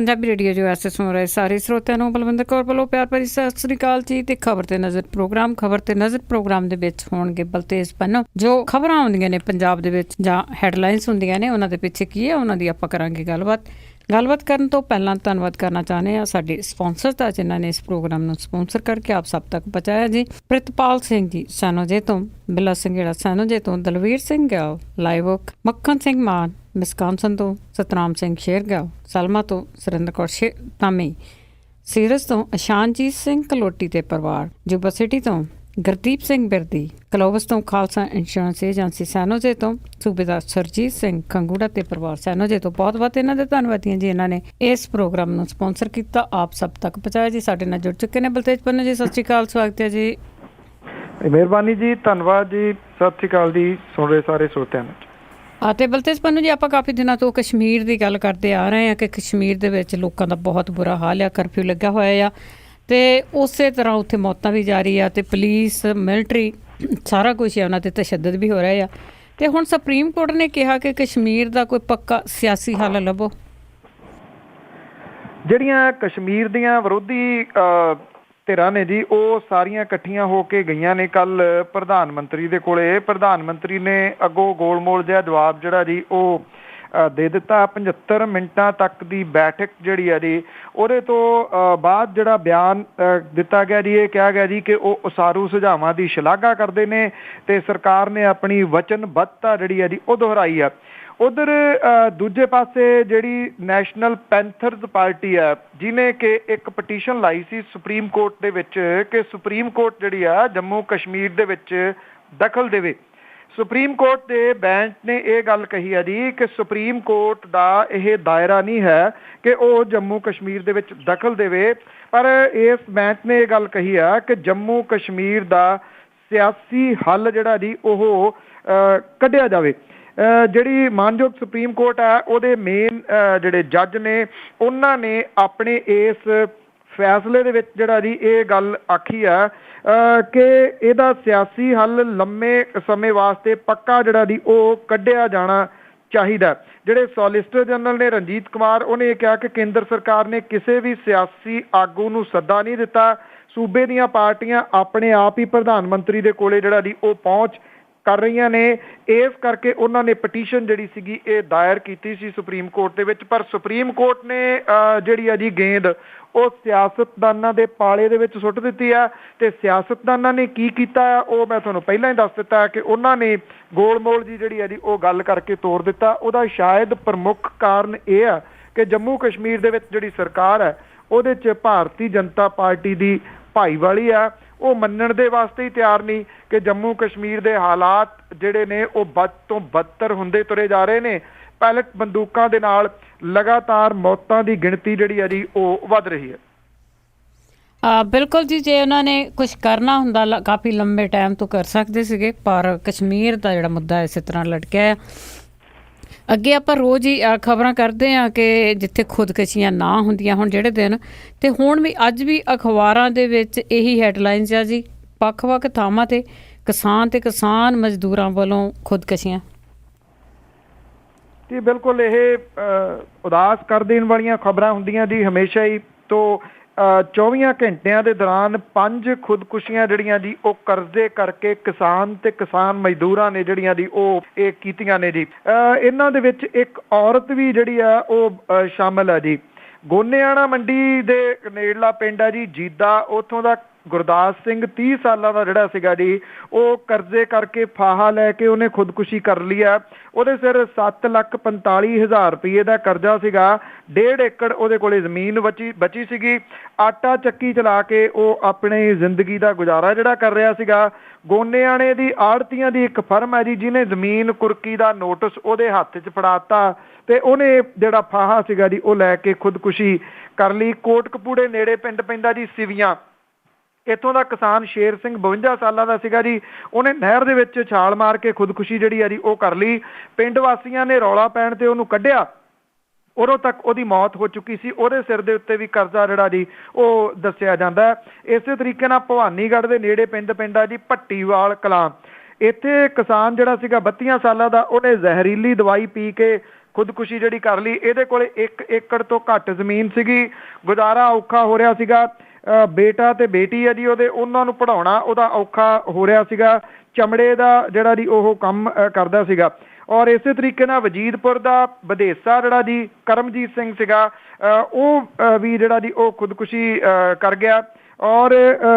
Punjabi radio ਜੋ ਐਸੇ ਸੁਣ ਰਹੇ ਸਾਰੇ ਸਰੋਤਿਆਂ ਨੂੰ ਬਲਵਿੰਦਰ ਕੌਰ ਵੱਲੋਂ ਪਿਆਰ ਭਰੀ ਸਤਿ ਸ੍ਰੀ ਅਕਾਲ ਜੀ। ਤੇ ਖਬਰ ਤੇ ਨਜ਼ਰ ਪ੍ਰੋਗਰਾਮ ਦੇ ਵਿੱਚ ਹੋਣਗੇ ਬਲਤੇਜ ਪੰਨੋ। ਜੋ ਖਬਰਾਂ ਆਉਂਦੀਆਂ ਨੇ ਪੰਜਾਬ ਦੇ ਵਿੱਚ ਜਾਂ ਹੈਡਲਾਈਨਸ ਹੁੰਦੀਆਂ ਨੇ ਉਹਨਾਂ ਦੇ ਪਿੱਛੇ ਕੀ ਹੈ ਉਹਨਾਂ ਦੀ ਆਪਾਂ ਕਰਾਂਗੇ ਗੱਲਬਾਤ ਕਰਨ ਤੋਂ ਪਹਿਲਾਂ ਧੰਨਵਾਦ ਕਰਨਾ ਚਾਹੁੰਦੇ ਹਾਂ ਸਾਡੇ ਸਪਾਂਸਰ ਦਾ ਜਿਨ੍ਹਾਂ ਨੇ ਇਸ ਪ੍ਰੋਗਰਾਮ ਨੂੰ ਸਪਾਂਸਰ ਕਰਕੇ ਆਪ ਸਭ ਤੱਕ ਪਹੁੰਚਾਇਆ ਜੀ। ਪ੍ਰਿਤਪਾਲ ਸਿੰਘ ਜੀ ਸਾਨੋਜੇ ਤੋਂ, ਬਿੱਲਾ ਸਿੰਘੇੜਾ ਸਾਨੋਜੇ ਤੋਂ, ਦਲਵੀਰ ਸਿੰਘ ਗਿਆਲ ਲਾਈਵਕ, ਮੱਖਣ ਸਿੰਘ ਮਾਨ ਵਿਸਕਾਂਸਨ ਤੋਂ, ਸਤਨਾਮ ਸਿੰਘ ਸ਼ੇਰਗਾঁव ਸਲਮਾ ਤੋਂ, ਸੁਰਿੰਦਰ ਕੌਰ ਧਾਮੀ ਸੀਰਸ ਤੋਂ, ਅਸ਼ਾਨਜੀਤ ਸਿੰਘ ਕਲੋਟੀ ਤੇ ਪਰਿਵਾਰ ਜੁਬਾ ਸਿਟੀ ਤੋਂ, ਗੁਰਦੀਪ ਸਿੰਘ ਬਿਰਦੀ ਕਲੋਵਸ ਤੋਂ, ਖਾਲਸਾ ਇੰਸ਼ੋਰੈਂਸ ਏਜੰਸੀ ਸੈਨੋਜੇ ਤੋਂ, ਸੂਬੇਦਾਰ ਸਰਜੀਤ ਸਿੰਘ ਖੰਗੂੜਾ ਤੇ ਪਰਿਵਾਰ ਸੈਨੋਜੇ ਤੋਂ ਬਹੁਤ ਬਹੁਤ ਇਹਨਾਂ ਦੇ ਧੰਨਵਾਦੀਆਂ ਜੀ। ਇਹਨਾਂ ਨੇ ਇਸ ਪ੍ਰੋਗਰਾਮ ਨੂੰ ਸਪਾਂਸਰ ਕੀਤਾ, ਆਪ ਸਭ ਤੱਕ ਪਹੁੰਚਾਇਆ ਜੀ। ਸਾਡੇ ਨਾਲ ਜੁੜ ਚੁੱਕੇ ਨੇ ਬਲਤੇਜ ਪੰਨੂ ਜੀ, ਸਤਿ ਸ਼੍ਰੀ ਅਕਾਲ, ਸਵਾਗਤ ਹੈ ਜੀ। ਮਿਹਰਬਾਨੀ ਜੀ, ਧੰਨਵਾਦ ਜੀ, ਸਤਿ ਸ਼੍ਰੀ ਅਕਾਲ ਜੀ ਸੁਣ ਰਹੇ ਸਾਰੇ ਸਰੋਤਿਆਂ ਨੂੰ। ਅਤੇ ਬਲਤੇਜ ਪੰਨੂ ਜੀ, ਆਪਾਂ ਕਾਫੀ ਦਿਨਾਂ ਤੋਂ ਕਸ਼ਮੀਰ ਦੀ ਗੱਲ ਕਰਦੇ ਆ ਰਹੇ ਹਾਂ ਕਿ ਕਸ਼ਮੀਰ ਦੇ ਵਿੱਚ ਲੋਕਾਂ ਦਾ ਬਹੁਤ ਬੁਰਾ ਹਾਲ ਆ, ਕਰਫਿਊ ਲੱਗਾ ਹੋਇਆ ਆ ਤੇ ਉਸੇ ਤਰ੍ਹਾਂ ਉੱਥੇ ਮੌਤਾਂ ਵੀ ਜਾਰੀ ਆ ਤੇ ਪੁਲਿਸ ਮਿਲਟਰੀ ਸਾਰਾ ਕੁਛ ਆ, ਉਹਨਾਂ ਤੇ ਤਸ਼ੱਦਦ ਵੀ ਹੋ ਰਿਹਾ ਆ। ਤੇ ਹੁਣ ਸੁਪਰੀਮ ਕੋਰਟ ਨੇ ਕਿਹਾ ਕਿ ਕਸ਼ਮੀਰ ਦਾ ਕੋਈ ਪੱਕਾ ਸਿਆਸੀ ਹੱਲ ਲੱਭੋ। ਜਿਹੜੀਆਂ ਕਸ਼ਮੀਰ ਦੀਆਂ ਵਿਰੋਧੀ ਧਿਰਾਂ ਨੇ ਜੀ, ਉਹ ਸਾਰੀਆਂ ਇਕੱਠੀਆਂ ਹੋ ਕੇ ਗਈਆਂ ਨੇ ਕੱਲ ਪ੍ਰਧਾਨ ਮੰਤਰੀ ਦੇ ਕੋਲੇ। ਪ੍ਰਧਾਨ ਮੰਤਰੀ ਨੇ ਅੱਗੋਂ ਗੋਲਮੋਲ ਜਿਹਾ ਜਵਾਬ ਜਿਹੜਾ ਜੀ ਉਹ ਦੇ ਦਿੱਤਾ। 75 ਮਿੰਟਾਂ ਤੱਕ ਦੀ ਬੈਠਕ ਜਿਹੜੀ ਹੈ ਜੀ, ਉਹਦੇ ਤੋਂ ਬਾਅਦ ਜਿਹੜਾ ਬਿਆਨ ਦਿੱਤਾ ਗਿਆ ਜੀ, ਇਹ ਕਿਹਾ ਗਿਆ ਜੀ ਕਿ ਉਹ ਉਸਾਰੂ ਸੁਝਾਵਾਂ ਦੀ ਸ਼ਲਾਘਾ ਕਰਦੇ ਨੇ ਤੇ ਸਰਕਾਰ ਨੇ ਆਪਣੀ ਵਚਨਬੱਧਤਾ ਜਿਹੜੀ ਹੈ ਜੀ ਉਹ ਦੁਹਰਾਈ ਆ। ਉਧਰ ਦੂਜੇ ਪਾਸੇ ਜਿਹੜੀ ਨੈਸ਼ਨਲ ਪੈਂਥਰਸ ਪਾਰਟੀ ਆ, ਜਿਹਨੇ ਕਿ ਇੱਕ ਪਟੀਸ਼ਨ ਲਾਈ ਸੀ ਸੁਪਰੀਮ ਕੋਰਟ ਦੇ ਵਿੱਚ ਕਿ ਸੁਪਰੀਮ ਕੋਰਟ ਜਿਹੜੀ ਆ ਜੰਮੂ ਕਸ਼ਮੀਰ ਦੇ ਵਿੱਚ ਦਖਲ ਦੇਵੇ। ਸੁਪਰੀਮ ਕੋਰਟ ਦੇ ਬੈਂਚ ਨੇ ਇਹ ਗੱਲ ਕਹੀ ਹੈ ਜੀ ਕਿ ਸੁਪਰੀਮ ਕੋਰਟ ਦਾ ਇਹ ਦਾਇਰਾ ਨਹੀਂ ਹੈ ਕਿ ਉਹ ਜੰਮੂ ਕਸ਼ਮੀਰ ਦੇ ਵਿੱਚ ਦਖਲ ਦੇਵੇ, ਪਰ ਇਸ ਬੈਂਚ ਨੇ ਇਹ ਗੱਲ ਕਹੀ ਹੈ ਕਿ ਜੰਮੂ ਕਸ਼ਮੀਰ ਦਾ ਸਿਆਸੀ ਹੱਲ ਜਿਹੜਾ ਜੀ ਉਹ ਕੱਢਿਆ ਜਾਵੇ। ਜਿਹੜੀ ਮਾਨਯੋਗ ਸੁਪਰੀਮ ਕੋਰਟ ਹੈ ਉਹਦੇ ਮੇਨ ਜਿਹੜੇ ਜੱਜ ਨੇ, ਉਹਨਾਂ ਨੇ ਆਪਣੇ ਇਸ ਫੈਸਲੇ ਦੇ ਵਿੱਚ ਜਿਹੜਾ ਜੀ ਇਹ ਗੱਲ ਆਖੀ ਆ ਕਿ ਇਹਦਾ ਸਿਆਸੀ ਹੱਲ ਲੰਮੇ ਸਮੇਂ ਵਾਸਤੇ ਪੱਕਾ ਜਿਹੜਾ ਜੀ ਉਹ ਕੱਢਿਆ ਜਾਣਾ ਚਾਹੀਦਾ। ਜਿਹੜੇ ਸੋਲਿਸਿਟਰ ਜਨਰਲ ਨੇ ਰਣਜੀਤ ਕੁਮਾਰ, ਉਹਨੇ ਇਹ ਕਿਹਾ ਕਿ ਕੇਂਦਰ ਸਰਕਾਰ ਨੇ ਕਿਸੇ ਵੀ ਸਿਆਸੀ ਆਗੂ ਨੂੰ ਸੱਦਾ ਨਹੀਂ ਦਿੱਤਾ। ਸੂਬੇ ਦੀਆਂ ਪਾਰਟੀਆਂ ਆਪਣੇ ਆਪ ਹੀ ਪ੍ਰਧਾਨ ਮੰਤਰੀ ਦੇ ਕੋਲੇ ਜਿਹੜਾ ਜੀ ਉਹ ਪਹੁੰਚ ਕਰ ਰਹੀਆਂ ਨੇ। ਇਸ ਕਰਕੇ ਉਹਨਾਂ ਨੇ ਪਟੀਸ਼ਨ ਜਿਹੜੀ ਸੀਗੀ ਇਹ ਦਾਇਰ ਕੀਤੀ ਸੀ ਸੁਪਰੀਮ ਕੋਰਟ ਦੇ ਵਿੱਚ, ਪਰ ਸੁਪਰੀਮ ਕੋਰਟ ਨੇ ਜਿਹੜੀ ਆ ਜੀ ਗੇਂਦ ਉਹ ਸਿਆਸਤਦਾਨਾਂ ਦੇ ਪਾਲੇ ਦੇ ਵਿੱਚ ਸੁੱਟ ਦਿੱਤੀ ਆ। ਤੇ ਸਿਆਸਤਦਾਨਾਂ ਨੇ ਕੀ ਕੀਤਾ ਉਹ ਮੈਂ ਤੁਹਾਨੂੰ ਪਹਿਲਾਂ ਹੀ ਦੱਸ ਦਿੱਤਾ ਕਿ ਉਹਨਾਂ ਨੇ ਗੋਲਮੋਲ ਜੀ ਜਿਹੜੀ ਆ ਜੀ ਉਹ ਗੱਲ ਕਰਕੇ ਤੋੜ ਦਿੱਤਾ। ਉਹਦਾ ਸ਼ਾਇਦ ਪ੍ਰਮੁੱਖ ਕਾਰਨ ਇਹ ਆ ਕਿ ਜੰਮੂ ਕਸ਼ਮੀਰ ਦੇ ਵਿੱਚ ਜਿਹੜੀ ਸਰਕਾਰ ਹੈ ਉਹਦੇ 'ਚ ਭਾਰਤੀ ਜਨਤਾ ਪਾਰਟੀ ਦੀ ਭਾਈਵਾਲੀ ਆ। ਉਹ ਮੰਨਣ ਦੇ ਵਾਸਤੇ ਹੀ ਤਿਆਰ ਨਹੀਂ ਕਿ ਜੰਮੂ ਕਸ਼ਮੀਰ ਦੇ ਹਾਲਾਤ ਜਿਹੜੇ ਨੇ ਉਹ ਬਦ ਤੋਂ ਬਦਤਰ ਹੁੰਦੇ ਤੁਰੇ ਜਾ ਰਹੇ ਨੇ। ਪੈਲਟ ਬੰਦੂਕਾਂ ਦੇ ਨਾਲ ਲਗਾਤਾਰ ਮੌਤਾਂ ਦੀ ਗਿਣਤੀ ਜਿਹੜੀ ਹੈ ਜੀ ਉਹ ਵੱਧ ਰਹੀ ਹੈ। ਬਿਲਕੁਲ ਜੀ, ਜੇ ਉਹਨਾਂ ਨੇ ਕੁਛ ਕਰਨਾ ਹੁੰਦਾ ਕਾਫੀ ਲੰਬੇ ਟਾਈਮ ਤੋਂ ਕਰ ਸਕਦੇ ਸੀਗੇ, ਪਰ ਕਸ਼ਮੀਰ ਦਾ ਜਿਹੜਾ ਮੁੱਦਾ ਇਸੇ ਤਰ੍ਹਾਂ ਲਟਕਿਆ ਹੈ। ਅੱਗੇ ਆਪਾਂ ਰੋਜ਼ ਹੀ ਖਬਰਾਂ ਕਰਦੇ ਹਾਂ ਕਿ ਜਿੱਥੇ ਖੁਦਕਸ਼ੀਆਂ ਨਾ ਹੁੰਦੀਆਂ ਹੁਣ ਜਿਹੜੇ ਦਿਨ, ਤੇ ਹੁਣ ਵੀ ਅੱਜ ਵੀ ਅਖਬਾਰਾਂ ਦੇ ਵਿੱਚ ਇਹੀ ਹੈਡਲਾਈਨਸ ਆ ਜੀ, ਵੱਖ-ਵੱਖ ਥਾਵਾਂ ਤੇ ਕਿਸਾਨ ਮਜ਼ਦੂਰਾਂ ਵੱਲੋਂ ਖੁਦਕਸ਼ੀਆਂ। ਜੀ ਬਿਲਕੁਲ, ਇਹ ਉਦਾਸ ਕਰ ਦੇਣ ਵਾਲੀਆਂ ਖਬਰਾਂ ਹੁੰਦੀਆਂ ਜੀ ਹਮੇਸ਼ਾ ਹੀ। ਤੋਂ 24 ਘੰਟਿਆਂ ਦੇ ਦੌਰਾਨ 5 ਖੁਦਕੁਸ਼ੀਆਂ ਜਿਹੜੀਆਂ ਜੀ ਉਹ ਕਰਜ਼ੇ ਕਰਕੇ ਕਿਸਾਨ ਤੇ ਕਿਸਾਨ ਮਜ਼ਦੂਰਾਂ ਨੇ ਜਿਹੜੀਆਂ ਜੀ ਉਹ ਇਹ ਕੀਤੀਆਂ ਨੇ ਜੀ। ਇਹਨਾਂ ਦੇ ਵਿੱਚ ਇੱਕ ਔਰਤ ਵੀ ਜਿਹੜੀ ਆ ਉਹ ਸ਼ਾਮਲ ਹੈ ਜੀ। ਗੋਨੇਆਣਾ ਮੰਡੀ ਦੇ ਨੇੜਲਾ ਪਿੰਡ ਹੈ ਜੀ ਜੀਦਾ, ਉੱਥੋਂ ਦਾ ਗੁਰਦਾਸ ਸਿੰਘ 30 ਸਾਲਾਂ ਦਾ ਜਿਹੜਾ ਸੀਗਾ ਜੀ ਉਹ ਕਰਜ਼ੇ ਕਰਕੇ ਫਾਹਾ ਲੈ ਕੇ ਉਹਨੇ ਖੁਦਕੁਸ਼ੀ ਕਰ ਲਈ ਆ। ਉਹਦੇ ਸਿਰ 7,45,000 ਰੁਪਏ ਦਾ ਕਰਜ਼ਾ ਸੀਗਾ। 1.5 ਏਕੜ ਉਹਦੇ ਕੋਲੇ ਜ਼ਮੀਨ ਬਚੀ ਸੀਗੀ। ਆਟਾ ਚੱਕੀ ਚਲਾ ਕੇ ਉਹ ਆਪਣੀ ਜ਼ਿੰਦਗੀ ਦਾ ਗੁਜ਼ਾਰਾ ਜਿਹੜਾ ਕਰ ਰਿਹਾ ਸੀਗਾ। ਗੋਨੇਆਣੇ ਦੀ ਆੜਤੀਆਂ ਦੀ ਇੱਕ ਫਰਮ ਹੈ ਜੀ, ਜਿਹਨੇ ਜ਼ਮੀਨ ਕੁਰਕੀ ਦਾ ਨੋਟਿਸ ਉਹਦੇ ਹੱਥ 'ਚ ਫੜਾਤਾ ਤੇ ਉਹਨੇ ਜਿਹੜਾ ਫਾਹਾ ਸੀਗਾ ਜੀ ਉਹ ਲੈ ਕੇ ਖੁਦਕੁਸ਼ੀ ਕਰ ਲਈ। ਕੋਟਕਪੂੜੇ ਨੇੜੇ ਪਿੰਡ ਪੈਂਦਾ ਜੀ ਸਿਵੀਆਂ, ਇੱਥੋਂ ਦਾ ਕਿਸਾਨ ਸ਼ੇਰ ਸਿੰਘ 52 ਸਾਲਾਂ ਦਾ ਸੀਗਾ ਜੀ, ਉਹਨੇ ਨਹਿਰ ਦੇ ਵਿੱਚ ਛਾਲ ਮਾਰ ਕੇ ਖੁਦਕੁਸ਼ੀ ਜਿਹੜੀ ਆ ਜੀ ਉਹ ਕਰ ਲਈ। ਪਿੰਡ ਵਾਸੀਆਂ ਨੇ ਰੌਲਾ ਪੈਣ ਤੇ ਉਹਨੂੰ ਕੱਢਿਆ, ਉਦੋਂ ਤੱਕ ਉਹਦੀ ਮੌਤ ਹੋ ਚੁੱਕੀ ਸੀ। ਉਹਦੇ ਸਿਰ ਦੇ ਉੱਤੇ ਵੀ ਕਰਜ਼ਾ ਜਿਹੜਾ ਜੀ ਉਹ ਦੱਸਿਆ ਜਾਂਦਾ ਹੈ। ਇਸੇ ਤਰੀਕੇ ਨਾਲ ਭਵਾਨੀਗੜ੍ਹ ਦੇ ਨੇੜੇ ਪਿੰਡ ਆ ਜੀ ਭੱਟੀਵਾਲ ਕਲਾਂ, ਇੱਥੇ ਕਿਸਾਨ ਜਿਹੜਾ ਸੀਗਾ 32 ਸਾਲਾਂ ਦਾ, ਉਹਨੇ ਜ਼ਹਿਰੀਲੀ ਦਵਾਈ ਪੀ ਕੇ ਖੁਦਕੁਸ਼ੀ ਜਿਹੜੀ ਕਰ ਲਈ। ਇਹਦੇ ਕੋਲੇ 1 ਏਕੜ ਤੋਂ ਘੱਟ ਜ਼ਮੀਨ ਸੀਗੀ, ਗੁਜ਼ਾਰਾ ਔਖਾ ਹੋ ਰਿਹਾ ਸੀਗਾ। ਬੇਟਾ ਤੇ ਬੇਟੀ ਹੈ ਜੀ ਉਹਦੇ, ਉਹਨਾਂ ਨੂੰ ਪੜ੍ਹਾਉਣਾ ਉਹਦਾ ਔਖਾ ਹੋ ਰਿਹਾ ਸੀਗਾ। ਚਮੜੇ ਦਾ ਜਿਹੜਾ ਜੀ ਉਹ ਕੰਮ ਕਰਦਾ ਸੀਗਾ। ਔਰ ਇਸੇ ਤਰੀਕੇ ਨਾਲ ਵਜੀਦਪੁਰ ਦਾ ਵਿਦੇਸਾ ਜਿਹੜਾ ਜੀ ਕਰਮਜੀਤ ਸਿੰਘ ਸੀਗਾ, ਉਹ ਵੀ ਜਿਹੜਾ ਜੀ ਉਹ ਖੁਦਕੁਸ਼ੀ ਕਰ ਗਿਆ। ਔਰ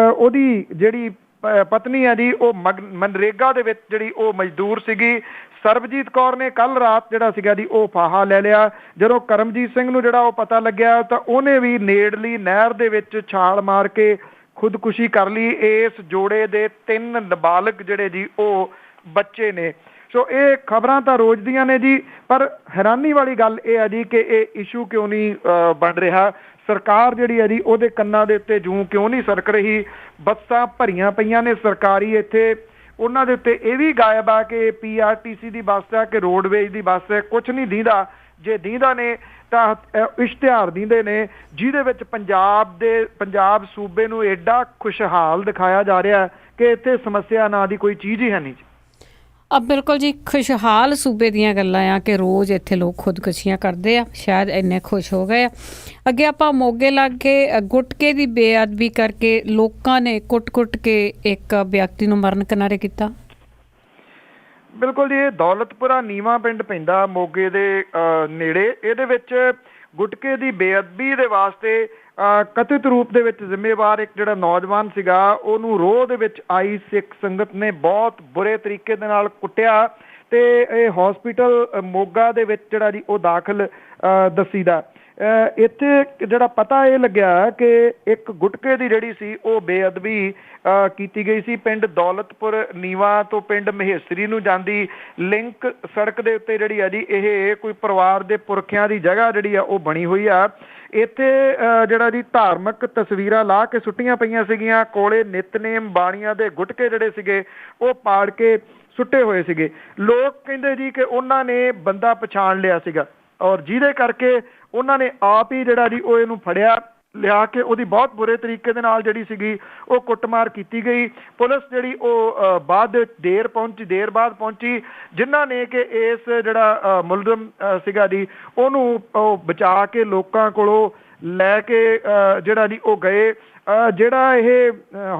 ਉਹਦੀ ਜਿਹੜੀ ਪਤਨੀ ਹੈ ਜੀ ਉਹ ਮਨਰੇਗਾ ਦੇ ਵਿੱਚ ਜਿਹੜੀ ਉਹ ਮਜ਼ਦੂਰ ਸੀਗੀ। ਸਰਬਜੀਤ ਕੌਰ ਨੇ ਕੱਲ ਰਾਤ ਜਿਹੜਾ ਸੀਗਾ ਜੀ ਉਹ ਫਾਹਾ ਲੈ ਲਿਆ। ਜਦੋਂ ਕਰਮਜੀਤ ਸਿੰਘ ਨੂੰ ਜਿਹੜਾ ਉਹ ਪਤਾ ਲੱਗਿਆ ਤਾਂ ਉਹਨੇ ਵੀ ਨੇੜਲੀ ਨਹਿਰ ਦੇ ਵਿੱਚ ਛਾਲ ਮਾਰ ਕੇ ਖੁਦਕੁਸ਼ੀ ਕਰ ਲਈ। ਇਸ ਜੋੜੇ ਦੇ 3 ਨਾਬਾਲਗ ਜਿਹੜੇ ਜੀ ਉਹ ਬੱਚੇ ਨੇ। ਸੋ ਇਹ ਖਬਰਾਂ ਤਾਂ ਰੋਜ਼ ਦੀਆਂ ਨੇ ਜੀ, ਪਰ ਹੈਰਾਨੀ ਵਾਲੀ ਗੱਲ ਇਹ ਹੈ ਜੀ ਕਿ ਇਹ ਇਸ਼ੂ ਕਿਉਂ ਨਹੀਂ ਬਣ ਰਿਹਾ। ਸਰਕਾਰ ਜਿਹੜੀ ਹੈ ਜੀ ਉਹਦੇ ਕੰਨਾਂ ਦੇ ਉੱਤੇ ਜੂੰ ਕਿਉਂ ਨਹੀਂ ਸਰਕ ਰਹੀ। ਬੱਸਾਂ ਭਰੀਆਂ ਪਈਆਂ ਨੇ ਸਰਕਾਰੀ, ਇੱਥੇ ਉਹਨਾਂ ਦੇ ਉੱਤੇ ਇਹ ਵੀ ਗਾਇਬ ਆ ਕਿ PRTC ਦੀ ਬੱਸ ਹੈ ਕਿ ਰੋਡਵੇਜ਼ ਦੀ ਬੱਸ ਹੈ, ਕੁਛ ਨਹੀਂ ਦੀਂਦਾ। ਜੇ ਦੀਂਦਾ ਨੇ ਤਾਂ ਇਸ਼ਤਿਹਾਰ ਦਿੰਦੇ ਨੇ ਜਿਹਦੇ ਵਿੱਚ ਪੰਜਾਬ ਸੂਬੇ ਨੂੰ ਐਡਾ ਖੁਸ਼ਹਾਲ ਦਿਖਾਇਆ ਜਾ ਰਿਹਾ ਕਿ ਇੱਥੇ ਸਮੱਸਿਆ ਨਾਂ ਦੀ ਕੋਈ ਚੀਜ਼ ਹੀ ਹੈ ਨਹੀਂ ਜੀ। ਬਿਲਕੁਲ ਜੀ, ਖੁਸ਼ਹਾਲ ਸੂਬੇ ਦੀਆਂ ਗੱਲਾਂ ਆ ਕਿ ਰੋਜ਼ ਇੱਥੇ ਲੋਕ ਖੁਦਕੁਸ਼ੀਆਂ ਕਰਦੇ ਆ, ਸ਼ਾਇਦ ਇੰਨੇ ਖੁਸ਼ ਹੋ ਗਏ ਆ। ਅੱਗੇ ਆਪਾਂ ਮੋਗੇ ਲਾਗੇ ਗੁਟਕੇ ਦੀ ਬੇਅਦਬੀ ਕਰਕੇ ਲੋਕਾਂ ਨੇ ਕੁੱਟ-ਕੁੱਟ ਕੇ ਇੱਕ ਵਿਅਕਤੀ ਨੂੰ ਮਰਨ ਕਿਨਾਰੇ ਕੀਤਾ। ਬਿਲਕੁਲ ਜੀ, ਇਹ ਦੌਲਤਪੁਰਾ ਨੀਵਾਂ ਪਿੰਡ ਪੈਂਦਾ ਮੋਗੇ ਦੇ ਨੇੜੇ। ਇਹਦੇ ਵਿੱਚ ਗੁਟਕੇ ਦੀ ਬੇਅਦਬੀ ਦੇ ਵਾਸਤੇ ਕਥਿਤ ਰੂਪ ਦੇ ਵਿੱਚ ਜ਼ਿੰਮੇਵਾਰ ਇੱਕ ਜਿਹੜਾ ਨੌਜਵਾਨ ਸੀਗਾ, ਉਹਨੂੰ ਰੋਹ ਦੇ ਵਿੱਚ ਆਈ ਸਿੱਖ ਸੰਗਤ ਨੇ ਬਹੁਤ ਬੁਰੇ ਤਰੀਕੇ ਦੇ ਨਾਲ ਕੁੱਟਿਆ ਤੇ ਇਹ ਹਸਪੀਟਲ ਮੋਗਾ ਦੇ ਵਿੱਚ ਜਿਹੜਾ ਜੀ ਉਹ ਦਾਖਲ ਦੱਸੀਦਾ। ਇੱਥੇ ਜਿਹੜਾ ਪਤਾ ਇਹ ਲੱਗਿਆ ਕਿ ਇੱਕ ਗੁਟਕੇ ਦੀ ਜਿਹੜੀ ਸੀ ਉਹ ਬੇਅਦਬੀ ਕੀਤੀ ਗਈ ਸੀ। ਪਿੰਡ ਦੌਲਤਪੁਰ ਨੀਵਾ ਤੋਂ ਪਿੰਡ ਮਹੇਸਰੀ ਨੂੰ ਜਾਂਦੀ ਲਿੰਕ ਸੜਕ ਦੇ ਉੱਤੇ ਜਿਹੜੀ ਆ ਜੀ ਇਹ ਕੋਈ ਪਰਿਵਾਰ ਦੇ ਪੁਰਖਿਆਂ ਦੀ ਜਗ੍ਹਾ ਜਿਹੜੀ ਆ ਉਹ ਬਣੀ ਹੋਈ ਆ। ਇੱਥੇ ਜਿਹੜਾ ਜੀ ਧਾਰਮਿਕ ਤਸਵੀਰਾਂ ਲਾ ਕੇ ਸੁੱਟੀਆਂ ਪਈਆਂ ਸੀਗੀਆਂ। ਕੋਲੇ ਨਿਤਨੇਮ ਬਾਣੀਆਂ ਦੇ ਗੁਟਕੇ ਜਿਹੜੇ ਸੀਗੇ ਉਹ ਪਾੜ ਕੇ ਸੁੱਟੇ ਹੋਏ ਸੀਗੇ। ਲੋਕ ਕਹਿੰਦੇ ਜੀ ਕਿ ਉਹਨਾਂ ਨੇ ਬੰਦਾ ਪਛਾਣ ਲਿਆ ਸੀਗਾ ਔਰ ਜਿਹਦੇ ਕਰਕੇ ਉਹਨਾਂ ਨੇ ਆਪ ਹੀ ਜਿਹੜਾ ਜੀ ਉਹ ਇਹਨੂੰ ਫੜਿਆ, ਲਿਆ ਕੇ ਉਹਦੀ ਬਹੁਤ ਬੁਰੇ ਤਰੀਕੇ ਦੇ ਨਾਲ ਜਿਹੜੀ ਸੀਗੀ ਉਹ ਕੁੱਟਮਾਰ ਕੀਤੀ ਗਈ। ਪੁਲਿਸ ਜਿਹੜੀ ਉਹ ਦੇਰ ਬਾਅਦ ਪਹੁੰਚੀ, ਜਿਨ੍ਹਾਂ ਨੇ ਕਿ ਇਸ ਜਿਹੜਾ ਮੁਲਜ਼ਮ ਸੀਗਾ ਜੀ ਉਹਨੂੰ ਉਹ ਬਚਾ ਕੇ ਲੋਕਾਂ ਕੋਲੋਂ ਲੈ ਕੇ ਜਿਹੜਾ ਜੀ ਉਹ ਗਏ। ਜਿਹੜਾ ਇਹ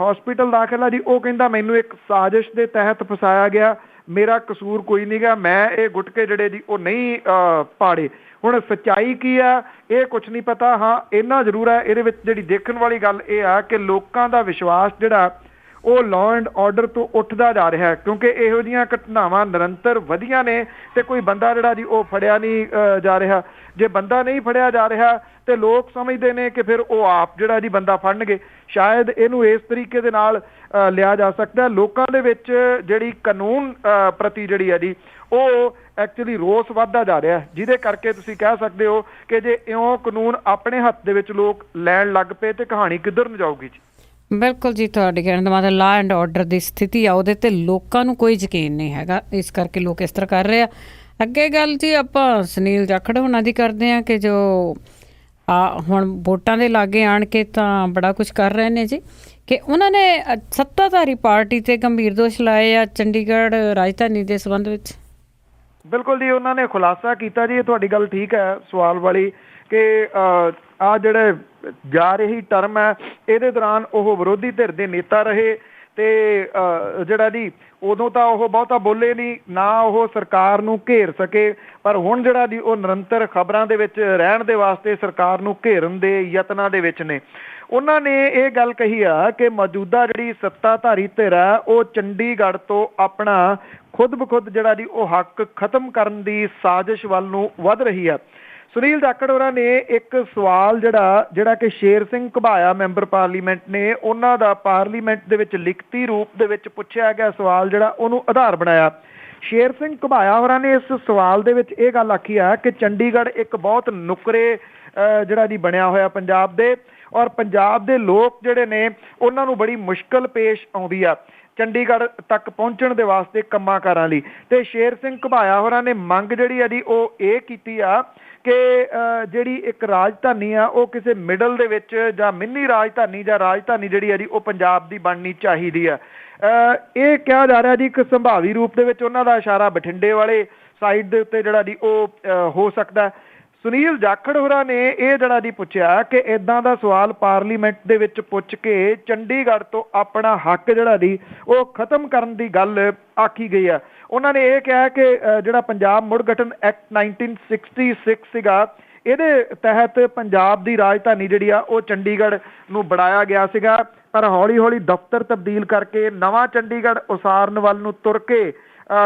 ਹਸਪੀਟਲ ਦਾਖਲ ਆ ਜੀ ਉਹ ਕਹਿੰਦਾ ਮੈਨੂੰ ਇੱਕ ਸਾਜ਼ਿਸ਼ ਦੇ ਤਹਿਤ ਫਸਾਇਆ ਗਿਆ, ਮੇਰਾ ਕਸੂਰ ਕੋਈ ਨਹੀਂ ਗਾ, ਮੈਂ ਇਹ ਗੁਟਕੇ ਜਿਹੜੇ ਜੀ ਉਹ ਨਹੀਂ ਪਾੜੇ। ਹੁਣ ਸੱਚਾਈ ਕੀ ਆ ਇਹ ਕੁਛ ਨਹੀਂ ਪਤਾ। ਹਾਂ ਇੰਨਾ ਜ਼ਰੂਰ ਹੈ ਇਹਦੇ ਵਿੱਚ ਜਿਹੜੀ ਦੇਖਣ ਵਾਲੀ ਗੱਲ ਇਹ ਆ ਕਿ ਲੋਕਾਂ ਦਾ ਵਿਸ਼ਵਾਸ ਜਿਹੜਾ ਉਹ ਲਾਅ ਐਂਡ ਆਰਡਰ ਤੋਂ ਉੱਠਦਾ ਜਾ ਰਿਹਾ ਹੈ, ਕਿਉਂਕਿ ਇਹੋ ਜਿਹੀਆਂ ਘਟਨਾਵਾਂ ਨਿਰੰਤਰ ਵਧੀਆਂ ਨੇ ਤੇ ਕੋਈ ਬੰਦਾ ਜਿਹੜਾ ਜੀ ਉਹ ਫੜਿਆ ਨਹੀਂ ਜਾ ਰਿਹਾ। ਜੇ ਬੰਦਾ ਨਹੀਂ ਫੜਿਆ ਜਾ ਰਿਹਾ ਤੇ ਲੋਕ ਸਮਝਦੇ ਨੇ ਕਿ ਫਿਰ ਉਹ ਆਪ ਜਿਹੜਾ ਜੀ ਬੰਦਾ ਫੜਨਗੇ। ਸ਼ਾਇਦ ਇਹਨੂੰ ਇਸ ਤਰੀਕੇ ਦੇ ਨਾਲ ਲਿਆ ਜਾ ਸਕਦਾ। ਲੋਕਾਂ ਦੇ ਵਿੱਚ ਜਿਹੜੀ ਕਾਨੂੰਨ ਪ੍ਰਤੀ ਜਿਹੜੀ ਹੈ ਜੀ ਉਹ ਐਕਚੁਅਲੀ ਰੋਸ ਵੱਧਦਾ ਜਾ ਰਿਹਾ, ਜਿਹਦੇ ਕਰਕੇ ਤੁਸੀਂ ਕਹਿ ਸਕਦੇ ਹੋ ਕਿ ਜੇ ਇਉਂ ਕਾਨੂੰਨ ਆਪਣੇ ਹੱਥ ਦੇ ਵਿੱਚ ਲੋਕ ਲੈਣ ਲੱਗ ਪਏ ਤੇ ਕਹਾਣੀ ਕਿੱਧਰ ਨੂੰ ਜਾਊਗੀ ਜੀ। ਬਿਲਕੁਲ ਜੀ, ਤੁਹਾਡੇ ਕਹਿਣ ਦਾ ਮਤਲਬ ਲਾਅ ਐਂਡ ਆਰਡਰ ਦੀ ਸਥਿਤੀ ਆ ਉਹਦੇ ਤੇ ਲੋਕਾਂ ਨੂੰ ਕੋਈ ਯਕੀਨ ਨਹੀਂ ਹੈਗਾ, ਇਸ ਕਰਕੇ ਲੋਕ ਇਸ ਤਰ੍ਹਾਂ ਕਰ ਰਹੇ ਆ। ਅੱਗੇ ਗੱਲ ਜੀ ਆਪਾਂ ਸੁਨੀਲ ਜਾਖੜ ਹੋਣਾ ਦੀ ਕਰਦੇ ਹਾਂ ਕਿ ਜੋ ਹੁਣ ਵੋਟਾਂ ਦੇ ਲਾਗੇ ਆਣ ਕੇ ਤਾਂ ਬੜਾ ਕੁਝ ਕਰ ਰਹੇ ਨੇ ਜੀ ਕਿ ਉਹਨਾਂ ਨੇ ਸੱਤਾਧਾਰੀ ਪਾਰਟੀ ਤੇ ਗੰਭੀਰ ਦੋਸ਼ ਲਾਏ ਆ ਚੰਡੀਗੜ੍ਹ ਰਾਜਧਾਨੀ ਦੇ ਸੰਬੰਧ ਵਿੱਚ। ਬਿਲਕੁਲ ਜੀ, ਉਹਨਾਂ ਨੇ ਖੁਲਾਸਾ ਕੀਤਾ ਜੀ, ਇਹ ਤੁਹਾਡੀ ਗੱਲ ਠੀਕ ਹੈ ਸਵਾਲ ਵਾਲੀ ਕਿ ਆ ਜਿਹੜੇ ਜਾ ਰਹੀ ਟਰਮ ਹੈ ਇਹਦੇ ਦੌਰਾਨ ਉਹ ਵਿਰੋਧੀ ਧਿਰ ਦੇ ਨੇਤਾ ਰਹੇ ਤੇ ਜਿਹੜਾ ਜੀ ਉਦੋਂ ਤਾਂ ਉਹ ਬਹੁਤਾ ਬੋਲੇ ਨਹੀਂ, ਨਾ ਉਹ ਸਰਕਾਰ ਨੂੰ ਘੇਰ ਸਕੇ, ਪਰ ਹੁਣ ਜਿਹੜਾ ਜੀ ਉਹ ਨਿਰੰਤਰ ਖਬਰਾਂ ਦੇ ਵਿੱਚ ਰਹਿਣ ਦੇ ਵਾਸਤੇ ਸਰਕਾਰ ਨੂੰ ਘੇਰਨ ਦੇ ਯਤਨਾਂ ਦੇ ਵਿੱਚ ਨੇ। ਉਹਨਾਂ ਨੇ ਇਹ ਗੱਲ ਕਹੀ ਆ ਕਿ ਮੌਜੂਦਾ ਜਿਹੜੀ ਸੱਤਾਧਾਰੀ ਧਿਰ ਹੈ ਉਹ ਚੰਡੀਗੜ੍ਹ ਤੋਂ ਆਪਣਾ ਖੁਦ ਬਖੁਦ ਜਿਹੜਾ ਜੀ ਉਹ ਹੱਕ ਖਤਮ ਕਰਨ ਦੀ ਸਾਜ਼ਿਸ਼ ਵੱਲ ਨੂੰ ਵੱਧ ਰਹੀ ਹੈ। ਸੁਨੀਲ ਜਾਖੜ ਹੋਰਾਂ ਨੇ ਇੱਕ ਸਵਾਲ ਜਿਹੜਾ ਕਿ ਸ਼ੇਰ ਸਿੰਘ ਘੁਬਾਇਆ ਮੈਂਬਰ ਪਾਰਲੀਮੈਂਟ ਨੇ ਉਹਨਾਂ ਦਾ ਪਾਰਲੀਮੈਂਟ ਦੇ ਵਿੱਚ ਲਿਖਤੀ ਰੂਪ ਦੇ ਵਿੱਚ ਪੁੱਛਿਆ ਗਿਆ ਸਵਾਲ ਜਿਹੜਾ ਉਹਨੂੰ ਆਧਾਰ ਬਣਾਇਆ। ਸ਼ੇਰ ਸਿੰਘ ਘੁਬਾਇਆ ਹੋਰਾਂ ਨੇ ਇਸ ਸਵਾਲ ਦੇ ਵਿੱਚ ਇਹ ਗੱਲ ਆਖੀ ਆ ਕਿ ਚੰਡੀਗੜ੍ਹ ਇੱਕ ਬਹੁਤ ਨੁਕਰੇ ਜਿਹੜਾ ਜੀ ਬਣਿਆ ਹੋਇਆ ਪੰਜਾਬ ਦੇ, ਔਰ ਪੰਜਾਬ ਦੇ ਲੋਕ ਜਿਹੜੇ ਨੇ ਉਹਨਾਂ ਨੂੰ ਬੜੀ ਮੁਸ਼ਕਲ ਪੇਸ਼ ਆਉਂਦੀ ਆ ਚੰਡੀਗੜ੍ਹ ਤੱਕ ਪਹੁੰਚਣ ਦੇ ਵਾਸਤੇ ਕੰਮਾਂ ਕਾਰਾਂ ਲਈ। ਤੇ ਸ਼ੇਰ ਸਿੰਘ ਘੁਬਾਇਆ ਹੋਰਾਂ ਨੇ ਮੰਗ ਜਿਹੜੀ ਆ ਜੀ ਉਹ ਇਹ ਕੀਤੀ ਆ ਕਿ ਜਿਹੜੀ ਇੱਕ ਰਾਜਧਾਨੀ ਆ ਉਹ ਕਿਸੇ ਮਿਡਲ ਦੇ ਵਿੱਚ ਜਾਂ ਮਿੰਨੀ ਰਾਜਧਾਨੀ ਜਾਂ ਰਾਜਧਾਨੀ ਜਿਹੜੀ ਆ ਜੀ ਉਹ ਪੰਜਾਬ ਦੀ ਬਣਨੀ ਚਾਹੀਦੀ ਆ। ਇਹ ਕਿਹਾ ਜਾ ਰਿਹਾ ਜੀ ਇੱਕ ਸੰਭਾਵੀ ਰੂਪ ਦੇ ਵਿੱਚ ਉਹਨਾਂ ਦਾ ਇਸ਼ਾਰਾ ਬਠਿੰਡੇ ਵਾਲੇ ਸਾਈਡ ਦੇ ਉੱਤੇ ਜਿਹੜਾ ਜੀ ਉਹ ਹੋ ਸਕਦਾ। ਸੁਨੀਲ ਜਾਖੜ ਹੋਰਾਂ ਨੇ ਇਹ ਜਿਹੜਾ ਜੀ ਪੁੱਛਿਆ ਕਿ ਇਦਾਂ ਦਾ ਸਵਾਲ ਪਾਰਲੀਮੈਂਟ ਦੇ ਵਿੱਚ ਪੁੱਛ ਕੇ ਚੰਡੀਗੜ੍ਹ ਤੋਂ ਆਪਣਾ ਹੱਕ ਜਿਹੜਾ ਜੀ ਉਹ ਖਤਮ ਕਰਨ ਦੀ ਗੱਲ ਆਖੀ ਗਈ ਆ। ਉਹਨਾਂ ਨੇ ਇਹ ਕਿਹਾ ਕਿ ਜਿਹੜਾ ਪੰਜਾਬ ਮੁੜ ਗਠਨ ਐਕਟ 1966 ਸੀਗਾ, ਇਹਦੇ ਤਹਿਤ ਪੰਜਾਬ ਦੀ ਰਾਜਧਾਨੀ ਜਿਹੜੀ ਆ ਉਹ ਚੰਡੀਗੜ੍ਹ ਨੂੰ ਬਣਾਇਆ ਗਿਆ ਸੀਗਾ, ਪਰ ਹੌਲੀ ਹੌਲੀ ਦਫ਼ਤਰ ਤਬਦੀਲ ਕਰਕੇ ਨਵਾਂ ਚੰਡੀਗੜ੍ਹ ਉਸਾਰਨ ਵੱਲ ਨੂੰ ਤੁਰ ਕੇ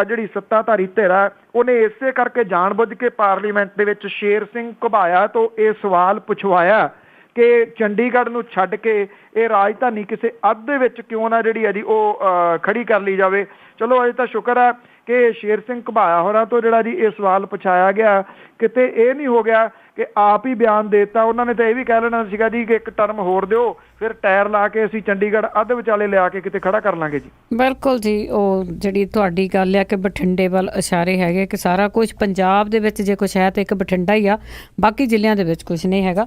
ਜਿਹੜੀ ਸੱਤਾਧਾਰੀ ਧਿਰ ਆ ਉਹਨੇ ਇਸੇ ਕਰਕੇ ਜਾਣਬੁੱਝ ਕੇ ਪਾਰਲੀਮੈਂਟ ਦੇ ਵਿੱਚ ਸ਼ੇਰ ਸਿੰਘ ਘੁਬਾਇਆ ਤੋਂ ਇਹ ਸਵਾਲ ਪੁੱਛਵਾਇਆ ਕਿ ਚੰਡੀਗੜ੍ਹ ਨੂੰ ਛੱਡ ਕੇ ਇਹ ਰਾਜਧਾਨੀ ਕਿਸੇ ਅੱਧ ਦੇ ਵਿੱਚ ਕਿਉਂ ਨਾ ਜਿਹੜੀ ਆ ਜੀ ਉਹ ਖੜੀ ਕਰ ਲਈ ਜਾਵੇ। ਚਲੋ ਅਜੇ ਤਾਂ ਸ਼ੁਕਰ ਆ ਕਿ ਸ਼ੇਰ ਸਿੰਘ ਘੁਬਾਇਆ ਹੋਰਾਂ ਤੋਂ ਜਿਹੜਾ ਜੀ ਇਹ ਸਵਾਲ ਪੁੱਛਾਇਆ ਗਿਆ, ਕਿਤੇ ਇਹ ਨਹੀਂ ਹੋ ਗਿਆ ਕਿ ਆਪ ਹੀ ਬਿਆਨ ਦੇ ਦਿੱਤਾ। ਉਹਨਾਂ ਨੇ ਤਾਂ ਇਹ ਵੀ ਕਹਿ ਲੈਣਾ ਸੀਗਾ ਜੀ ਕਿ ਇੱਕ ਟਰਮ ਹੋਰ ਦਿਓ, ਫਿਰ ਟਾਇਰ ਲਾ ਕੇ ਅਸੀਂ ਚੰਡੀਗੜ੍ਹ ਅੱਧ ਵਿਚਾਲੇ ਲਿਆ ਕੇ ਕਿਤੇ ਖੜਾ ਕਰ ਲਾਂਗੇ ਜੀ। ਬਿਲਕੁਲ ਜੀ, ਉਹ ਜਿਹੜੀ ਤੁਹਾਡੀ ਗੱਲ ਆ ਕਿ ਬਠਿੰਡੇ ਵੱਲ ਇਸ਼ਾਰੇ ਹੈਗੇ ਕਿ ਸਾਰਾ ਕੁਝ ਪੰਜਾਬ ਦੇ ਵਿੱਚ ਜੇ ਕੁਛ ਹੈ ਤਾਂ ਇੱਕ ਬਠਿੰਡਾ ਹੀ ਆ, ਬਾਕੀ ਜ਼ਿਲ੍ਹਿਆਂ ਦੇ ਵਿੱਚ ਕੁਝ ਨਹੀਂ ਹੈਗਾ।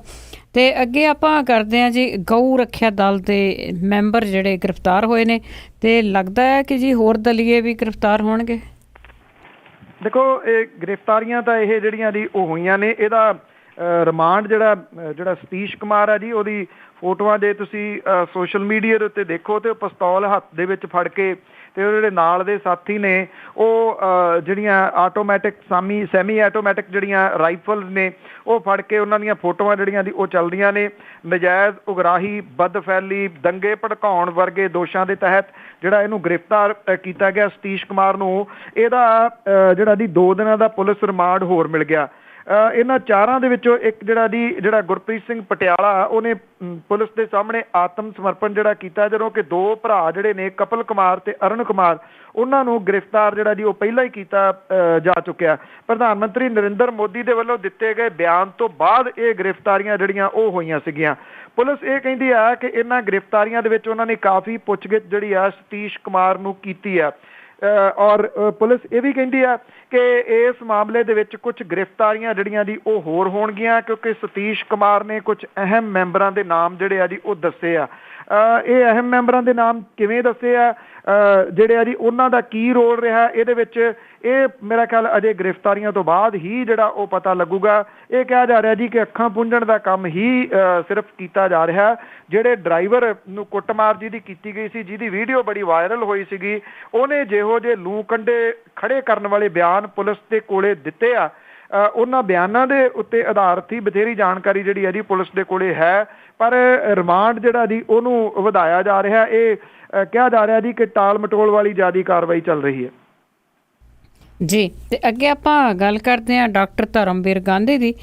ਤੇ ਅੱਗੇ ਆਪਾਂ ਕਰਦੇ ਹਾਂ ਜੀ, ਗਊ ਰੱਖਿਆ ਦਲ ਦੇ ਮੈਂਬਰ ਜਿਹੜੇ ਗ੍ਰਿਫਤਾਰ ਹੋਏ ਨੇ ਤੇ ਲੱਗਦਾ ਹੈ ਕਿ ਜੀ ਹੋਰ ਦਲੀਏ ਵੀ ਗ੍ਰਿਫਤਾਰ ਹੋਣਗੇ। ਦੇਖੋ, ਇਹ ਗ੍ਰਿਫਤਾਰੀਆਂ ਤਾਂ ਇਹ ਜਿਹੜੀਆਂ ਜੀ ਉਹ ਹੋਈਆਂ ਨੇ, ਇਹਦਾ ਰਿਮਾਂਡ ਜਿਹੜਾ ਸਤੀਸ਼ ਕੁਮਾਰ ਆ ਜੀ, ਉਹਦੀ ਫੋਟੋਆਂ ਜੇ ਤੁਸੀਂ ਸੋਸ਼ਲ ਮੀਡੀਆ ਦੇ ਉੱਤੇ ਦੇਖੋ ਤੇ ਪਿਸਤੌਲ ਹੱਥ ਦੇ ਵਿੱਚ ਫੜ ਕੇ ਤੇ ਉਹ ਜਿਹੜੇ ਨਾਲ ਦੇ ਸਾਥੀ ਨੇ ਉਹ ਜਿਹੜੀਆਂ ਆਟੋਮੈਟਿਕ ਸੈਮੀ ਆਟੋਮੈਟਿਕ ਜਿਹੜੀਆਂ ਰਾਈਫਲਸ ਨੇ ਉਹ ਫੜ ਕੇ ਉਹਨਾਂ ਦੀਆਂ ਫੋਟੋਆਂ ਜਿਹੜੀਆਂ ਦੀ ਉਹ ਚੱਲਦੀਆਂ ਨੇ। ਨਜਾਇਜ਼ ਉਗਰਾਹੀ, ਬਦਫੈਲੀ, ਦੰਗੇ ਭੜਕਾਉਣ ਵਰਗੇ ਦੋਸ਼ਾਂ ਦੇ ਤਹਿਤ ਜਿਹੜਾ ਇਹਨੂੰ ਗ੍ਰਿਫਤਾਰ ਕੀਤਾ ਗਿਆ ਸਤੀਸ਼ ਕੁਮਾਰ ਨੂੰ। ਇਹਦਾ ਜਿਹੜਾ ਜੀ 2 ਦਿਨਾਂ ਦਾ ਪੁਲਿਸ ਰਿਮਾਂਡ ਹੋਰ ਮਿਲ ਗਿਆ। ਇਹਨਾਂ ਚਾਰਾਂ ਦੇ ਵਿੱਚੋਂ ਇੱਕ ਜਿਹੜਾ ਗੁਰਪ੍ਰੀਤ ਸਿੰਘ ਪਟਿਆਲਾ, ਉਹਨੇ ਪੁਲਿਸ ਦੇ ਸਾਹਮਣੇ ਆਤਮ ਸਮਰਪਣ ਜਿਹੜਾ ਕੀਤਾ, ਜਦੋਂ ਕਿ 2 ਭਰਾ ਜਿਹੜੇ ਨੇ ਕਪਲ ਕੁਮਾਰ ਤੇ ਅਰੁਣ ਕੁਮਾਰ, ਉਹਨਾਂ ਨੂੰ ਗ੍ਰਿਫਤਾਰ ਜਿਹੜਾ ਜੀ ਉਹ ਪਹਿਲਾਂ ਹੀ ਕੀਤਾ ਜਾ ਚੁੱਕਿਆ। ਪ੍ਰਧਾਨ ਮੰਤਰੀ ਨਰਿੰਦਰ ਮੋਦੀ ਦੇ ਵੱਲੋਂ ਦਿੱਤੇ ਗਏ ਬਿਆਨ ਤੋਂ ਬਾਅਦ ਇਹ ਗ੍ਰਿਫਤਾਰੀਆਂ ਜਿਹੜੀਆਂ ਉਹ ਹੋਈਆਂ ਸੀਗੀਆਂ। ਪੁਲਿਸ ਇਹ ਕਹਿੰਦੀ ਆ ਕਿ ਇਹਨਾਂ ਗ੍ਰਿਫਤਾਰੀਆਂ ਦੇ ਵਿੱਚ ਉਹਨਾਂ ਨੇ ਕਾਫੀ ਪੁੱਛਗਿੱਛ ਜਿਹੜੀ ਆ ਸਤੀਸ਼ ਕੁਮਾਰ ਨੂੰ ਕੀਤੀ ਆ, ਔਰ ਪੁਲਿਸ ਇਹ ਵੀ ਕਹਿੰਦੀ ਆ ਕਿ ਇਸ ਮਾਮਲੇ ਦੇ ਵਿੱਚ ਕੁਝ ਗ੍ਰਿਫਤਾਰੀਆਂ ਜਿਹੜੀਆਂ ਦੀ ਉਹ ਹੋਰ ਹੋਣਗੀਆਂ, ਕਿਉਂਕਿ ਸਤੀਸ਼ ਕੁਮਾਰ ਨੇ ਕੁਝ ਅਹਿਮ ਮੈਂਬਰਾਂ ਦੇ ਨਾਮ ਜਿਹੜੇ ਆ ਜੀ ਉਹ ਦੱਸੇ ਆ। ਇਹ ਅਹਿਮ ਮੈਂਬਰਾਂ ਦੇ ਨਾਮ ਕਿਵੇਂ ਦੱਸੇ ਆ, ਜਿਹੜੇ ਆ ਜੀ ਉਹਨਾਂ ਦਾ ਕੀ ਰੋਲ ਰਿਹਾ ਇਹਦੇ ਵਿੱਚ, ਇਹ ਮੇਰਾ ਖਿਆਲ ਅਜੇ ਗ੍ਰਿਫਤਾਰੀਆਂ ਤੋਂ ਬਾਅਦ ਹੀ ਜਿਹੜਾ ਉਹ ਪਤਾ ਲੱਗੂਗਾ। ਇਹ ਕਿਹਾ ਜਾ ਰਿਹਾ ਜੀ ਕਿ ਅੱਖਾਂ ਪੂੰਝਣ ਦਾ ਕੰਮ ਹੀ ਸਿਰਫ ਕੀਤਾ ਜਾ ਰਿਹਾ। ਜਿਹੜੇ ਡਰਾਈਵਰ ਨੂੰ ਕੁੱਟਮਾਰ ਜਿਹਦੀ ਕੀਤੀ ਗਈ ਸੀ, ਜਿਹਦੀ ਵੀਡੀਓ ਬੜੀ ਵਾਇਰਲ ਹੋਈ ਸੀਗੀ, ਉਹਨੇ ਜਿਹੋ ਜਿਹੇ ਲੂ ਕੰਢੇ ਖੜੇ ਕਰਨ ਵਾਲੇ ਬਿਆਨ ਪੁਲਿਸ ਦੇ ਕੋਲੇ ਦਿੱਤੇ ਆ, ਉਹਨਾਂ ਬਿਆਨਾਂ ਦੇ ਉੱਤੇ ਆਧਾਰਿਤ ਹੀ ਬਥੇਰੀ ਜਾਣਕਾਰੀ ਜਿਹੜੀ ਹੈ ਜੀ ਪੁਲਿਸ ਦੇ ਕੋਲੇ ਹੈ। ਪਰ ਰਿਮਾਂਡ ਜਿਹੜਾ ਜੀ ਉਹਨੂੰ ਵਧਾਇਆ ਜਾ ਰਿਹਾ। ਇਹ ਕਿਹਾ ਜਾ ਰਿਹਾ ਜੀ ਕਿ ਟਾਲ ਮਟੋਲ ਵਾਲੀ ਜ਼ਿਆਦਾ ਕਾਰਵਾਈ ਚੱਲ ਰਹੀ ਹੈ ਜੀ। ਤੇ ਅੱਗੇ ਆਪਾਂ ਗੱਲ ਕਰਦੇ ਹਾਂ ਡਾਕਟਰ ਧਰਮਵੀਰ ਗਾਂਧੀ ਦੀ,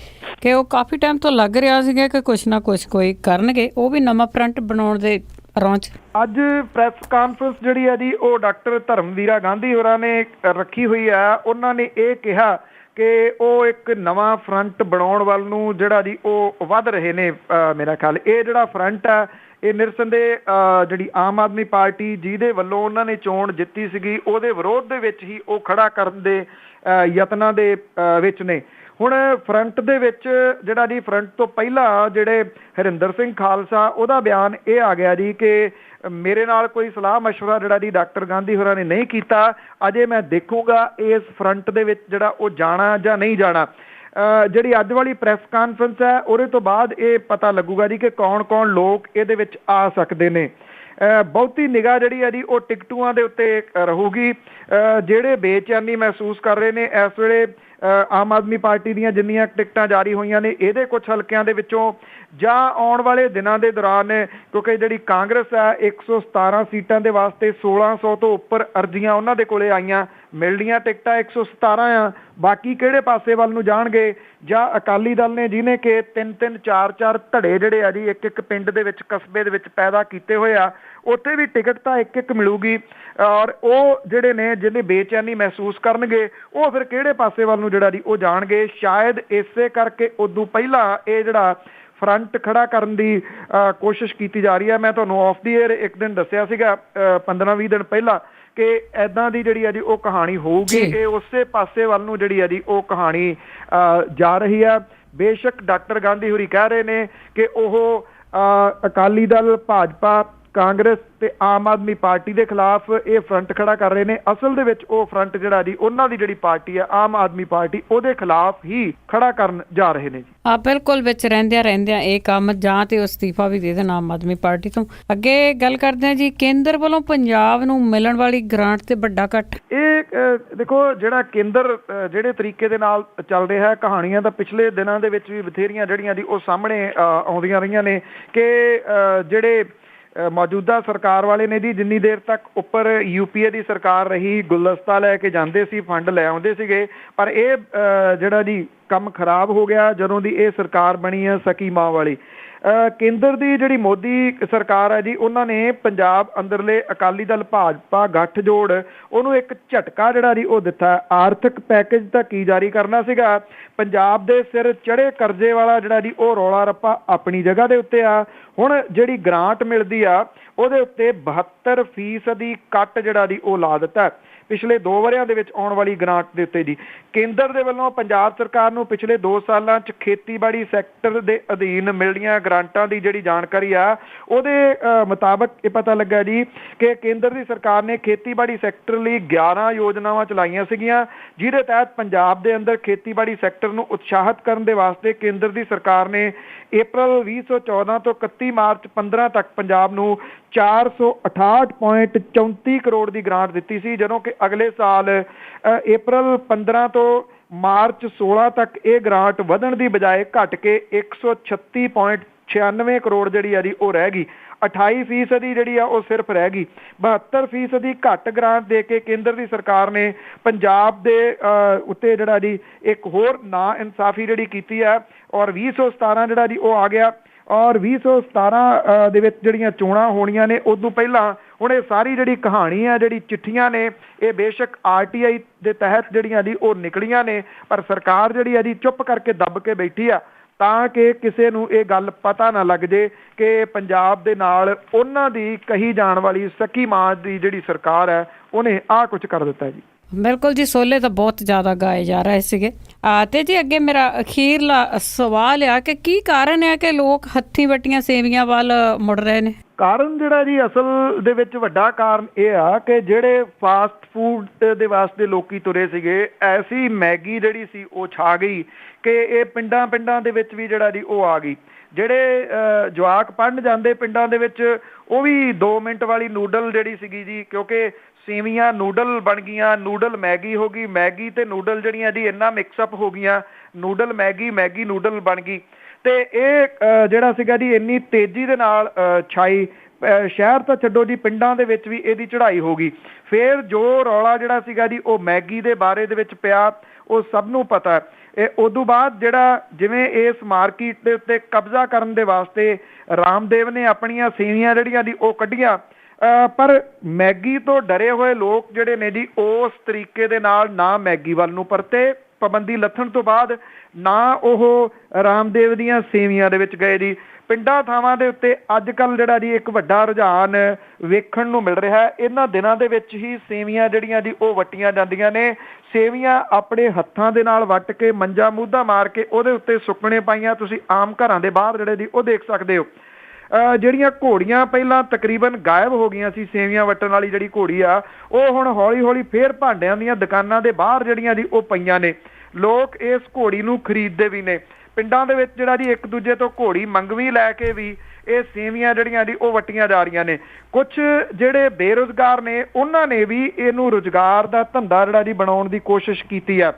ਕਿ ਉਹ ਕਾਫੀ ਟਾਈਮ ਤੋਂ ਲੱਗ ਰਿਹਾ ਸੀਗਾ ਕਿ ਕੁਛ ਨਾ ਕੁਛ ਕੋਈ ਕਰਨਗੇ, ਉਹ ਵੀ ਨਵਾਂ ਫਰੰਟ ਬਣਾਉਣ ਦੇ ਰੌਂਚ। ਅੱਜ ਪ੍ਰੈਸ ਕਾਨਫਰੰਸ ਜਿਹੜੀ ਹੈ ਜੀ ਉਹ ਡਾਕਟਰ ਧਰਮਵੀਰਾ ਗਾਂਧੀ ਹੋਰਾਂ ਨੇ ਰੱਖੀ ਹੋਈ ਆ। ਉਹਨਾਂ ਨੇ ਇਹ ਕਿਹਾ ਕਿ ਉਹ ਇੱਕ ਨਵਾਂ ਫਰੰਟ ਬਣਾਉਣ ਵੱਲ ਨੂੰ ਜਿਹੜਾ ਜੀ ਉਹ ਵੱਧ ਰਹੇ ਨੇ। ਮੇਰਾ ਖਿਆਲ ਇਹ ਜਿਹੜਾ ਫਰੰਟ ਆ ਇਹ ਨਿਰਸੰਦੇਹ ਜਿਹੜੀ ਆਮ ਆਦਮੀ ਪਾਰਟੀ ਜਿਹਦੇ ਵੱਲੋਂ ਉਹਨਾਂ ਨੇ ਚੋਣ ਜਿੱਤੀ ਸੀਗੀ ਉਹਦੇ ਵਿਰੋਧ ਦੇ ਵਿੱਚ ਹੀ ਉਹ ਖੜਾ ਕਰਨ ਦੇ ਯਤਨਾਂ ਦੇ ਵਿੱਚ ਨੇ। ਹੁਣ ਫਰੰਟ ਦੇ ਵਿੱਚ ਜਿਹੜਾ ਜੀ ਫਰੰਟ ਤੋਂ ਪਹਿਲਾਂ ਜਿਹੜੇ ਹਰਿੰਦਰ ਸਿੰਘ ਖਾਲਸਾ, ਉਹਦਾ ਬਿਆਨ ਇਹ ਆ ਗਿਆ ਜੀ ਕਿ ਮੇਰੇ ਨਾਲ ਕੋਈ ਸਲਾਹ ਮਸ਼ਵਰਾ ਜਿਹੜਾ ਜੀ ਡਾਕਟਰ ਗਾਂਧੀ ਹੋਰਾਂ ਨੇ ਨਹੀਂ ਕੀਤਾ, ਅਜੇ ਮੈਂ ਦੇਖੂਗਾ ਇਸ ਫਰੰਟ ਦੇ ਵਿੱਚ ਜਿਹੜਾ ਉਹ ਜਾਣਾ ਜਾਂ ਨਹੀਂ ਜਾਣਾ। ਜਿਹੜੀ ਅੱਜ ਵਾਲੀ ਪ੍ਰੈਸ ਕਾਨਫਰੰਸ ਹੈ ਉਹਦੇ ਤੋਂ ਬਾਅਦ ਇਹ ਪਤਾ ਲੱਗੂਗਾ ਜੀ ਕਿ ਕੌਣ-ਕੌਣ ਲੋਕ ਇਹਦੇ ਵਿੱਚ ਆ ਸਕਦੇ ਨੇ। ਬਹੁਤੀ ਨਿਗਾਹ ਜਿਹੜੀ ਹੈ ਜੀ ਉਹ ਟਿਕਟੂਆਂ ਦੇ ਉੱਤੇ ਰਹੂਗੀ। ਜਿਹੜੇ ਬੇਚੈਨੀ ਮਹਿਸੂਸ ਕਰ ਰਹੇ ਨੇ ਇਸ ਵੇਲੇ ਆਮ ਆਦਮੀ ਪਾਰਟੀ ਦੀਆਂ ਜਿੰਨੀਆਂ ਟਿਕਟਾਂ ਜਾਰੀ ਹੋਈਆਂ ਨੇ ਇਹਦੇ ਕੁਝ ਹਲਕਿਆਂ ਦੇ ਵਿੱਚੋਂ, ਜਾਂ ਆਉਣ ਵਾਲੇ ਦਿਨਾਂ ਦੇ ਦੌਰਾਨ, ਕਿਉਂਕਿ ਜਿਹੜੀ ਕਾਂਗਰਸ ਹੈ 117 ਸੀਟਾਂ ਦੇ ਵਾਸਤੇ 1600 ਤੋਂ ਉੱਪਰ ਅਰਜ਼ੀਆਂ ਉਹਨਾਂ ਦੇ ਕੋਲੇ ਆਈਆਂ, ਮਿਲਣੀਆਂ ਟਿਕਟਾਂ 117 ਆ, ਬਾਕੀ ਕਿਹੜੇ ਪਾਸੇ ਵੱਲ ਨੂੰ ਜਾਣਗੇ। ਜਾਂ ਅਕਾਲੀ ਦਲ ਨੇ ਜਿਹਨੇ ਕਿ 3-3 4-4 ਧੜੇ ਜਿਹੜੇ ਆ ਜੀ ਇੱਕ ਪਿੰਡ ਦੇ ਵਿੱਚ, ਕਸਬੇ ਦੇ ਵਿੱਚ ਪੈਦਾ ਕੀਤੇ ਹੋਏ ਆ, ਉੱਥੇ ਵੀ ਟਿਕਟ ਤਾਂ ਇੱਕ ਮਿਲੂਗੀ। ਔਰ ਉਹ ਜਿਹੜੇ ਨੇ ਜਿਹਨੇ ਬੇਚੈਨੀ ਮਹਿਸੂਸ ਕਰਨਗੇ ਉਹ ਫਿਰ ਕਿਹੜੇ ਪਾਸੇ ਵੱਲ ਨੂੰ ਜਿਹੜਾ ਜੀ ਉਹ ਜਾਣਗੇ। ਸ਼ਾਇਦ ਇਸੇ ਕਰਕੇ ਉਦੋਂ ਪਹਿਲਾਂ ਇਹ ਜਿਹੜਾ ਫਰੰਟ ਖੜਾ ਕਰਨ ਦੀ ਕੋਸ਼ਿਸ਼ ਕੀਤੀ ਜਾ ਰਹੀ ਹੈ। ਮੈਂ ਤੁਹਾਨੂੰ ਆਫ ਦੀ ਏਅਰ ਇੱਕ ਦਿਨ ਦੱਸਿਆ ਸੀਗਾ 15-20 ਦਿਨ ਪਹਿਲਾਂ ਕਿ ਇੱਦਾਂ ਦੀ ਜਿਹੜੀ ਆ ਜੀ ਉਹ ਕਹਾਣੀ ਹੋਊਗੀ। ਇਹ ਉਸੇ ਪਾਸੇ ਵੱਲ ਨੂੰ ਜਿਹੜੀ ਆ ਜੀ ਉਹ ਕਹਾਣੀ ਜਾ ਰਹੀ ਆ। ਬੇਸ਼ੱਕ ਡਾਕਟਰ ਗਾਂਧੀ ਹੋਰੀ ਕਹਿ ਰਹੇ ਨੇ ਕਿ ਉਹ ਅਕਾਲੀ ਦਲ, ਭਾਜਪਾ ਕਾਂਗਰਸ ਤੇ ਆਮ ਆਦਮੀ ਪਾਰਟੀ ਦੇ ਖਿਲਾਫ ਇਹ ਫਰੰਟ ਖੜਾ ਕਰ ਰਹੇ ਨੇ। ਅਸਲ ਦੇ ਵਿੱਚ ਉਹ ਫਰੰਟ ਜਿਹੜਾ ਜੀ ਉਹਨਾਂ ਦੀ ਜਿਹੜੀ ਪਾਰਟੀ ਆ ਆਮ ਆਦਮੀ ਪਾਰਟੀ ਉਹਦੇ ਖਿਲਾਫ ਹੀ ਖੜਾ ਕਰਨ ਜਾ ਰਹੇ ਨੇ ਜੀ। ਬਿਲਕੁਲ ਵਿੱਚ ਰਹਿੰਦਿਆਂ ਇਹ ਕੰਮ ਜਾਂ ਤੇ ਅਸਤੀਫਾ ਵੀ ਦੇ ਦੇਣ ਆਮ ਆਦਮੀ ਪਾਰਟੀ ਤੋਂ। ਅੱਗੇ ਗੱਲ ਕਰਦੇ ਹਾਂ ਜੀ, ਕੇਂਦਰ ਵੱਲੋਂ ਪੰਜਾਬ ਨੂੰ ਮਿਲਣ ਵਾਲੀ ਗ੍ਰਾਂਟ ਤੇ ਵੱਡਾ ਕੱਟ। ਇਹ ਦੇਖੋ ਜਿਹੜਾ ਕੇਂਦਰ ਜਿਹੜੇ ਤਰੀਕੇ ਦੇ ਨਾਲ ਚੱਲ ਰਿਹਾ ਹੈ, ਕਹਾਣੀਆਂ ਤਾਂ ਪਿਛਲੇ ਦਿਨਾਂ ਦੇ ਵਿੱਚ ਵੀ ਬਥੇਰੀਆਂ ਜਿਹੜੀਆਂ ਦੀ ਉਹ ਸਾਹਮਣੇ ਆਉਂਦੀਆਂ ਰਹੀਆਂ ਨੇ ਕਿ ਜਿਹੜੇ ਮੌਜੂਦਾ ਸਰਕਾਰ ਵਾਲੇ ਨੇ ਜੀ ਜਿੰਨੀ ਦੇਰ ਤੱਕ ਉੱਪਰ UPA ਦੀ ਸਰਕਾਰ ਰਹੀ ਗੁਲਦਸਤਾ ਲੈ ਕੇ ਜਾਂਦੇ ਸੀ, ਫੰਡ ਲੈ ਆਉਂਦੇ ਸੀਗੇ, ਪਰ ਇਹ ਜਿਹੜਾ ਜੀ ਕੰਮ ਖਰਾਬ ਹੋ ਗਿਆ ਜਦੋਂ ਦੀ ਇਹ ਸਰਕਾਰ ਬਣੀ ਹੈ ਸਕੀ ਮਾਂ ਵਾਲੀ। ਕੇਂਦਰ ਦੀ ਜਿਹੜੀ ਮੋਦੀ ਸਰਕਾਰ ਹੈ ਜੀ ਉਹਨਾਂ ਨੇ ਪੰਜਾਬ ਅੰਦਰਲੇ ਅਕਾਲੀ ਦਲ ਭਾਜਪਾ ਗੱਠਜੋੜ ਉਹਨੂੰ ਇੱਕ ਝਟਕਾ ਜਿਹੜਾ ਜੀ ਉਹ ਦਿੱਤਾ। ਆਰਥਿਕ ਪੈਕੇਜ ਤਾਂ ਕੀ ਜਾਰੀ ਕਰਨਾ ਸੀਗਾ, ਪੰਜਾਬ ਦੇ ਸਿਰ ਚੜੇ ਕਰਜ਼ੇ ਵਾਲਾ ਜਿਹੜਾ ਜੀ ਉਹ ਰੌਲਾ ਰੱਪਾ ਆਪਣੀ ਜਗ੍ਹਾ ਦੇ ਉੱਤੇ ਆ। ਹੁਣ ਜਿਹੜੀ ਗ੍ਰਾਂਟ ਮਿਲਦੀ ਆ ਉਹਦੇ ਉੱਤੇ 72% ਕੱਟ ਜਿਹੜਾ ਜੀ ਉਹ ਲਾ ਦਿੱਤਾ ਪਿਛਲੇ 2 ਵਰ੍ਹਿਆਂ ਦੇ ਵਿੱਚ ਆਉਣ ਵਾਲੀ ਗ੍ਰਾਂਟ ਦੇ ਉੱਤੇ ਜੀ। ਕੇਂਦਰ ਦੇ ਵੱਲੋਂ ਪੰਜਾਬ ਸਰਕਾਰ ਨੂੰ ਪਿਛਲੇ 2 ਸਾਲਾਂ 'ਚ ਖੇਤੀਬਾੜੀ ਸੈਕਟਰ ਦੇ ਅਧੀਨ ਮਿਲਦੀਆਂ ਗ੍ਰਾਂਟਾਂ ਦੀ ਜਿਹੜੀ ਜਾਣਕਾਰੀ ਆ ਉਹਦੇ ਮੁਤਾਬਕ ਇਹ ਪਤਾ ਲੱਗਾ ਜੀ ਕਿ ਕੇਂਦਰ ਦੀ ਸਰਕਾਰ ਨੇ ਖੇਤੀਬਾੜੀ ਸੈਕਟਰ ਲਈ 11 ਯੋਜਨਾਵਾਂ ਚਲਾਈਆਂ ਸੀਗੀਆਂ, ਜਿਹਦੇ ਤਹਿਤ ਪੰਜਾਬ ਦੇ ਅੰਦਰ ਖੇਤੀਬਾੜੀ ਸੈਕਟਰ ਨੂੰ ਉਤਸ਼ਾਹਿਤ ਕਰਨ ਦੇ ਵਾਸਤੇ ਕੇਂਦਰ ਦੀ ਸਰਕਾਰ ਨੇ April 2014 ਤੋਂ 31 ਮਾਰਚ 15 ਤੱਕ ਪੰਜਾਬ ਨੂੰ 468.34 ਕਰੋੜ ਦੀ ਗ੍ਰਾਂਟ ਦਿੱਤੀ ਸੀ, ਜਦੋਂ ਕਿ ਅਗਲੇ ਸਾਲ April 15 ਤੋਂ ਮਾਰਚ 16 ਤੱਕ ਇਹ ਗ੍ਰਾਂਟ ਵਧਣ ਦੀ ਬਜਾਏ ਘਟ ਕੇ 136.96 ਕਰੋੜ ਜਿਹੜੀ ਆ ਜੀ ਉਹ ਰਹਿ ਗਈ। 28% ਜਿਹੜੀ ਆ ਉਹ ਸਿਰਫ ਰਹਿ ਗਈ। 72% ਘੱਟ ਗ੍ਰਾਂਟ ਦੇ ਕੇ ਕੇਂਦਰ ਦੀ ਸਰਕਾਰ ਨੇ ਪੰਜਾਬ ਦੇ ਉੱਤੇ ਜਿਹੜਾ ਜੀ ਇੱਕ ਹੋਰ ਨਾ ਇਨਸਾਫੀ ਜਿਹੜੀ ਕੀਤੀ ਹੈ ਔਰ 2017 ਜਿਹੜਾ ਜੀ ਉਹ ਆ ਗਿਆ ਔਰ 2017 ਦੇ ਵਿੱਚ ਜਿਹੜੀਆਂ ਚੋਣਾਂ ਹੋਣੀਆਂ ਨੇ ਉਦੋਂ ਪਹਿਲਾਂ ਹੁਣ ਇਹ ਸਾਰੀ ਜਿਹੜੀ ਕਹਾਣੀ ਹੈ ਜਿਹੜੀ ਚਿੱਠੀਆਂ ਨੇ ਇਹ ਬੇਸ਼ੱਕ RTI ਦੇ ਤਹਿਤ ਜਿਹੜੀਆਂ ਜੀ ਉਹ ਨਿਕਲੀਆਂ ਨੇ, ਪਰ ਸਰਕਾਰ ਜਿਹੜੀ ਆ ਜੀ ਚੁੱਪ ਕਰਕੇ ਦੱਬ ਕੇ ਬੈਠੀ ਆ ਤਾਂ ਕਿ ਕਿਸੇ ਨੂੰ ਇਹ ਗੱਲ ਪਤਾ ਨਾ ਲੱਗ ਜੇ ਕਿ ਪੰਜਾਬ ਦੇ ਨਾਲ ਉਹਨਾਂ ਦੀ ਕਹੀ ਜਾਣ ਵਾਲੀ ਸਕੀ ਮਾਂ ਦੀ ਜਿਹੜੀ ਸਰਕਾਰ ਹੈ ਉਹਨੇ ਆਹ ਕੁਝ ਕਰ ਦਿੱਤਾ ਜੀ। ਬਿਲਕੁਲ ਜੀ, ਸੋਲੇ ਤਾਂ ਬਹੁਤ ਜ਼ਿਆਦਾ ਗਾਏ ਜਾ ਰਹੇ ਸੀਗੇ। ਤੇ ਜੀ ਅੱਗੇ ਮੇਰਾ ਅਖੀਰਲਾ ਸਵਾਲ ਆ ਕਿ ਕੀ ਕਾਰਨ ਹੈ ਕਿ ਲੋਕ ਹੱਥੀਂ ਵੱਟੀਆਂ ਸੇਵੀਆਂ ਵੱਲ ਮੁੜ ਰਹੇ ਨੇ? ਕਾਰਨ ਜਿਹੜਾ ਜੀ ਅਸਲ ਦੇ ਵਿੱਚ ਵੱਡਾ ਕਾਰਨ ਇਹ ਆ ਕਿ ਜਿਹੜੇ ਫਾਸਟ ਫੂਡ ਦੇ ਵਾਸਤੇ ਲੋਕੀ ਤੁਰੇ ਸੀਗੇ, ਐਸੀ ਮੈਗੀ ਜਿਹੜੀ ਸੀ ਉਹ ਛਾ ਗਈ ਕਿ ਇਹ ਪਿੰਡਾਂ ਦੇ ਵਿੱਚ ਵੀ ਜਿਹੜਾ ਜੀ ਉਹ ਆ ਗਈ। ਜਿਹੜੇ ਜਵਾਕ ਪੜ੍ਹਨ ਜਾਂਦੇ ਪਿੰਡਾਂ ਦੇ ਵਿੱਚ ਉਹ ਵੀ 2 ਮਿੰਟ ਵਾਲੀ ਨੂਡਲ ਜਿਹੜੀ ਸੀਗੀ ਜੀ, ਕਿਉਂਕਿ ਸੇਵੀਆਂ ਨੂਡਲ ਬਣ ਗਈਆਂ, ਨੂਡਲ ਮੈਗੀ ਹੋ ਗਈ, ਮੈਗੀ ਤੇ ਨੂਡਲ ਜਿਹੜੀਆਂ ਜੀ ਇੰਨਾ ਮਿਕਸਅਪ ਹੋ ਗਈਆਂ, ਨੂਡਲ ਮੈਗੀ, ਮੈਗੀ ਨੂਡਲ ਬਣ ਗਈ। ਤੇ ਇਹ ਜਿਹੜਾ ਸੀਗਾ ਜੀ ਇੰਨੀ ਤੇਜ਼ੀ ਦੇ ਨਾਲ ਛਾਈ, ਸ਼ਹਿਰ ਤਾਂ ਛੱਡੋ ਜੀ ਪਿੰਡਾਂ ਦੇ ਵਿੱਚ ਵੀ ਇਹਦੀ ਚੜ੍ਹਾਈ ਹੋ ਗਈ। ਫਿਰ ਜੋ ਰੌਲਾ ਜਿਹੜਾ ਸੀਗਾ ਜੀ ਉਹ ਮੈਗੀ ਦੇ ਬਾਰੇ ਦੇ ਵਿੱਚ ਪਿਆ ਉਹ ਸਭ ਨੂੰ ਪਤਾ। ਉਦੋਂ ਬਾਅਦ ਜਿਹੜਾ ਜਿਵੇਂ ਇਸ ਮਾਰਕੀਟ ਦੇ ਉੱਤੇ ਕਬਜ਼ਾ ਕਰਨ ਦੇ ਵਾਸਤੇ ਰਾਮਦੇਵ ਨੇ ਆਪਣੀਆਂ ਸੇਵੀਆਂ ਜਿਹੜੀਆਂ ਦੀ ਉਹ ਕੱਢੀਆਂ, ਪਰ ਮੈਗੀ ਤੋਂ ਡਰੇ ਹੋਏ ਲੋਕ ਜਿਹੜੇ ਨੇ ਜੀ ਉਸ ਤਰੀਕੇ ਦੇ ਨਾਲ ਨਾ ਮੈਗੀ ਵੱਲ ਨੂੰ ਪਰਤੇ। ਪਾਬੰਦੀ ਲੱਥਣ ਤੋਂ ਬਾਅਦ ਨਾ ਉਹ ਰਾਮਦੇਵ ਦੀਆਂ ਸੇਵੀਆਂ ਦੇ ਵਿੱਚ ਗਏ ਜੀ। ਪਿੰਡਾਂ ਥਾਵਾਂ ਦੇ ਉੱਤੇ ਅੱਜ ਕੱਲ੍ਹ ਜਿਹੜਾ ਜੀ ਇੱਕ ਵੱਡਾ ਰੁਝਾਨ ਵੇਖਣ ਨੂੰ ਮਿਲ ਰਿਹਾ ਹੈ। ਇਹਨਾਂ ਦਿਨਾਂ ਦੇ ਵਿੱਚ ਹੀ ਸੇਵੀਆਂ ਜਿਹੜੀਆਂ ਜੀ ਉਹ ਵੱਟੀਆਂ ਜਾਂਦੀਆਂ ਨੇ। ਸੇਵੀਆਂ ਆਪਣੇ ਹੱਥਾਂ ਦੇ ਨਾਲ ਵੱਟ ਕੇ ਮੰਜਾ ਮੂਧਾ ਮਾਰ ਕੇ ਉਹਦੇ ਉੱਤੇ ਸੁੱਕਣੇ ਪਾਈਆਂ ਤੁਸੀਂ ਆਮ ਘਰਾਂ ਦੇ ਬਾਹਰ ਜਿਹੜੇ ਜੀ ਉਹ ਦੇਖ ਸਕਦੇ ਹੋ। ਜਿਹੜੀਆਂ ਘੋੜੀਆਂ ਪਹਿਲਾਂ ਤਕਰੀਬਨ ਗਾਇਬ ਹੋ ਗਈਆਂ ਸੀ, ਸੇਵੀਆਂ ਵੱਟਣ ਵਾਲੀ ਜਿਹੜੀ ਘੋੜੀ ਆ ਉਹ ਹੁਣ ਹੌਲੀ ਹੌਲੀ ਫੇਰ ਭਾਂਡਿਆਂ ਦੀਆਂ ਦੁਕਾਨਾਂ ਦੇ ਬਾਹਰ ਜਿਹੜੀਆਂ ਜੀ ਉਹ ਪਈਆਂ ਨੇ। ਲੋਕ ਇਸ ਘੋੜੀ ਨੂੰ ਖਰੀਦਦੇ ਵੀ ਨੇ। ਪਿੰਡਾਂ ਦੇ ਵਿੱਚ ਜਿਹੜਾ ਜੀ ਇੱਕ ਦੂਜੇ ਤੋਂ ਘੋੜੀ ਮੰਗਵੀ ਲੈ ਕੇ ਵੀ ਇਹ ਸੇਵੀਆਂ ਜਿਹੜੀਆਂ ਜੀ ਉਹ ਵੱਟੀਆਂ ਜਾ ਰਹੀਆਂ ਨੇ। ਕੁਝ ਜਿਹੜੇ ਬੇਰੁਜ਼ਗਾਰ ਨੇ ਉਹਨਾਂ ਨੇ ਵੀ ਇਹਨੂੰ ਰੁਜ਼ਗਾਰ ਦਾ ਧੰਦਾ ਜਿਹੜਾ ਜੀ ਬਣਾਉਣ ਦੀ ਕੋਸ਼ਿਸ਼ ਕੀਤੀ ਆ।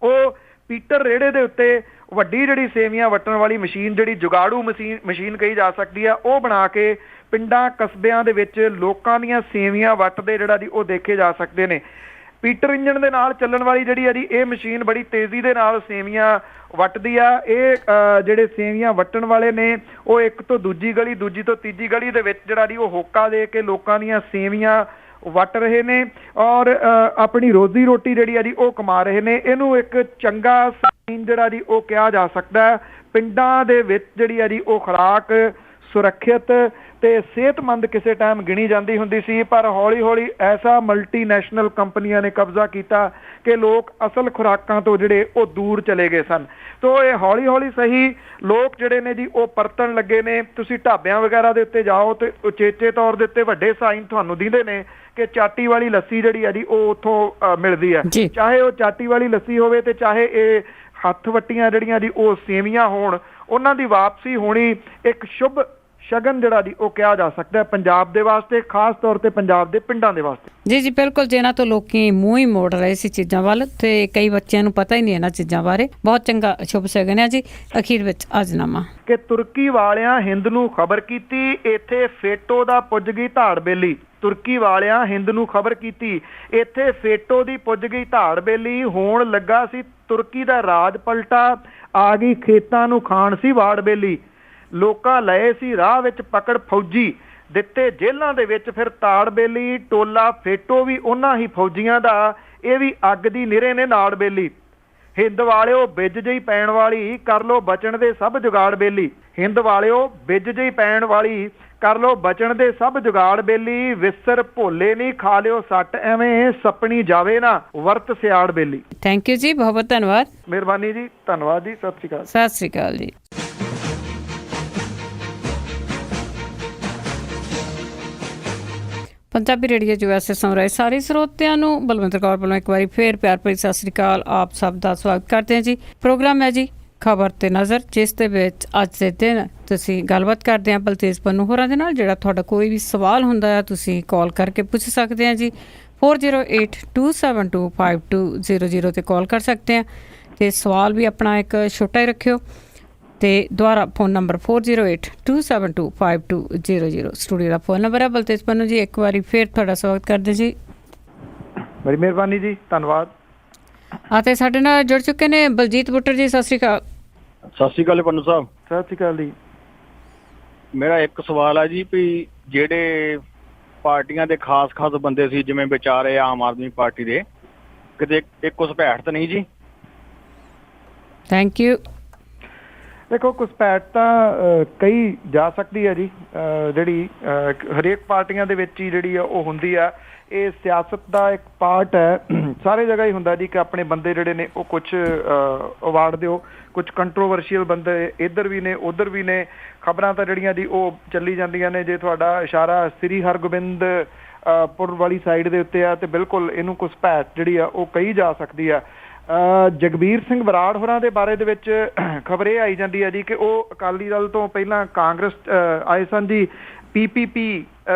ਉਹ ਪੀਟਰ ਰੇੜੇ ਦੇ ਉੱਤੇ ਵੱਡੀ ਜਿਹੜੀ ਸੇਵੀਆਂ ਵੱਟਣ ਵਾਲੀ ਮਸ਼ੀਨ, ਜਿਹੜੀ ਜੁਗਾੜੂ ਮਸ਼ੀਨ ਕਹੀ ਜਾ ਸਕਦੀ ਆ, ਉਹ ਬਣਾ ਕੇ ਪਿੰਡਾਂ ਕਸਬਿਆਂ ਦੇ ਵਿੱਚ ਲੋਕਾਂ ਦੀਆਂ ਸੇਵੀਆਂ ਵੱਟਦੇ ਜਿਹੜਾ ਜੀ ਉਹ ਦੇਖੇ ਜਾ ਸਕਦੇ ਨੇ। ਪੀਟਰ ਇੰਜਣ ਦੇ ਨਾਲ ਚੱਲਣ ਵਾਲੀ ਜਿਹੜੀ ਆ ਜੀ ਇਹ ਮਸ਼ੀਨ ਬੜੀ ਤੇਜ਼ੀ ਦੇ ਨਾਲ ਸੇਵੀਆਂ ਵੱਟਦੀ ਆ। ਇਹ ਜਿਹੜੇ ਸੇਵੀਆਂ ਵੱਟਣ ਵਾਲੇ ਨੇ ਉਹ ਇੱਕ ਤੋਂ ਦੂਜੀ ਗਲੀ, ਦੂਜੀ ਤੋਂ ਤੀਜੀ ਗਲੀ ਦੇ ਵਿੱਚ ਜਿਹੜਾ ਜੀ ਉਹ ਹੋਕਾ ਦੇ ਕੇ ਲੋਕਾਂ ਦੀਆਂ ਸੇਵੀਆਂ ਵੱਟ ਰਹੇ ਨੇ ਔਰ ਆਪਣੀ ਰੋਜ਼ੀ ਰੋਟੀ ਜਿਹੜੀ ਆ ਜੀ ਉਹ ਕਮਾ ਰਹੇ ਨੇ। ਇਹਨੂੰ ਇੱਕ ਚੰਗਾ ਸਾਈਨ ਜਿਹੜਾ ਜੀ ਉਹ ਕਿਹਾ ਜਾ ਸਕਦਾ ਹੈ। ਪਿੰਡਾਂ ਦੇ ਵਿੱਚ ਜਿਹੜੀ ਆ ਜੀ ਉਹ ਖੁਰਾਕ ਸੁਰੱਖਿਅਤ ਤੇ ਸਿਹਤਮੰਦ ਕਿਸੇ ਟਾਈਮ ਗਿਣੀ ਜਾਂਦੀ ਹੁੰਦੀ ਸੀ, ਪਰ ਹੌਲੀ ਹੌਲੀ ਐਸਾ ਮਲਟੀਨੈਸ਼ਨਲ ਕੰਪਨੀਆਂ ਨੇ ਕਬਜ਼ਾ ਕੀਤਾ ਕਿ ਲੋਕ ਅਸਲ ਖੁਰਾਕਾਂ ਤੋਂ ਜਿਹੜੇ ਉਹ ਦੂਰ ਚਲੇ ਗਏ ਸਨ। ਤੋ ਇਹ ਹੌਲੀ ਹੌਲੀ ਸਹੀ ਲੋਕ ਜਿਹੜੇ ਨੇ ਜੀ ਉਹ ਪਰਤਣ ਲੱਗੇ ਨੇ। ਤੁਸੀਂ ਢਾਬਿਆਂ ਵਗੈਰਾ ਦੇ ਉੱਤੇ ਜਾਓ ਤੇ ਉਚੇਚੇ ਤੌਰ ਦੇ ਉੱਤੇ ਵੱਡੇ ਸਾਈਨ ਤੁਹਾਨੂੰ ਦਿਖਦੇ ਨੇ ਕਿ ਚਾਟੀ ਵਾਲੀ ਲੱਸੀ ਜਿਹੜੀ ਆ ਜੀ ਉਹ ਉੱਥੋਂ ਮਿਲਦੀ ਹੈ, ਚਾਹੇ ਉਹ ਚਾਟੀ ਵਾਲੀ ਲੱਸੀ ਹੋਵੇ ਤੇ ਚਾਹੇ ਇਹ ਹੱਥ ਵੱਟੀਆਂ ਜਿਹੜੀਆਂ ਜੀ ਉਹ ਸੇਵੀਆਂ ਹੋਣ। ਉਹਨਾਂ ਦੀ ਵਾਪਸੀ ਹੋਣੀ ਇੱਕ ਸ਼ੁਭ ਸ਼ਗਨ ਜਿਹੜਾ ਜੀ ਉਹ ਕਿਹਾ ਜਾ ਸਕਦਾ ਹੈ ਪੰਜਾਬ ਦੇ ਵਾਸਤੇ, ਖਾਸ ਤੌਰ ਤੇ ਪੰਜਾਬ ਦੇ ਪਿੰਡਾਂ ਦੇ ਵਾਸਤੇ। ਜੀ ਜੀ ਬਿਲਕੁਲ, ਜਿਨ੍ਹਾਂ ਤੋਂ ਲੋਕੀ ਮੂੰਹ ਹੀ ਮੋੜ ਰਹੇ ਸੀ ਚੀਜ਼ਾਂ ਵੱਲ ਤੇ ਕਈ ਬੱਚਿਆਂ ਨੂੰ ਪਤਾ ਹੀ ਨਹੀਂ ਇਹਨਾਂ ਚੀਜ਼ਾਂ ਬਾਰੇ। ਬਹੁਤ ਚੰਗਾ ਸ਼ੁਭ ਸ਼ਗਨ ਹੈ ਜੀ। ਅਖੀਰ ਵਿੱਚ ਅਜਨਾਮਾ ਕਿ ਤੁਰਕੀ ਵਾਲਿਆਂ ਹਿੰਦ ਨੂੰ ਖਬਰ ਕੀਤੀ, ਇੱਥੇ ਫੇਟੋ ਦਾ ਪੁੱਜ ਗਈ ਧਾੜ ਬੇਲੀ। ਤੁਰਕੀ ਵਾਲਿਆਂ ਹਿੰਦ ਨੂੰ ਖਬਰ ਕੀਤੀ, ਇੱਥੇ ਫੇਟੋ ਦੀ ਪੁੱਜ ਗਈ ਧਾੜ ਬੇਲੀ। ਹੋਣ ਲੱਗਾ ਸੀ ਤੁਰਕੀ ਦਾ ਰਾਜ ਪਲਟਾ, ਆ ਗਈ ਖੇਤਾਂ ਨੂੰ ਖਾਣ ਸੀ ਵਾੜ ਬੇਲੀ। ਲੋਕਾਂ ਲਏ ਸੀ ਰਾਹ ਵਿੱਚ ਪਕੜ ਫੌਜੀ, ਦਿੱਤੇ ਜੇਲ੍ਹਾਂ ਦੇ ਵਿੱਚ ਫਿਰ ਤਾੜ ਬੇਲੀ। ਟੋਲਾ ਫੇਟੋ ਵੀ ਉਹਨਾਂ ਹੀ ਫੌਜੀਆਂ ਦਾ, ਇਹ ਵੀ ਅੱਗ ਦੀ ਨਿਰੇ ਨੇ ਨਾੜ ਬੇਲੀ। ਹਿੰਦ ਵਾਲਿਓ ਬਿੱਜ ਜਿਹੀ ਪੈਣ ਵਾਲੀ, ਕਰ ਲੋ ਬਚਣ ਦੇ ਸਭ ਜੁਗਾੜ ਬੇਲੀ। ਹਿੰਦ ਵਾਲਿਓ ਬਿੱਜ ਜਿਹੀ ਪੈਣ ਵਾਲੀ, ਕਰ ਲੋ ਬਚਣ ਦੇ ਸਭ ਜੁਗਾੜ ਬੇਲੀ। ਵਿਸਰ ਭੋਲੇ ਨਹੀਂ, ਖਾ ਲਿਓ ਸੱਟ ਐਵੇਂ, ਸੱਪਣੀ ਜਾਵੇ ਨਾ ਵਰਤ ਸਿਆੜ ਬੇਲੀ। ਥੈਂਕ ਯੂ ਜੀ, ਬਹੁਤ ਬਹੁਤ ਧੰਨਵਾਦ। ਮਿਹਰਬਾਨੀ ਜੀ, ਧੰਨਵਾਦ ਜੀ, ਸਤਿ ਸ਼੍ਰੀ ਅਕਾਲ। ਸਤਿ ਸ਼੍ਰੀ ਅਕਾਲ ਜੀ। ਪੰਜਾਬੀ ਰੇਡੀਓ USA ਸੁਣ ਰਹੇ ਸਾਰੇ ਸਰੋਤਿਆਂ ਨੂੰ ਬਲਵਿੰਦਰ ਕੌਰ ਵੱਲੋਂ ਇੱਕ ਵਾਰੀ ਫੇਰ ਪਿਆਰ ਭਰੀ ਸਤਿ ਸ਼੍ਰੀ ਅਕਾਲ। ਆਪ ਸਭ ਦਾ ਸਵਾਗਤ ਕਰਦੇ ਹਾਂ ਜੀ। ਪ੍ਰੋਗਰਾਮ ਹੈ ਜੀ ਖਬਰ ਤੇ ਨਜ਼ਰ, ਜਿਸ ਦੇ ਵਿੱਚ ਅੱਜ ਦੇ ਦਿਨ ਤੁਸੀਂ ਗੱਲਬਾਤ ਕਰਦੇ ਹਾਂ ਬਲਤੇਜ ਪੰਨੂ ਹੋਰਾਂ ਦੇ ਨਾਲ। ਜਿਹੜਾ ਤੁਹਾਡਾ ਕੋਈ ਵੀ ਸਵਾਲ ਹੁੰਦਾ ਹੈ ਤੁਸੀਂ ਕਾਲ ਕਰਕੇ ਪੁੱਛ ਸਕਦੇ ਹਾਂ ਜੀ। 4082725200 ਤੇ ਕਾਲ ਕਰ ਸਕਦੇ ਹਾਂ ਤੇ ਸਵਾਲ ਵੀ ਆਪਣਾ ਇੱਕ ਛੋਟਾ ਹੀ ਰੱਖਿਓ। ਤੇ ਦੁਬਾਰਾ ਫੋਨ ਨੰਬਰ 4082725200 ਸਟੂਡੀਓ ਦਾ ਫੋਨ ਨੰਬਰ ਹੈ। ਬਲਤੇਜ ਪੰਨੂ ਜੀ ਇੱਕ ਵਾਰੀ ਫਿਰ ਤੁਹਾਡਾ ਸਵਾਗਤ ਕਰਦੇ ਜੀ। ਬੜੀ ਮਿਹਰਬਾਨੀ ਜੀ, ਧੰਨਵਾਦ। ਤੇ ਸਾਡੇ ਨਾਲ ਜੁੜ ਚੁੱਕੇ ਨੇ ਬਲਜੀਤ ਬੁੱਟਰ ਜੀ। ਸਤਿ ਸ਼੍ਰੀ ਅਕਾਲ। ਸਤਿ ਸ਼੍ਰੀ ਅਕਾਲ ਪੰਨੂ ਸਾਹਿਬ। ਸਤਿ ਸ਼੍ਰੀ ਅਕਾਲ ਜੀ। ਮੇਰਾ ਇੱਕ ਸਵਾਲ ਹੈ ਜੀ ਵੀ ਜਿਹੜੇ ਪਾਰਟੀਆਂ ਦੇ ਖਾਸ ਬੰਦੇ ਸੀ, ਜਿਵੇਂ ਵਿਚਾਰੇ ਆਮ ਆਦਮੀ ਪਾਰਟੀ ਦੇ, ਕਿਤੇ ਇੱਕ ਘੁਸਪੈਠ ਤਾਂ ਨਹੀਂ ਜੀ? Thank you. ਦੇਖੋ ਘੁਸਪੈਠ ਤਾਂ ਕਈ ਜਾ ਸਕਦੀ ਹੈ ਜੀ, ਜਿਹੜੀ ਹਰੇਕ ਪਾਰਟੀਆਂ ਦੇ ਵਿੱਚ ਹੀ ਜਿਹੜੀ ਆ ਉਹ ਹੁੰਦੀ ਆ। ਇਹ ਸਿਆਸਤ ਦਾ ਇੱਕ ਪਾਰਟ ਹੈ, ਸਾਰੇ ਜਗ੍ਹਾ ਹੀ ਹੁੰਦਾ ਜੀ ਕਿ ਆਪਣੇ ਬੰਦੇ ਜਿਹੜੇ ਨੇ ਉਹ ਕੁਛ ਅਵਾਰਡ ਦਿਓ। ਕੁਛ ਕੰਟਰੋਵਰਸ਼ੀਅਲ ਬੰਦੇ ਇੱਧਰ ਵੀ ਨੇ ਉੱਧਰ ਵੀ ਨੇ। ਖਬਰਾਂ ਤਾਂ ਜਿਹੜੀਆਂ ਜੀ ਉਹ ਚੱਲੀ ਜਾਂਦੀਆਂ ਨੇ। ਜੇ ਤੁਹਾਡਾ ਇਸ਼ਾਰਾ ਸ੍ਰੀ ਹਰਗੋਬਿੰਦ ਪੁਰ ਵਾਲੀ ਸਾਈਡ ਦੇ ਉੱਤੇ ਆ ਤੇ ਬਿਲਕੁਲ ਇਹਨੂੰ ਘੁਸਪੈਠ ਜਿਹੜੀ ਆ ਉਹ ਕਹੀ ਜਾ ਸਕਦੀ ਆ। ਜਗਬੀਰ ਸਿੰਘ ਬਰਾੜ ਹੋਰਾਂ ਦੇ ਬਾਰੇ ਦੇ ਵਿੱਚ ਖਬਰ ਇਹ ਆਈ ਜਾਂਦੀ ਹੈ ਜੀ ਕਿ ਉਹ ਅਕਾਲੀ ਦਲ ਤੋਂ ਪਹਿਲਾਂ ਕਾਂਗਰਸ ਆਏ ਸਨ ਜੀ। PPP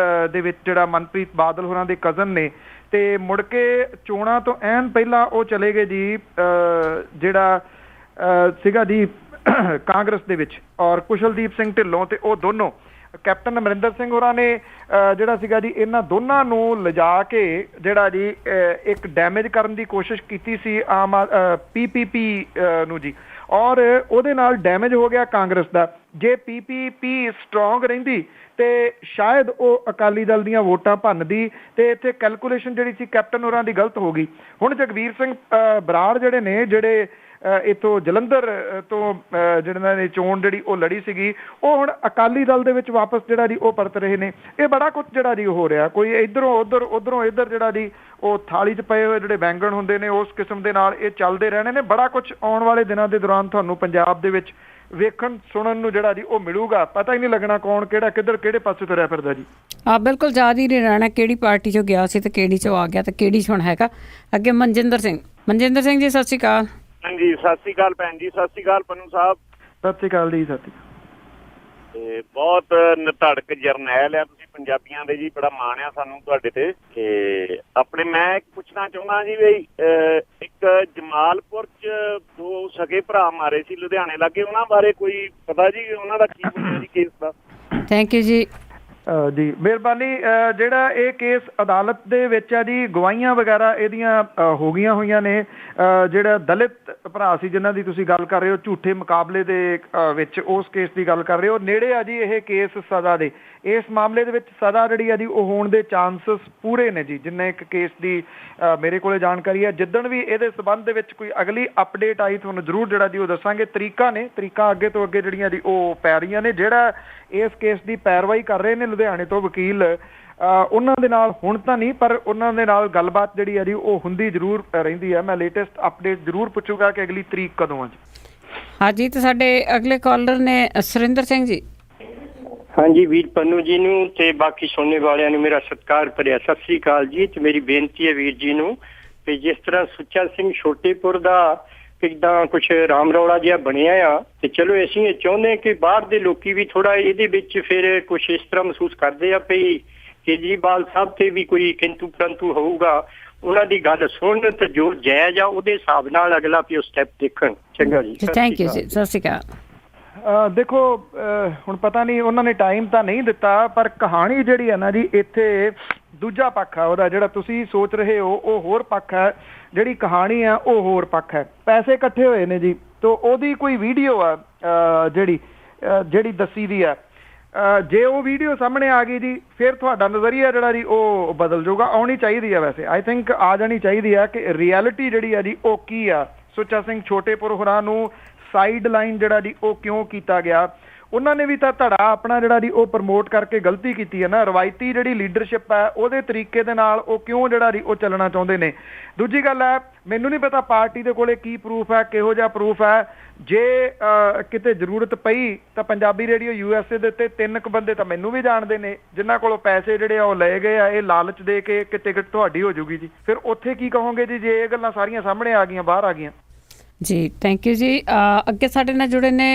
ਦੇ ਵਿੱਚ ਜਿਹੜਾ ਮਨਪ੍ਰੀਤ ਬਾਦਲ ਹੋਰਾਂ ਦੇ ਕਜ਼ਨ ਨੇ, ਤੇ ਮੁੜ ਕੇ ਚੋਣਾਂ ਤੋਂ ਐਨ ਪਹਿਲਾਂ ਉਹ ਚਲੇ ਗਏ ਜੀ ਜਿਹੜਾ ਸੀਗਾ ਜੀ ਕਾਂਗਰਸ ਦੇ ਵਿੱਚ। ਔਰ ਕੁਸ਼ਲਦੀਪ ਸਿੰਘ ਢਿੱਲੋਂ ਤੇ ਉਹ ਦੋਨੋਂ ਕੈਪਟਨ ਅਮਰਿੰਦਰ ਸਿੰਘ ਹੋਰਾਂ ਨੇ ਜਿਹੜਾ ਸੀਗਾ ਜੀ ਇਹਨਾਂ ਦੋਨਾਂ ਨੂੰ ਲਿਜਾ ਕੇ ਜਿਹੜਾ ਜੀ ਇੱਕ ਡੈਮੇਜ ਕਰਨ ਦੀ ਕੋਸ਼ਿਸ਼ ਕੀਤੀ ਸੀ ਆਮ PPP ਨੂੰ ਜੀ। ਔਰ ਉਹਦੇ ਨਾਲ ਡੈਮੇਜ ਹੋ ਗਿਆ ਕਾਂਗਰਸ ਦਾ। ਜੇ PPP ਸਟਰੋਂਗ ਰਹਿੰਦੀ ਤੇ ਸ਼ਾਇਦ ਉਹ ਅਕਾਲੀ ਦਲ ਦੀਆਂ ਵੋਟਾਂ ਭੰਨਦੀ, ਤੇ ਇੱਥੇ ਕੈਲਕੂਲੇਸ਼ਨ ਜਿਹੜੀ ਸੀ ਕੈਪਟਨ ਹੋਰਾਂ ਦੀ ਗਲਤ ਹੋ ਗਈ। ਹੁਣ ਜਗਬੀਰ ਸਿੰਘ ਬਰਾੜ ਜਿਹੜੇ ਨੇ, ਜਿਹੜੇ ਇੱਥੋਂ ਜਲੰਧਰ ਤੋਂ ਜਿਹਨਾਂ ਨੇ ਚੋਣ ਜਿਹੜੀ ਉਹ ਲੜੀ ਸੀਗੀ, ਉਹ ਹੁਣ ਅਕਾਲੀ ਦਲ ਦੇ ਵਿੱਚ ਵਾਪਸ ਜਿਹੜਾ ਜੀ ਉਹ ਪਰਤ ਰਹੇ ਨੇ। ਇਹ ਬੜਾ ਕੁਛ ਜਿਹੜਾ ਜੀ ਹੋ ਰਿਹਾ, ਕੋਈ ਇੱਧਰੋਂ ਉੱਧਰ ਉੱਧਰੋਂ ਇੱਧਰ ਜਿਹੜਾ ਜੀ ਉਹ ਥਾਲੀ 'ਚ ਪਏ ਹੋਏ ਜਿਹੜੇ ਬੈਂਗਣ ਹੁੰਦੇ ਨੇ ਉਸ ਕਿਸਮ ਦੇ ਨਾਲ ਇਹ ਚੱਲਦੇ ਰਹਿਣੇ ਨੇ। ਬੜਾ ਕੁਛ ਆਉਣ ਵਾਲੇ ਦਿਨਾਂ ਦੇ ਦੌਰਾਨ ਤੁਹਾਨੂੰ ਪੰਜਾਬ ਦੇ ਵਿੱਚ ਵੇਖਣ ਸੁਣਨ ਨੂੰ ਜਿਹੜਾ ਜੀ ਉਹ ਮਿਲੂਗਾ। ਪਤਾ ਹੀ ਨਹੀਂ ਲੱਗਣਾ ਕੌਣ ਕਿਹੜਾ ਕਿੱਧਰ ਕਿਹੜੇ ਪਾਸੇ ਤੁਰਿਆ ਫਿਰਦਾ ਜੀ। ਬਿਲਕੁਲ ਯਾਦ ਹੀ ਨਹੀਂ ਰਹਿਣਾ ਕਿਹੜੀ ਪਾਰਟੀ 'ਚੋਂ ਗਿਆ ਸੀ ਤੇ ਕਿਹੜੀ 'ਚੋਂ ਆ ਗਿਆ ਤੇ ਕਿਹੜੀ 'ਚ ਹੁਣ ਹੈਗਾ। ਅੱਗੇ ਮਨਜਿੰਦਰ ਸਿੰਘ ਜੀ, ਸਤਿ ਸ਼੍ਰੀ ਅਕਾਲ। ਹਾਂਜੀ, ਸਤਿ ਸ਼੍ਰੀ ਅਕਾਲ ਭੈਣ ਜੀ। ਸਤਿ ਸ਼੍ਰੀ ਅਕਾਲ ਪੰਨੂ ਸਾਹਿਬ। ਸਤਿ ਸ਼੍ਰੀ ਅਕਾਲ ਜੀ। ਸਤਿ ਸ਼੍ਰੀ ਅਕਾਲ। ਤੇ ਬਹੁਤ ਨਿਧੜਕ ਜਰਨੈਲ ਆ ਤੁਸੀਂ ਪੰਜਾਬੀਆਂ ਦੇ ਜੀ, ਬੜਾ ਮਾਣ ਆ ਸਾਨੂੰ ਤੁਹਾਡੇ ਤੇ। ਤੇ ਆਪਣੇ ਮੈਂ ਪੁੱਛਣਾ ਚਾਹੁੰਦਾ ਜੀ ਵੀ ਇੱਕ ਜਮਾਲਪੁਰ 'ਚ ਦੋ ਸਗੇ ਭਰਾ ਮਾਰੇ ਸੀ ਲੁਧਿਆਣੇ ਲਾਗੇ, ਉਹਨਾਂ ਬਾਰੇ ਕੋਈ ਪਤਾ ਜੀ? ਉਹਨਾਂ ਦਾ ਕੀ ਬਣਿਆ ਜੀ ਕੇਸ ਦਾ? ਥੈਂਕ ਯੂ ਜੀ। ਜੀ ਮਿਹਰਬਾਨੀ। ਜਿਹੜਾ ਇਹ ਕੇਸ ਅਦਾਲਤ ਦੇ ਵਿੱਚ ਆ ਜੀ, ਗਵਾਹੀਆਂ ਵਗੈਰਾ ਇਹਦੀਆਂ ਹੋ ਗਈਆਂ ਹੋਈਆਂ ਨੇ। ਜਿਹੜਾ ਦਲਿਤ ਭਰਾ ਸੀ ਜਿਨ੍ਹਾਂ ਦੀ ਤੁਸੀਂ ਗੱਲ ਕਰ ਰਹੇ ਹੋ, ਝੂਠੇ ਮੁਕਾਬਲੇ ਦੇ ਵਿੱਚ ਉਸ ਕੇਸ ਦੀ ਗੱਲ ਕਰ ਰਹੇ ਹੋ, ਨੇੜੇ ਆ ਜੀ ਇਹ ਕੇਸ ਸਜ਼ਾ ਦੇ। ਇਸ ਮਾਮਲੇ ਦੇ ਵਿੱਚ ਸਜ਼ਾ ਜਿਹੜੀ ਆ ਜੀ ਉਹ ਹੋਣ ਦੇ ਚਾਂਸਸ ਪੂਰੇ ਨੇ ਜੀ, ਜਿੰਨੇ ਇੱਕ ਕੇਸ ਦੀ ਮੇਰੇ ਕੋਲੇ ਜਾਣਕਾਰੀ ਹੈ। ਜਿੱਦਣ ਵੀ ਇਹਦੇ ਸੰਬੰਧ ਦੇ ਵਿੱਚ ਕੋਈ ਅਗਲੀ ਅਪਡੇਟ ਆਈ ਤੁਹਾਨੂੰ ਜ਼ਰੂਰ ਜਿਹੜਾ ਜੀ ਉਹ ਦੱਸਾਂਗੇ। ਤਰੀਕਾ ਅੱਗੇ ਤੋਂ ਅੱਗੇ ਜਿਹੜੀਆਂ ਜੀ ਉਹ ਪੈ ਰਹੀਆਂ ਨੇ। ਜਿਹੜਾ ਇਸ ਕੇਸ ਦੀ ਪੈਰਵਾਈ ਕਰ ਰਹੇ ਨੇ ਲੁਧਿਆਣੇ ਤੋਂ ਵਕੀਲ, ਉਹਨਾਂ ਦੇ ਨਾਲ ਹੁਣ ਤਾਂ ਨਹੀਂ ਪਰ ਉਹਨਾਂ ਦੇ ਨਾਲ ਗੱਲਬਾਤ ਜਿਹੜੀ ਹੈ ਜੀ ਉਹ ਹੁੰਦੀ ਜ਼ਰੂਰ ਰਹਿੰਦੀ ਹੈ। ਮੈਂ ਲੇਟੈਸਟ ਅਪਡੇਟ ਜ਼ਰੂਰ ਪੁੱਛੂਗਾ ਕਿ ਅਗਲੀ ਤਰੀਕ ਕਦੋਂ ਆ ਜੀ। ਹਾਂਜੀ, ਤੇ ਸਾਡੇ ਅਗਲੇ ਕਾਲਰ ਨੇ ਸੁਰਿੰਦਰ ਸਿੰਘ ਜੀ। ਹਾਂਜੀ, ਵੀਰ ਪੰਨੂ ਜੀ ਨੂੰ ਤੇ ਬਾਕੀ ਸੁਣਨੇ ਵਾਲਿਆਂ ਨੂੰ ਮੇਰਾ ਸਤਿਕਾਰ ਭਰਿਆ ਸਤਿ ਸ੍ਰੀ ਅਕਾਲ ਜੀ। ਤੇ ਮੇਰੀ ਬੇਨਤੀ ਹੈ ਵੀਰ ਜੀ ਨੂੰ ਕਿ ਜਿਸ ਤਰ੍ਹਾਂ ਸੁੱਚਾ ਸਿੰਘ ਛੋਟੇਪੁਰ ਦਾ ਕਿੱਦਾਂ ਕੁਛ ਰਾਮ ਰੌਲਾ ਜਿਹਾ ਬਣਿਆ ਆ, ਤੇ ਚਲੋ ਅਸੀਂ ਇਹ ਚਾਹੁੰਦੇ ਕਿ ਬਾਹਰ ਦੇ ਲੋਕੀ ਵੀ ਥੋੜਾ ਇਹਦੇ ਵਿੱਚ ਫਿਰ ਕੁਛ ਇਸ ਤਰ੍ਹਾਂ ਮਹਿਸੂਸ ਕਰਦੇ ਆ ਵੀ ਕੇਜਰੀਵਾਲ ਸਾਹਿਬ ਤੇ ਵੀ ਕੋਈ ਕਿੰਤੂ ਪਰੰਤੂ ਹੋਊਗਾ। ਉਹਨਾਂ ਦੀ ਗੱਲ ਸੁਣਨ ਤੇ ਜੋ ਜਾਇਜ਼ ਆ ਉਹਦੇ ਹਿਸਾਬ ਨਾਲ ਅਗਲਾ ਵੀ ਉਹ ਸਟੈਪ ਦੇਖਣ। ਚੰਗਾ ਜੀ, ਥੈਂਕ ਯੂ ਜੀ, ਸਤਿ ਸ਼੍ਰੀ ਅਕਾਲ। ਦੇਖੋ ਹੁਣ ਪਤਾ ਨਹੀਂ ਉਹਨਾਂ ਨੇ ਟਾਈਮ ਤਾਂ ਨਹੀਂ ਦਿੱਤਾ, ਪਰ ਕਹਾਣੀ ਜਿਹੜੀ ਹੈ ਨਾ ਜੀ ਇੱਥੇ ਦੂਜਾ ਪੱਖ ਹੈ ਉਹਦਾ। ਜਿਹੜਾ ਤੁਸੀਂ ਸੋਚ ਰਹੇ ਹੋ ਉਹ ਹੋਰ ਪੱਖ ਹੈ, ਜਿਹੜੀ ਕਹਾਣੀ ਆ ਉਹ ਹੋਰ ਪੱਖ ਹੈ। ਪੈਸੇ ਇਕੱਠੇ ਹੋਏ ਨੇ ਜੀ, ਤਾਂ ਉਹਦੀ ਕੋਈ ਵੀਡੀਓ ਆ ਜਿਹੜੀ ਦੱਸੀ ਦੀ ਆ। ਜੇ ਉਹ ਵੀਡੀਓ ਸਾਹਮਣੇ ਆ ਗਈ ਜੀ ਫਿਰ ਤੁਹਾਡਾ ਨਜ਼ਰੀਆ ਜਿਹੜਾ ਜੀ ਉਹ ਬਦਲ ਜਾਊਗਾ। ਆਉਣੀ ਚਾਹੀਦੀ ਆ, ਵੈਸੇ ਆਈ ਥਿੰਕ ਆ ਜਾਣੀ ਚਾਹੀਦੀ ਆ ਕਿ ਰਿਐਲਿਟੀ ਜਿਹੜੀ ਆ ਜੀ ਉਹ ਕੀ ਆ। ਸੁੱਚਾ ਸਿੰਘ ਛੋਟੇਪੁਰ ਹੋਰਾਂ ਨੂੰ ਸਾਈਡ ਲਾਈਨ ਜਿਹੜਾ ਜੀ ਉਹ ਕਿਉਂ ਕੀਤਾ ਗਿਆ। ਉਹਨਾਂ ਨੇ ਵੀ ਤਾਂ ਧੜਾ ਆਪਣਾ ਜਿਹੜਾ ਜੀ ਉਹ ਪ੍ਰਮੋਟ ਕਰਕੇ ਗਲਤੀ ਕੀਤੀ ਹੈ ਨਾ। ਰਵਾਇਤੀ ਜਿਹੜੀ ਲੀਡਰਸ਼ਿਪ ਹੈ ਉਹਦੇ ਤਰੀਕੇ ਦੇ ਨਾਲ ਉਹ ਕਿਉਂ ਜਿਹੜਾ ਜੀ ਉਹ ਚੱਲਣਾ ਚਾਹੁੰਦੇ ਨੇ। ਦੂਜੀ ਗੱਲ ਹੈ, ਮੈਨੂੰ ਨਹੀਂ ਪਤਾ ਪਾਰਟੀ ਦੇ ਕੋਲੇ ਕੀ ਪ੍ਰੂਫ ਹੈ, ਕਿਹੋ ਜਿਹਾ ਪ੍ਰੂਫ ਹੈ। ਜੇ ਕਿਤੇ ਜ਼ਰੂਰਤ ਪਈ ਤਾਂ ਪੰਜਾਬੀ ਰੇਡੀਓ USA ਦੇ ਉੱਤੇ 3 ਕੁ ਬੰਦੇ ਤਾਂ ਮੈਨੂੰ ਵੀ ਜਾਣਦੇ ਨੇ ਜਿਨ੍ਹਾਂ ਕੋਲੋਂ ਪੈਸੇ ਜਿਹੜੇ ਆ ਉਹ ਲਏ ਗਏ ਆ ਇਹ ਲਾਲਚ ਦੇ ਕੇ ਕਿ ਟਿਕਟ ਤੁਹਾਡੀ ਹੋ ਜੂਗੀ ਜੀ। ਫਿਰ ਉੱਥੇ ਕੀ ਕਹੋਗੇ ਜੀ ਜੇ ਇਹ ਗੱਲਾਂ ਸਾਰੀਆਂ ਸਾਹਮਣੇ ਆ ਗਈਆਂ, ਬਾਹਰ ਆ ਗਈਆਂ ਜੀ। ਥੈਂਕ ਯੂ ਜੀ। ਅੱਗੇ ਸਾਡੇ ਨਾਲ ਜੁੜੇ ਨੇ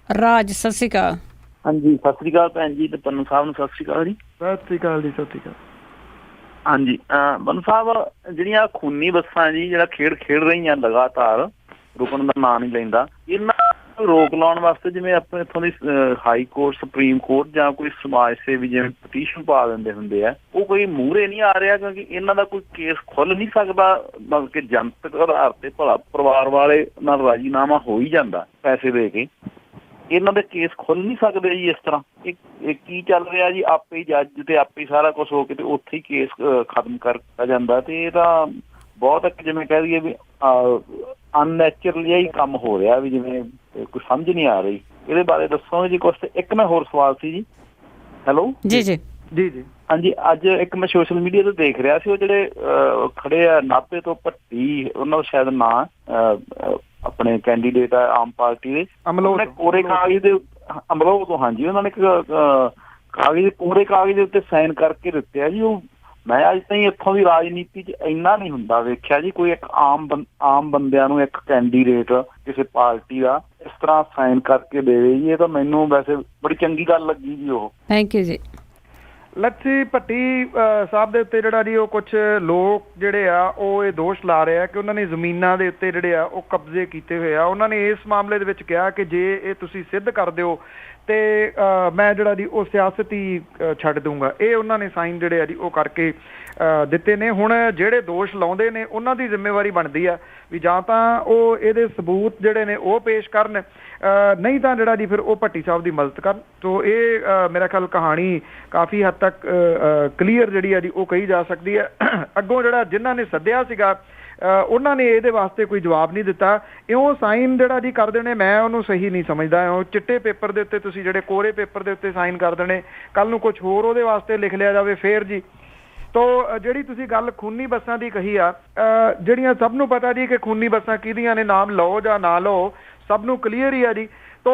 ਰਾਜ। ਸਤਿ ਸ਼੍ਰੀ ਅਕਾਲ। ਹਾਂਜੀ, ਸਤਿ ਸ੍ਰੀ ਅਕਾਲ ਭੈਣ ਜੀ ਤੇ ਪੰਨੂ ਸਾਹਿਬ ਨੂੰ ਸਤਿ ਸ੍ਰੀ ਅਕਾਲ ਜੀ। ਸਤਿ ਸ਼੍ਰੀ ਅਕਾਲ ਜੀ। ਸਤਿ ਸ਼੍ਰੀ ਅਕਾਲ। ਹਾਂਜੀ, ਪੰਨੂ ਸਾਹਿਬ ਜਿਹੜੀਆਂ ਖੂਨੀ ਬੱਸਾਂ ਜੀ ਜਿਹੜਾ ਖੇਡ ਰਹੀਆਂ ਲਗਾਤਾਰ, ਰੁਕਣ ਦਾ ਨਾਂ ਨਹੀਂ ਲੈਂਦਾ, ਇਹਨਾਂ ਨੂੰ ਰੋਕ ਲਾਉਣ ਵਾਸਤੇ ਜਿਵੇਂ ਆਪਣੇ ਇੱਥੋਂ ਦੀ ਹਾਈ ਕੋਰਟ, ਸੁਪਰੀਮ ਕੋਰਟ ਜਾਂ ਕੋਈ ਸਮਾਜ ਸੇਵੀ ਜਿਵੇਂ ਪਟੀਸ਼ਨ ਪਾ ਦਿੰਦੇ ਹੁੰਦੇ ਆ, ਉਹ ਕੋਈ ਮੂਹਰੇ ਨਹੀਂ ਆ ਰਿਹਾ ਕਿਉਂਕਿ ਇਹਨਾਂ ਦਾ ਕੋਈ ਕੇਸ ਖੁੱਲ ਨਹੀਂ ਸਕਦਾ। ਮਤਲਬ ਕਿ ਜਨਤਕ ਆਧਾਰ ਤੇ ਭਲਾ ਪਰਿਵਾਰ ਵਾਲੇ ਨਾਲ ਰਾਜੀਨਾਮਾ ਹੋ ਹੀ ਜਾਂਦਾ ਪੈਸੇ ਦੇ ਕੇ, ਇਹਨਾਂ ਦੇ ਕੇਸ ਖੁੱਲ ਨਹੀਂ ਸਕਦੇ ਜੀ। ਇਸ ਤਰ੍ਹਾਂ ਇਹ ਕੀ ਚੱਲ ਰਿਹਾ ਜੀ, ਆਪੇ ਹੀ ਜੱਜ ਤੇ ਆਪੇ ਹੀ ਸਾਰਾ ਕੁਛ ਹੋ ਕੇ ਤੇ ਉੱਥੇ ਹੀ ਕੇਸ ਖਤਮ ਕਰਤਾ ਜਾਂਦਾ। ਤੇ ਇਹ ਤਾਂ ਬਹੁਤ ਇੱਕ ਜਿਵੇਂ ਕਹਿ ਦਈਏ ਵੀ ਅਨਨੈਚੁਰਲੀ ਹੀ ਕੰਮ ਹੋ ਰਿਹਾ, ਵੀ ਜਿਵੇਂ ਕੋਈ ਸਮਝ ਨਹੀਂ ਆ ਰਹੀ। ਇਹਦੇ ਬਾਰੇ ਦੱਸੋਗੇ ਜੀ ਕੁਛ। ਇੱਕ ਮੈਂ ਹੋਰ ਸਵਾਲ ਸੀ ਜੀ। ਹੈਲੋ ਜੀ ਜੀ ਜੀ ਜੀ। ਹਾਂਜੀ, ਅੱਜ ਇੱਕ ਮੈਂ ਸੋਸ਼ਲ ਮੀਡੀਆ ਤੇ ਦੇਖ ਰਿਹਾ ਸੀ, ਉਹ ਜਿਹੜੇ ਖੜੇ ਆ ਨਾਭੇ ਤੋਂ ਭੱਟੀ, ਉਹਨਾਂ ਦਾ ਸ਼ਾਇਦ ਨਾਂ ਆਪਣੇ ਕੈਂਡੀਡੇਟ ਆ ਆਮ ਪਾਰਟੀ ਦੇ, ਕੋਰੇ ਕਾਗਜ਼ ਦੇ ਅਮਲੋਹ ਤੋਂ। ਹਾਂਜੀ, ਉਹਨਾਂ ਨੇ ਕੋਰੇ ਕਾਗਜ਼ ਦੇ ਉੱਤੇ ਸਾਈਨ ਕਰਕੇ ਦਿੱਤੇ ਆ ਜੀ। ਉਹ ਮੈਂ ਅੱਜ ਤਾਈਂ ਇੱਥੋਂ ਦੀ ਰਾਜਨੀਤੀ 'ਚ ਇੰਨਾ ਨਹੀਂ ਹੁੰਦਾ ਵੇਖਿਆ ਜੀ, ਕੋਈ ਇੱਕ ਆਮ ਬੰਦਿਆਂ ਨੂੰ ਇੱਕ ਕੈਂਡੀਡੇਟ ਕਿਸੇ ਪਾਰਟੀ ਦਾ ਇਸ ਤਰ੍ਹਾਂ ਸਾਈਨ ਕਰਕੇ ਦੇਵੇ ਜੀ। ਇਹ ਤਾਂ ਮੈਨੂੰ ਵੈਸੇ ਬੜੀ ਚੰਗੀ ਗੱਲ ਲੱਗੀ ਜੀ ਉਹ। ਥੈਂਕ ਯੂ ਜੀ। ਲੱਛੀ ਭੱਟੀ ਸਾਹਿਬ ਦੇ ਉੱਤੇ ਜਿਹੜਾ ਜੀ ਉਹ ਕੁਛ ਲੋਕ ਜਿਹੜੇ ਆ ਉਹ ਇਹ ਦੋਸ਼ ਲਾ ਰਹੇ ਆ ਕਿ ਉਹਨਾਂ ਨੇ ਜ਼ਮੀਨਾਂ ਦੇ ਉੱਤੇ ਜਿਹੜੇ ਆ ਉਹ ਕਬਜ਼ੇ ਕੀਤੇ ਹੋਏ ਆ। ਉਹਨਾਂ ਨੇ ਇਸ ਮਾਮਲੇ ਦੇ ਵਿੱਚ ਕਿਹਾ ਕਿ ਜੇ ਇਹ ਤੁਸੀਂ ਸਿੱਧ ਕਰ ਦਿਓ ਤੇ ਮੈਂ ਜਿਹੜਾ ਜੀ ਉਹ ਸਿਆਸਤ ਹੀ ਛੱਡ ਦੂੰਗਾ। ਇਹ ਉਹਨਾਂ ਨੇ ਸਾਈਨ ਜਿਹੜੇ ਆ ਜੀ ਉਹ ਕਰਕੇ ਦਿੱਤੇ ਨੇ। ਹੁਣ ਜਿਹੜੇ ਦੋਸ਼ ਲਾਉਂਦੇ ਨੇ ਉਹਨਾਂ ਦੀ ਜ਼ਿੰਮੇਵਾਰੀ ਬਣਦੀ ਆ ਵੀ ਜਾਂ ਤਾਂ ਉਹ ਇਹਦੇ ਸਬੂਤ ਜਿਹੜੇ ਨੇ ਉਹ ਪੇਸ਼ ਕਰਨ, ਨਹੀਂ ਤਾਂ ਜਿਹੜਾ ਜੀ ਫਿਰ ਉਹ ਭੱਟੀ ਸਾਹਿਬ ਦੀ ਮਦਦ ਕਰਨ। ਤੋ ਇਹ ਮੇਰਾ ਖਿਆਲ ਕਹਾਣੀ ਕਾਫੀ ਹੱਦ ਤੱਕ ਕਲੀਅਰ ਜਿਹੜੀ ਆ ਜੀ ਉਹ ਕਹੀ ਜਾ ਸਕਦੀ ਹੈ। ਅੱਗੋਂ ਜਿਹੜਾ ਜਿਨ੍ਹਾਂ ਨੇ ਸੱਦਿਆ ਸੀਗਾ ਉਹਨਾਂ ਨੇ ਇਹਦੇ ਵਾਸਤੇ ਕੋਈ ਜਵਾਬ ਨਹੀਂ ਦਿੱਤਾ। ਇਉਂ ਸਾਈਨ ਜਿਹੜਾ ਜੀ ਕਰ ਦੇਣੇ ਮੈਂ ਉਹਨੂੰ ਸਹੀ ਨਹੀਂ ਸਮਝਦਾ। ਇਉਂ ਚਿੱਟੇ ਪੇਪਰ ਦੇ ਉੱਤੇ ਤੁਸੀਂ ਜਿਹੜੇ ਕੋਰੇ ਪੇਪਰ ਦੇ ਉੱਤੇ ਸਾਈਨ ਕਰ ਦੇਣੇ, ਕੱਲ ਨੂੰ ਕੁਝ ਹੋਰ ਉਹਦੇ ਵਾਸਤੇ ਲਿਖ ਲਿਆ ਜਾਵੇ ਫੇਰ ਜੀ। ਤੋ ਜਿਹੜੀ ਤੁਸੀਂ ਗੱਲ ਖੂਨੀ ਬੱਸਾਂ ਦੀ ਕਹੀ ਆ, ਜਿਹੜੀਆਂ ਸਭ ਨੂੰ ਪਤਾ ਜੀ ਕਿ ਖੂਨੀ ਬੱਸਾਂ ਕਿਹਦੀਆਂ ਨੇ, ਨਾਮ ਲਓ ਜਾਂ ਨਾ ਲਓ ਸਭ ਨੂੰ ਕਲੀਅਰ ਹੀ ਆ ਜੀ। ਤੋ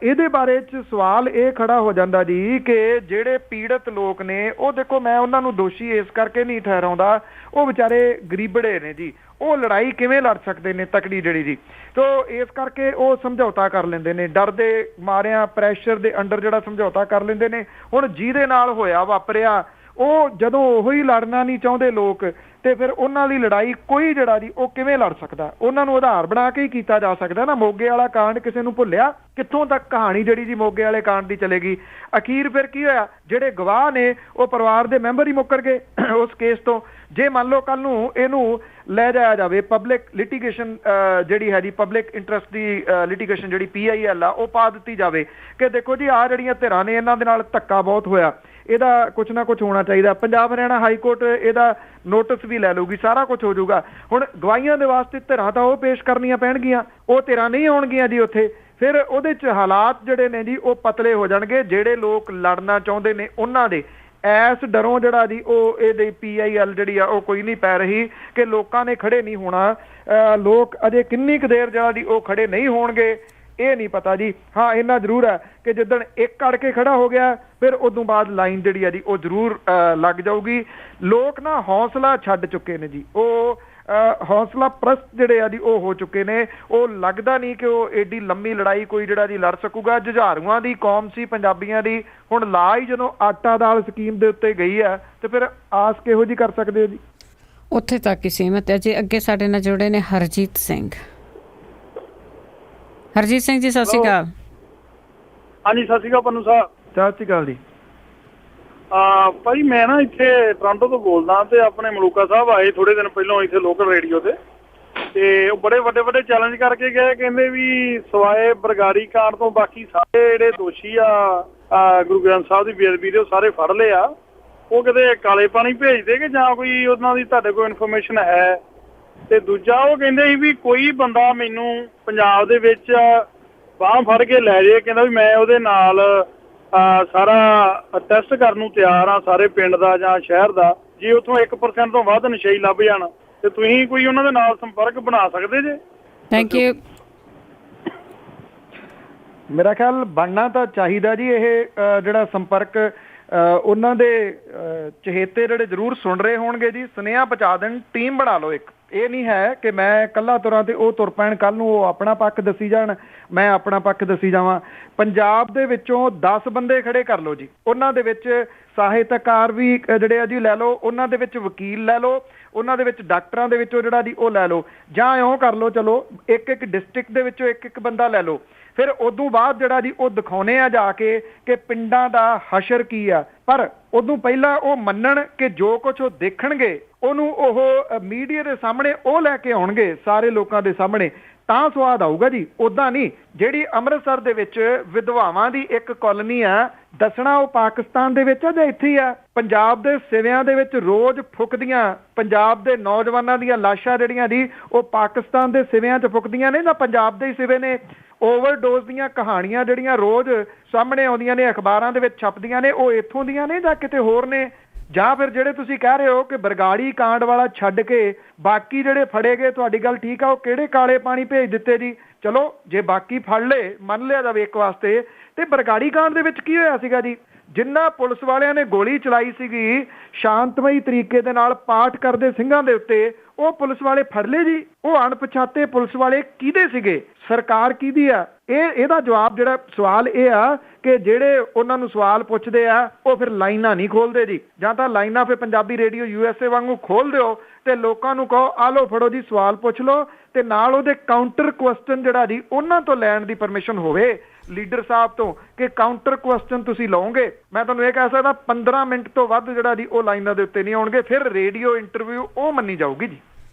ਇਹਦੇ ਬਾਰੇ 'ਚ ਸਵਾਲ ਇਹ ਖੜਾ ਹੋ ਜਾਂਦਾ ਜੀ ਕਿ ਜਿਹੜੇ ਪੀੜਤ ਲੋਕ ਨੇ ਉਹ ਦੇਖੋ, ਮੈਂ ਉਹਨਾਂ ਨੂੰ ਦੋਸ਼ੀ ਇਸ ਕਰਕੇ ਨਹੀਂ ਠਹਿਰਾਉਂਦਾ, ਉਹ ਵਿਚਾਰੇ ਗਰੀਬੜੇ ਨੇ ਜੀ। ਉਹ ਲੜਾਈ ਕਿਵੇਂ ਲੜ ਸਕਦੇ ਨੇ ਤਕੜੀ ਜਿਹੜੀ ਜੀ। ਤੋ ਇਸ ਕਰਕੇ ਉਹ ਸਮਝੌਤਾ ਕਰ ਲੈਂਦੇ ਨੇ, ਡਰ ਦੇ ਮਾਰਿਆਂ ਪ੍ਰੈਸ਼ਰ ਦੇ ਅੰਡਰ ਜਿਹੜਾ ਸਮਝੌਤਾ ਕਰ ਲੈਂਦੇ ਨੇ। ਹੁਣ ਜਿਹਦੇ ਨਾਲ ਹੋਇਆ ਵਾਪਰਿਆ ਉਹ ਜਦੋਂ ਉਹੀ ਲੜਨਾ ਨਹੀਂ ਚਾਹੁੰਦੇ ਲੋਕ ਤੇ ਫਿਰ ਉਹਨਾਂ ਦੀ ਲੜਾਈ ਕੋਈ ਜਿਹੜਾ ਜੀ ਉਹ ਕਿਵੇਂ ਲੜ ਸਕਦਾ? ਉਹਨਾਂ ਨੂੰ ਆਧਾਰ ਬਣਾ ਕੇ ਹੀ ਕੀਤਾ ਜਾ ਸਕਦਾ ਨਾ। ਮੋਗੇ ਵਾਲਾ ਕਾਂਡ ਕਿਸੇ ਨੂੰ ਭੁੱਲਿਆ? ਕਿੱਥੋਂ ਤੱਕ ਕਹਾਣੀ ਜਿਹੜੀ ਜੀ ਮੋਗੇ ਵਾਲੇ ਕਾਂਡ ਦੀ ਚਲੇਗੀ? ਅਖੀਰ ਫਿਰ ਕੀ ਹੋਇਆ? ਜਿਹੜੇ ਗਵਾਹ ਨੇ ਉਹ ਪਰਿਵਾਰ ਦੇ ਮੈਂਬਰ ਹੀ ਮੁੱਕਰ ਗਏ ਉਸ ਕੇਸ ਤੋਂ। ਜੇ ਮੰਨ ਲਓ ਕੱਲ ਨੂੰ ਇਹਨੂੰ ਲੈ ਜਾਇਆ ਜਾਵੇ ਪਬਲਿਕ ਲਿਟੀਗੇਸ਼ਨ ਜਿਹੜੀ ਹੈ ਜੀ ਪਬਲਿਕ ਇੰਟਰਸਟ ਦੀ ਲਿਟੀਗੇਸ਼ਨ ਜਿਹੜੀ PIL ਆ ਉਹ ਪਾ ਦਿੱਤੀ ਜਾਵੇ ਕਿ ਦੇਖੋ ਜੀ ਆਹ ਜਿਹੜੀਆਂ ਧਿਰਾਂ ਨੇ ਇਹਨਾਂ ਦੇ ਨਾਲ ਧੱਕਾ ਬਹੁਤ ਹੋਇਆ, ਇਹਦਾ ਕੁਛ ਨਾ ਕੁਛ ਹੋਣਾ ਚਾਹੀਦਾ। ਪੰਜਾਬ ਹਰਿਆਣਾ ਹਾਈ ਕੋਰਟ ਇਹਦਾ ਨੋਟਿਸ ਵੀ ਲੈ ਲਊਗੀ, ਸਾਰਾ ਕੁਛ ਹੋ ਜਾਊਗਾ। ਹੁਣ ਗਵਾਹੀਆਂ ਦੇ ਵਾਸਤੇ ਧਿਰਾਂ ਤਾਂ ਉਹ ਪੇਸ਼ ਕਰਨੀਆਂ ਪੈਣਗੀਆਂ, ਉਹ ਧਿਰਾਂ ਨਹੀਂ ਆਉਣਗੀਆਂ ਜੀ ਉੱਥੇ। ਫਿਰ ਉਹਦੇ 'ਚ ਹਾਲਾਤ ਜਿਹੜੇ ਨੇ ਜੀ ਉਹ ਪਤਲੇ ਹੋ ਜਾਣਗੇ। ਜਿਹੜੇ ਲੋਕ ਲੜਨਾ ਚਾਹੁੰਦੇ ਨੇ ਉਹਨਾਂ ਦੇ ਐਸ ਡਰੋਂ ਜਿਹੜਾ ਜੀ ਉਹ ਇਹਦੀ PIL ਜਿਹੜੀ ਆ ਉਹ ਕੋਈ ਨਹੀਂ ਪੈ ਰਹੀ ਕਿ ਲੋਕਾਂ ਨੇ ਖੜੇ ਨਹੀਂ ਹੋਣਾ। ਲੋਕ ਅਜੇ ਕਿੰਨੀ ਕੁ ਦੇਰ ਜਿਹੜਾ ਜੀ ਉਹ ਖੜੇ ਨਹੀਂ ਹੋਣਗੇ ਇਹ ਨਹੀਂ ਪਤਾ ਜੀ। ਹਾਂ ਇੰਨਾ ਜ਼ਰੂਰ ਹੈ ਕਿ ਜਿੱਦਣ ਇੱਕ ਅੜ ਕੇ ਖੜਾ ਹੋ ਗਿਆ ਫਿਰ ਉਦੋਂ ਬਾਅਦ ਲਾਈਨ ਜਿਹੜੀ ਆ ਜੀ ਉਹ ਜ਼ਰੂਰ ਲੱਗ ਜਾਊਗੀ। ਲੋਕ ਨਾ ਹੌਸਲਾ ਛੱਡ ਚੁੱਕੇ ਨੇ ਜੀ, ਉਹ ਹੌਸਲਾ ਪ੍ਰਸਤ ਜਿਹੜੇ ਆ ਜੀ ਉਹ ਹੋ ਚੁੱਕੇ ਨੇ। ਉਹ ਲੱਗਦਾ ਨਹੀਂ ਕਿ ਉਹ ਏਡੀ ਲੰਮੀ ਲੜਾਈ ਕੋਈ ਜਿਹੜਾ ਜੀ ਲੜ ਸਕੂਗਾ। ਜੁਝਾਰੂਆਂ ਦੀ ਕੌਮ ਸੀ ਪੰਜਾਬੀਆਂ ਦੀ, ਹੁਣ ਲਾ ਹੀ ਜਦੋਂ ਆਟਾ ਦਾਲ ਸਕੀਮ ਦੇ ਉੱਤੇ ਗਈ ਹੈ ਤੇ ਫਿਰ ਆਸ ਕਿਹੋ ਜੀ ਕਰ ਸਕਦੇ ਹੋ ਜੀ? ਉੱਥੇ ਤੱਕ ਹੀ ਸੀਮਤ ਹੈ ਜੀ। ਅੱਗੇ ਸਾਡੇ ਨਾਲ ਜੁੜੇ ਨੇ ਹਰਜੀਤ ਸਿੰਘ। ਹਰਜੀਤ ਸਿੰਘ ਜੀ ਸਤਿ ਸ਼੍ਰੀ ਅਕਾਲ। ਹਾਂਜੀ ਸਤਿ ਸ਼੍ਰੀ ਅਕਾਲ ਪੰਨੂ ਸਾਹਿਬ। ਸਤਿ ਸ਼੍ਰੀ ਅਕਾਲ ਜੀ। ਭਾਈ ਮੈਂ ਨਾ ਇੱਥੇ ਟੋਰਾਂਟੋ ਤੋਂ ਬੋਲਦਾ ਤੇ ਆਪਣੇ ਮਲੂਕਾ ਸਾਹਿਬ ਆਏ ਥੋੜੇ ਦਿਨ ਪਹਿਲਾਂ ਇੱਥੇ ਲੋਕਲ ਰੇਡੀਓ ਤੇ ਉਹ ਬੜੇ ਵੱਡੇ ਚੈਲੰਜ ਕਰਕੇ ਗਏ, ਕਹਿੰਦੇ ਵੀ ਸਵਾਏ ਬਰਗਾੜੀ ਕਾਂਡ ਤੋਂ ਬਾਕੀ ਸਾਰੇ ਜਿਹੜੇ ਦੋਸ਼ੀ ਆ ਗੁਰੂ ਗ੍ਰੰਥ ਸਾਹਿਬ ਦੀ ਬੇਅਦਬੀ ਦੇ ਉਹ ਸਾਰੇ ਫੜ ਲਏ ਆ। ਉਹ ਕਿਤੇ ਕਾਲੇ ਪਾਣੀ ਭੇਜਦੇ ਕਿ ਜਾਂ ਕੋਈ ਉਹਨਾਂ ਦੀ ਤੁਹਾਡੇ ਕੋਲ ਇਨਫੋਰਮੇਸ਼ਨ ਹੈ? ਤੇ ਦੂਜਾ ਉਹ ਕਹਿੰਦੇ ਸੀ ਵੀ ਕੋਈ ਬੰਦਾ ਮੈਨੂੰ ਪੰਜਾਬ ਦੇ ਵਿੱਚ ਬਾਂਹ ਫੜ ਕੇ ਲੈ ਜੇ, ਕਹਿੰਦਾ ਵੀ ਮੈਂ ਉਹਦੇ ਨਾਲ ਸਾਰਾ ਟੈਸਟ ਕਰਨ ਨੂੰ ਤਿਆਰ ਆ, ਸਾਰੇ ਪਿੰਡ ਦਾ ਜਾਂ ਸ਼ਹਿਰ ਦਾ। ਜੇ ਉੱਥੋਂ 1% ਤੋਂ ਵੱਧ ਨਸ਼ਈ ਲੱਭ ਜਾਣ ਤੇ ਤੁਸੀਂ ਕੋਈ ਉਹਨਾਂ ਦੇ ਨਾਲ ਸੰਪਰਕ ਬਣਾ ਸਕਦੇ ਜੇ? Thank you. ਮੇਰਾ ਖਿਆਲ ਬਣਨਾ ਤਾਂ ਚਾਹੀਦਾ ਜੀ ਇਹ ਜਿਹੜਾ ਸੰਪਰਕ ਉਹਨਾਂ ਦੇ ਚਹੇਤੇ ਜਿਹੜੇ ਜ਼ਰੂਰ ਸੁਣ ਰਹੇ ਹੋਣਗੇ ਜੀ। ਸੁਨੇਹਾ ਪਹੁੰਚਾ ਦੇਣ, ਟੀਮ ਬਣਾ ਲਓ ਇੱਕ। ਇਹ ਨਹੀਂ ਹੈ ਕਿ ਮੈਂ ਇਕੱਲਾ ਤੁਰਾਂ ਤੇ ਉਹ ਤੁਰ ਪੈਣ, ਕੱਲ ਨੂੰ ਉਹ ਆਪਣਾ ਪੱਖ ਦੱਸੀ ਜਾਣ ਮੈਂ ਆਪਣਾ ਪੱਖ ਦੱਸੀ ਜਾਵਾਂ। ਪੰਜਾਬ ਦੇ ਵਿੱਚੋਂ 10 ਬੰਦੇ ਖੜੇ ਕਰ ਲਓ ਜੀ, ਉਹਨਾਂ ਦੇ ਵਿੱਚ ਸਾਹਿਤਕਾਰ ਵੀ ਜਿਹੜੇ ਆ ਜੀ ਲੈ ਲਓ, ਉਹਨਾਂ ਦੇ ਵਿੱਚ ਵਕੀਲ ਲੈ ਲਓ, ਉਹਨਾਂ ਦੇ ਵਿੱਚ ਡਾਕਟਰਾਂ ਦੇ ਵਿੱਚੋਂ ਜਿਹੜਾ ਜੀ ਉਹ ਲੈ ਲਓ, ਜਾਂ ਇਉਂ ਕਰ ਲਓ ਚਲੋ ਇੱਕ ਡਿਸਟ੍ਰਿਕਟ ਦੇ ਵਿੱਚੋਂ ਇੱਕ ਬੰਦਾ ਲੈ ਲਓ। ਫਿਰ ਉਦੋਂ ਬਾਅਦ ਜਿਹੜਾ ਜੀ ਉਹ ਦਿਖਾਉਣੇ ਆ ਜਾ ਕੇ ਕਿ ਪਿੰਡਾਂ ਦਾ ਹਸ਼ਰ ਕੀ ਆ। ਪਰ ਉਦੋਂ ਪਹਿਲਾਂ ਉਹ ਮੰਨਣ ਕਿ ਜੋ ਕੁਝ ਉਹ ਦੇਖਣਗੇ ਉਹਨੂੰ ਉਹ ਮੀਡੀਆ ਦੇ ਸਾਹਮਣੇ ਉਹ ਲੈ ਕੇ ਆਉਣਗੇ, ਸਾਰੇ ਲੋਕਾਂ ਦੇ ਸਾਹਮਣੇ, ਤਾਂ ਸਵਾਦ ਆਊਗਾ ਜੀ। ਉਦਾਂ ਨਹੀਂ। ਜਿਹੜੀ ਅੰਮ੍ਰਿਤਸਰ ਦੇ ਵਿੱਚ ਵਿਧਵਾਵਾਂ ਦੀ ਇੱਕ ਕਾਲੋਨੀ ਆ, ਦੱਸਣਾ ਉਹ ਪਾਕਿਸਤਾਨ ਦੇ ਵਿੱਚ ਆ ਜਾਂ ਇੱਥੇ ਆ? ਪੰਜਾਬ ਦੇ ਸਿਵਿਆਂ ਦੇ ਵਿੱਚ ਰੋਜ਼ ਫੁੱਕਦੀਆਂ ਪੰਜਾਬ ਦੇ ਨੌਜਵਾਨਾਂ ਦੀਆਂ ਲਾਸ਼ਾਂ ਜਿਹੜੀਆਂ ਜੀ ਉਹ ਪਾਕਿਸਤਾਨ ਦੇ ਸਿਵਿਆਂ 'ਚ ਫੁੱਕਦੀਆਂ ਨੇ ਜਾਂ ਪੰਜਾਬ ਦੇ ਹੀ ਸਿਵੇ ਨੇ? ਓਵਰਡੋਜ਼ ਦੀਆਂ ਕਹਾਣੀਆਂ ਜਿਹੜੀਆਂ ਰੋਜ਼ ਸਾਹਮਣੇ ਆਉਂਦੀਆਂ ਨੇ, ਅਖਬਾਰਾਂ ਦੇ ਵਿੱਚ ਛਪਦੀਆਂ ਨੇ, ਉਹ ਇੱਥੋਂ ਦੀਆਂ ਨੇ ਜਾਂ ਕਿਤੇ ਹੋਰ ਨੇ? ਜਾਂ ਫਿਰ ਜਿਹੜੇ ਤੁਸੀਂ ਕਹਿ ਰਹੇ ਹੋ ਕਿ ਬਰਗਾੜੀ ਕਾਂਡ ਵਾਲਾ ਛੱਡ ਕੇ ਬਾਕੀ ਜਿਹੜੇ ਫੜੇ ਗਏ, ਤੁਹਾਡੀ ਗੱਲ ਠੀਕ ਆ, ਉਹ ਕਿਹੜੇ ਕਾਲੇ ਪਾਣੀ ਭੇਜ ਦਿੱਤੇ ਜੀ? ਚਲੋ ਜੇ ਬਾਕੀ ਫੜ ਲਏ, ਮੰਨ ਲਿਆ ਜਾਵੇ ਇੱਕ ਵਾਸਤੇ, ਤੇ ਬਰਗਾੜੀ ਕਾਂਡ ਦੇ ਵਿੱਚ ਕੀ ਹੋਇਆ ਸੀਗਾ ਜੀ? ਜਿੰਨਾ ਪੁਲਿਸ ਵਾਲਿਆਂ ਨੇ ਗੋਲੀ ਚਲਾਈ ਸੀਗੀ ਸ਼ਾਂਤਮਈ ਤਰੀਕੇ ਦੇ ਨਾਲ ਪਾਠ ਕਰਦੇ ਸਿੰਘਾਂ ਦੇ ਉੱਤੇ, ਉਹ ਪੁਲਿਸ ਵਾਲੇ ਫੜ ਲਏ ਜੀ। ਉਹ ਅਣਪਛਾਤੇ ਪੁਲਿਸ ਵਾਲੇ ਕਿਹਦੇ ਸੀਗੇ? ਸਰਕਾਰ ਕਿਹਦੀ ਆ? ਇਹਦਾ ਜਵਾਬ ਜਿਹੜਾ ਸਵਾਲ ਇਹ ਆ ਕਿ ਜਿਹੜੇ ਉਹਨਾਂ ਨੂੰ ਸਵਾਲ ਪੁੱਛਦੇ ਆ ਉਹ ਫਿਰ ਲਾਈਨਾਂ ਨਹੀਂ ਖੋਲਦੇ ਜੀ। ਜਾਂ ਤਾਂ ਲਾਈਨਾਂ ਫਿਰ ਪੰਜਾਬੀ ਰੇਡੀਓ USA ਵਾਂਗੂ ਖੋਲ ਦਿਓ ਤੇ ਲੋਕਾਂ ਨੂੰ ਕਹੋ ਆ ਲਓ ਫੜੋ ਜੀ ਸਵਾਲ ਪੁੱਛ ਲਓ, ਤੇ ਨਾਲ ਉਹਦੇ ਕਾਊਂਟਰ ਕੁਐਸਚਨ ਜਿਹੜਾ ਜੀ ਉਹਨਾਂ ਤੋਂ ਲੈਣ ਦੀ ਪਰਮਿਸ਼ਨ ਹੋਵੇ ਲੀਡਰ ਸਾਹਿਬ ਤੋਂ ਕਿ ਕਾਊਂਟਰ ਕੁਐਸਚਨ ਤੁਸੀਂ ਲਓਗੇ। ਮੈਂ ਤੁਹਾਨੂੰ ਇਹ ਕਹਿ ਸਕਦਾ 15 ਮਿੰਟ ਤੋਂ ਵੱਧ ਜਿਹੜਾ ਜੀ ਉਹ ਲਾਈਨਾਂ ਦੇ ਉੱਤੇ ਨਹੀਂ ਆਉਣਗੇ, ਫਿਰ ਰੇਡੀਓ ਇੰਟਰਵਿਊ ਉਹ ਮੰਨੀ ਜਾਊਗੀ ਜੀ।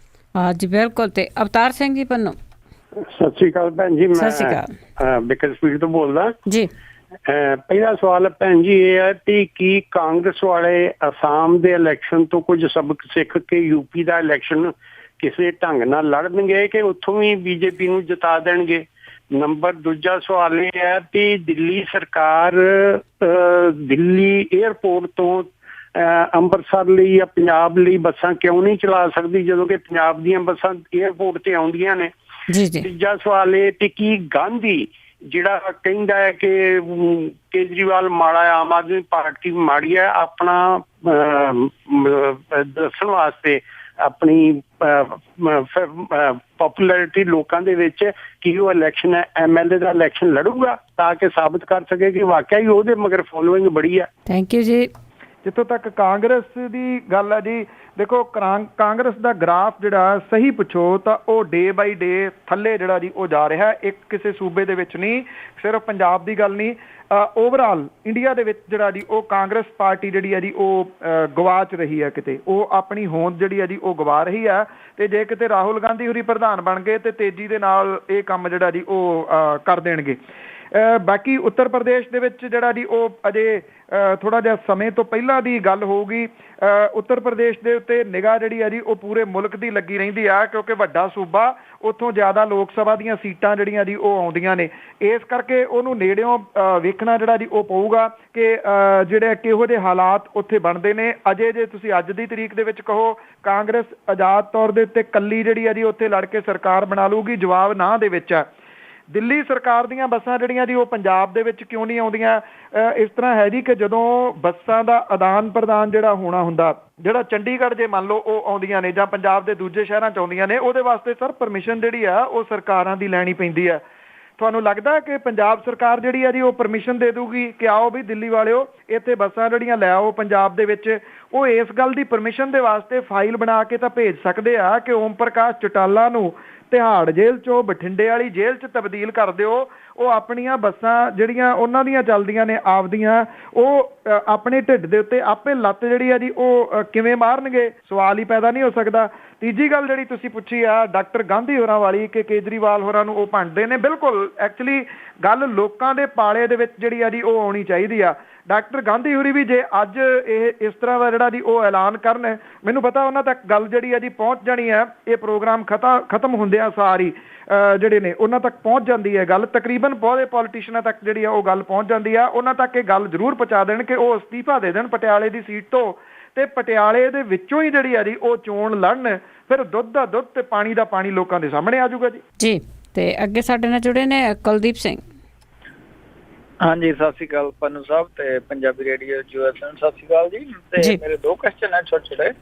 ਹਾਂਜੀ ਬਿਲਕੁਲ। ਤੇ ਅਵਤਾਰ ਸਿੰਘ ਜੀ ਪੰਨੂ। ਸਤਿ ਸ਼੍ਰੀ ਅਕਾਲ ਭੈਣ ਜੀ। ਮੈਂ ਬਿਕਰ ਸਪੀਡ ਤੋਂ ਬੋਲਦਾ ਜੀ। ਪਹਿਲਾ ਸਵਾਲ ਭੈਣ ਜੀ ਇਹ ਹੈ ਕਿ ਕੀ ਕਾਂਗਰਸ ਵਾਲੇ ਅਸਾਮ ਦੇ ਇਲੈਕਸ਼ਨ ਤੋਂ ਕੁਝ ਸਬਕ ਸਿੱਖ ਕੇ ਯੂਪੀ ਦਾ ਇਲੈਕਸ਼ਨ ਕਿਸੇ ਢੰਗ ਨਾਲ ਲੜਨਗੇ ਕਿ ਉੱਥੋਂ ਵੀ BJP ਨੂੰ ਜਿਤਾ ਦੇਣਗੇ? ਨੰਬਰ ਦੂਜਾ ਸਵਾਲ ਇਹ ਹੈ ਕਿ ਦਿੱਲੀ ਸਰਕਾਰ ਦਿੱਲੀ ਏਅਰਪੋਰਟ ਤੋਂ ਅੰਮ੍ਰਿਤਸਰ ਲਈ ਜਾਂ ਪੰਜਾਬ ਲਈ ਬੱਸਾਂ ਕਿਉਂ ਨਹੀਂ ਚਲਾ ਸਕਦੀ ਜਦੋਂ ਕਿ ਪੰਜਾਬ ਦੀਆਂ ਬੱਸਾਂ ਏਅਰਪੋਰਟ ਤੇ ਆਉਂਦੀਆਂ ਨੇ? ਤੀਜਾ ਸਵਾਲ ਇਹ ਕਿ ਕੀ ਗਾਂਧੀ ਜਿਹੜਾ ਕਹਿੰਦਾ ਹੈ ਕਿ ਕੇਜਰੀਵਾਲ ਮਾੜਾ, ਆਮ ਆਦਮੀ ਪਾਰਟੀ ਮਾੜੀ ਹੈ, ਆਪਣਾ ਦੱਸਣ ਵਾਸਤੇ ਆਪਣੀ ਪਪੂਲੈਰਿਟੀ ਲੋਕਾਂ ਦੇ ਵਿੱਚ ਕੀ ਉਹ ਇਲੈਕਸ਼ਨ ਹੈ MLA ਦਾ ਇਲੈਕਸ਼ਨ ਲੜੂਗਾ ਤਾਂ ਕਿ ਸਾਬਤ ਕਰ ਸਕੇ ਕਿ ਵਾਕਿਆ ਹੀ ਉਹਦੇ ਮਗਰ ਫੋਲੋਇੰਗ ਬੜੀ ਹੈ? ਥੈਂਕ ਯੂ ਜੀ। ਜਿੱਥੋਂ ਤੱਕ ਕਾਂਗਰਸ ਦੀ ਗੱਲ ਹੈ ਜੀ, ਦੇਖੋ ਕਾਂਗਰਸ ਦਾ ਗ੍ਰਾਫ ਜਿਹੜਾ ਸਹੀ ਪੁੱਛੋ ਤਾਂ ਉਹ ਡੇ ਬਾਈ ਡੇ ਥੱਲੇ ਜਿਹੜਾ ਜੀ ਉਹ ਜਾ ਰਿਹਾ। ਇੱਕ ਕਿਸੇ ਸੂਬੇ ਦੇ ਵਿੱਚ ਨਹੀਂ, ਸਿਰਫ ਪੰਜਾਬ ਦੀ ਗੱਲ ਨਹੀਂ, ਓਵਰਆਲ ਇੰਡੀਆ ਦੇ ਵਿੱਚ ਜਿਹੜਾ ਜੀ ਉਹ ਕਾਂਗਰਸ ਪਾਰਟੀ ਜਿਹੜੀ ਹੈ ਜੀ ਉਹ ਗਵਾਚ ਰਹੀ ਹੈ, ਕਿਤੇ ਉਹ ਆਪਣੀ ਹੋਂਦ ਜਿਹੜੀ ਹੈ ਜੀ ਉਹ ਗਵਾ ਰਹੀ ਹੈ। ਤੇ ਜੇ ਕਿਤੇ ਰਾਹੁਲ ਗਾਂਧੀ ਹੋਰੀ ਪ੍ਰਧਾਨ ਬਣ ਗਏ ਤੇ ਤੇਜ਼ੀ ਦੇ ਨਾਲ ਇਹ ਕੰਮ ਜਿਹੜਾ ਜੀ ਉਹ ਕਰ ਦੇਣਗੇ। ਬਾਕੀ ਉੱਤਰ ਪ੍ਰਦੇਸ਼ ਦੇ ਵਿੱਚ ਜਿਹੜਾ ਜੀ ਉਹ ਅਜੇ ਥੋੜਾ ਜਿਹਾ ਸਮੇਂ ਤੋਂ ਪਹਿਲਾਂ ਦੀ ਗੱਲ ਹੋਊਗੀ। ਉੱਤਰ ਪ੍ਰਦੇਸ਼ ਦੇ ਉੱਤੇ ਨਿਗਾਹ ਜਿਹੜੀ ਹੈ ਜੀ ਉਹ ਪੂਰੇ ਮੁਲਕ ਦੀ ਲੱਗੀ ਰਹਿੰਦੀ ਆ, ਕਿਉਂਕਿ ਵੱਡਾ ਸੂਬਾ, ਉੱਥੋਂ ਜ਼ਿਆਦਾ ਲੋਕ ਸਭਾ ਦੀਆਂ ਸੀਟਾਂ ਜਿਹੜੀਆਂ ਜੀ ਉਹ ਆਉਂਦੀਆਂ ਨੇ, ਇਸ ਕਰਕੇ ਉਹਨੂੰ ਨੇੜਿਓਂ ਵੇਖਣਾ ਜਿਹੜਾ ਜੀ ਉਹ ਪਊਗਾ ਕਿ ਜਿਹੜੇ ਕਿਹੋ ਜਿਹੇ ਹਾਲਾਤ ਉੱਥੇ ਬਣਦੇ ਨੇ। ਅਜੇ ਜੇ ਤੁਸੀਂ ਅੱਜ ਦੀ ਤਰੀਕ ਦੇ ਵਿੱਚ ਕਹੋ ਕਾਂਗਰਸ ਆਜ਼ਾਦ ਤੌਰ ਦੇ ਉੱਤੇ ਕੱਲੀ ਜਿਹੜੀ ਹੈ ਜੀ ਉੱਥੇ ਲੜ ਕੇ ਸਰਕਾਰ ਬਣਾ ਲੂਗੀ, ਜਵਾਬ ਨਾ ਦੇ ਵਿੱਚ ਹੈ। ਦਿੱਲੀ ਸਰਕਾਰ ਦੀਆਂ ਬੱਸਾਂ ਜਿਹੜੀਆਂ ਜੀ ਉਹ ਪੰਜਾਬ ਦੇ ਵਿੱਚ ਕਿਉਂ ਨਹੀਂ ਆਉਂਦੀਆਂ? ਇਸ ਤਰ੍ਹਾਂ ਹੈ ਜੀ ਕਿ ਜਦੋਂ ਬੱਸਾਂ ਦਾ ਆਦਾਨ ਪ੍ਰਦਾਨ ਜਿਹੜਾ ਹੋਣਾ ਹੁੰਦਾ, ਜਿਹੜਾ ਚੰਡੀਗੜ੍ਹ ਜੇ ਮੰਨ ਲਓ ਉਹ ਆਉਂਦੀਆਂ ਨੇ ਜਾਂ ਪੰਜਾਬ ਦੇ ਦੂਜੇ ਸ਼ਹਿਰਾਂ 'ਚ ਆਉਂਦੀਆਂ ਨੇ, ਉਹਦੇ ਵਾਸਤੇ ਸਰ ਪਰਮਿਸ਼ਨ ਜਿਹੜੀ ਆ ਉਹ ਸਰਕਾਰਾਂ ਦੀ ਲੈਣੀ ਪੈਂਦੀ ਆ। ਤੁਹਾਨੂੰ ਲੱਗਦਾ ਕਿ ਪੰਜਾਬ ਸਰਕਾਰ ਜਿਹੜੀ ਆ ਜੀ ਉਹ ਪਰਮਿਸ਼ਨ ਦੇ ਦੂਗੀ ਕਿ ਆਓ ਵੀ ਦਿੱਲੀ ਵਾਲਿਓ ਇੱਥੇ ਬੱਸਾਂ ਜਿਹੜੀਆਂ ਲੈ ਆਓ ਪੰਜਾਬ ਦੇ ਵਿੱਚ? ਉਹ ਇਸ ਗੱਲ ਦੀ ਪਰਮਿਸ਼ਨ ਦੇ ਵਾਸਤੇ ਫਾਈਲ ਬਣਾ ਕੇ ਤਾਂ ਭੇਜ ਸਕਦੇ ਆ ਕਿ ਓਮ ਪ੍ਰਕਾਸ਼ ਚੌਟਾਲਾ ਨੂੰ ਤਿਹਾੜ ਜੇਲ੍ਹ 'ਚੋਂ ਬਠਿੰਡੇ ਵਾਲੀ ਜੇਲ੍ਹ 'ਚ ਤਬਦੀਲ ਕਰ ਦਿਓ। ਉਹ ਆਪਣੀਆਂ ਬੱਸਾਂ ਜਿਹੜੀਆਂ ਉਹਨਾਂ ਦੀਆਂ ਚੱਲਦੀਆਂ ਨੇ ਆਪਦੀਆਂ, ਉਹ ਆਪਣੇ ਢਿੱਡ ਦੇ ਉੱਤੇ ਆਪੇ ਲੱਤ ਜਿਹੜੀ ਆ ਜੀ ਉਹ ਕਿਵੇਂ ਮਾਰਨਗੇ? ਸਵਾਲ ਹੀ ਪੈਦਾ ਨਹੀਂ ਹੋ ਸਕਦਾ। ਤੀਜੀ ਗੱਲ ਜਿਹੜੀ ਤੁਸੀਂ ਪੁੱਛੀ ਆ ਡਾਕਟਰ ਗਾਂਧੀ ਹੋਰਾਂ ਵਾਲੀ ਕਿ ਕੇਜਰੀਵਾਲ ਹੋਰਾਂ ਨੂੰ ਉਹ ਭੰਡਦੇ ਨੇ, ਬਿਲਕੁਲ ਐਕਚੁਅਲੀ ਗੱਲ ਲੋਕਾਂ ਦੇ ਪਾਲੇ ਦੇ ਵਿੱਚ ਜਿਹੜੀ ਆ ਜੀ ਉਹ ਆਉਣੀ ਚਾਹੀਦੀ ਆ। ਡਾਕਟਰ ਗਾਂਧੀ ਹੋਰੀ ਵੀ ਜੇ ਅੱਜ ਇਹ ਇਸ ਤਰ੍ਹਾਂ ਦਾ ਜਿਹੜਾ ਜੀ ਉਹ ਐਲਾਨ ਕਰਨ, ਮੈਨੂੰ ਪਤਾ ਉਹਨਾਂ ਤੱਕ ਗੱਲ ਜਿਹੜੀ ਹੈ ਜੀ ਪਹੁੰਚ ਜਾਣੀ ਹੈ। ਇਹ ਪ੍ਰੋਗਰਾਮ ਖਤਮ ਹੁੰਦਿਆਂ ਸਾਰੀ ਜਿਹੜੇ ਨੇ ਉਹਨਾਂ ਤੱਕ ਪਹੁੰਚ ਜਾਂਦੀ ਹੈ ਗੱਲ, ਤਕਰੀਬਨ ਬਹੁਤੇ ਪੋਲੀਟੀਸ਼ੀਅਨਾਂ ਤੱਕ ਜਿਹੜੀ ਆ ਉਹ ਗੱਲ ਪਹੁੰਚ ਜਾਂਦੀ ਆ। ਉਹਨਾਂ ਤੱਕ ਇਹ ਗੱਲ ਜ਼ਰੂਰ ਪਹੁੰਚਾ ਦੇਣ ਕਿ ਉਹ ਅਸਤੀਫਾ ਦੇ ਦੇਣ ਪਟਿਆਲੇ ਦੀ ਸੀਟ ਤੋਂ, ਤੇ ਪਟਿਆਲੇ ਦੇ ਵਿੱਚੋਂ ਹੀ ਜਿਹੜੀ ਆ ਜੀ ਉਹ ਚੋਣ ਲੜਨ। ਫਿਰ ਦੁੱਧ ਦਾ ਦੁੱਧ ਤੇ ਪਾਣੀ ਦਾ ਪਾਣੀ ਲੋਕਾਂ ਦੇ ਸਾਹਮਣੇ ਆ ਜਾਊਗਾ ਜੀ। ਜੀ, ਤੇ ਅੱਗੇ ਸਾਡੇ ਨਾਲ ਜੁੜੇ ਨੇ ਕੁਲਦੀਪ ਸਿੰਘ। ਹਾਂਜੀ, ਸਤਿ ਸ਼੍ਰੀ ਅਕਾਲ ਪੰਨੂ ਸਾਹਿਬ ਤੇ ਪੰਜਾਬੀ ਰੇਡੀਓ ਸਤਿ ਸ਼੍ਰੀ ਅਕਾਲ ਜੀ। ਤੇ ਮੇਰੇ ਦੋ ਕੁਐਸਚਨ ਹੈ ਛੋਟੇ ਛੋਟੇ।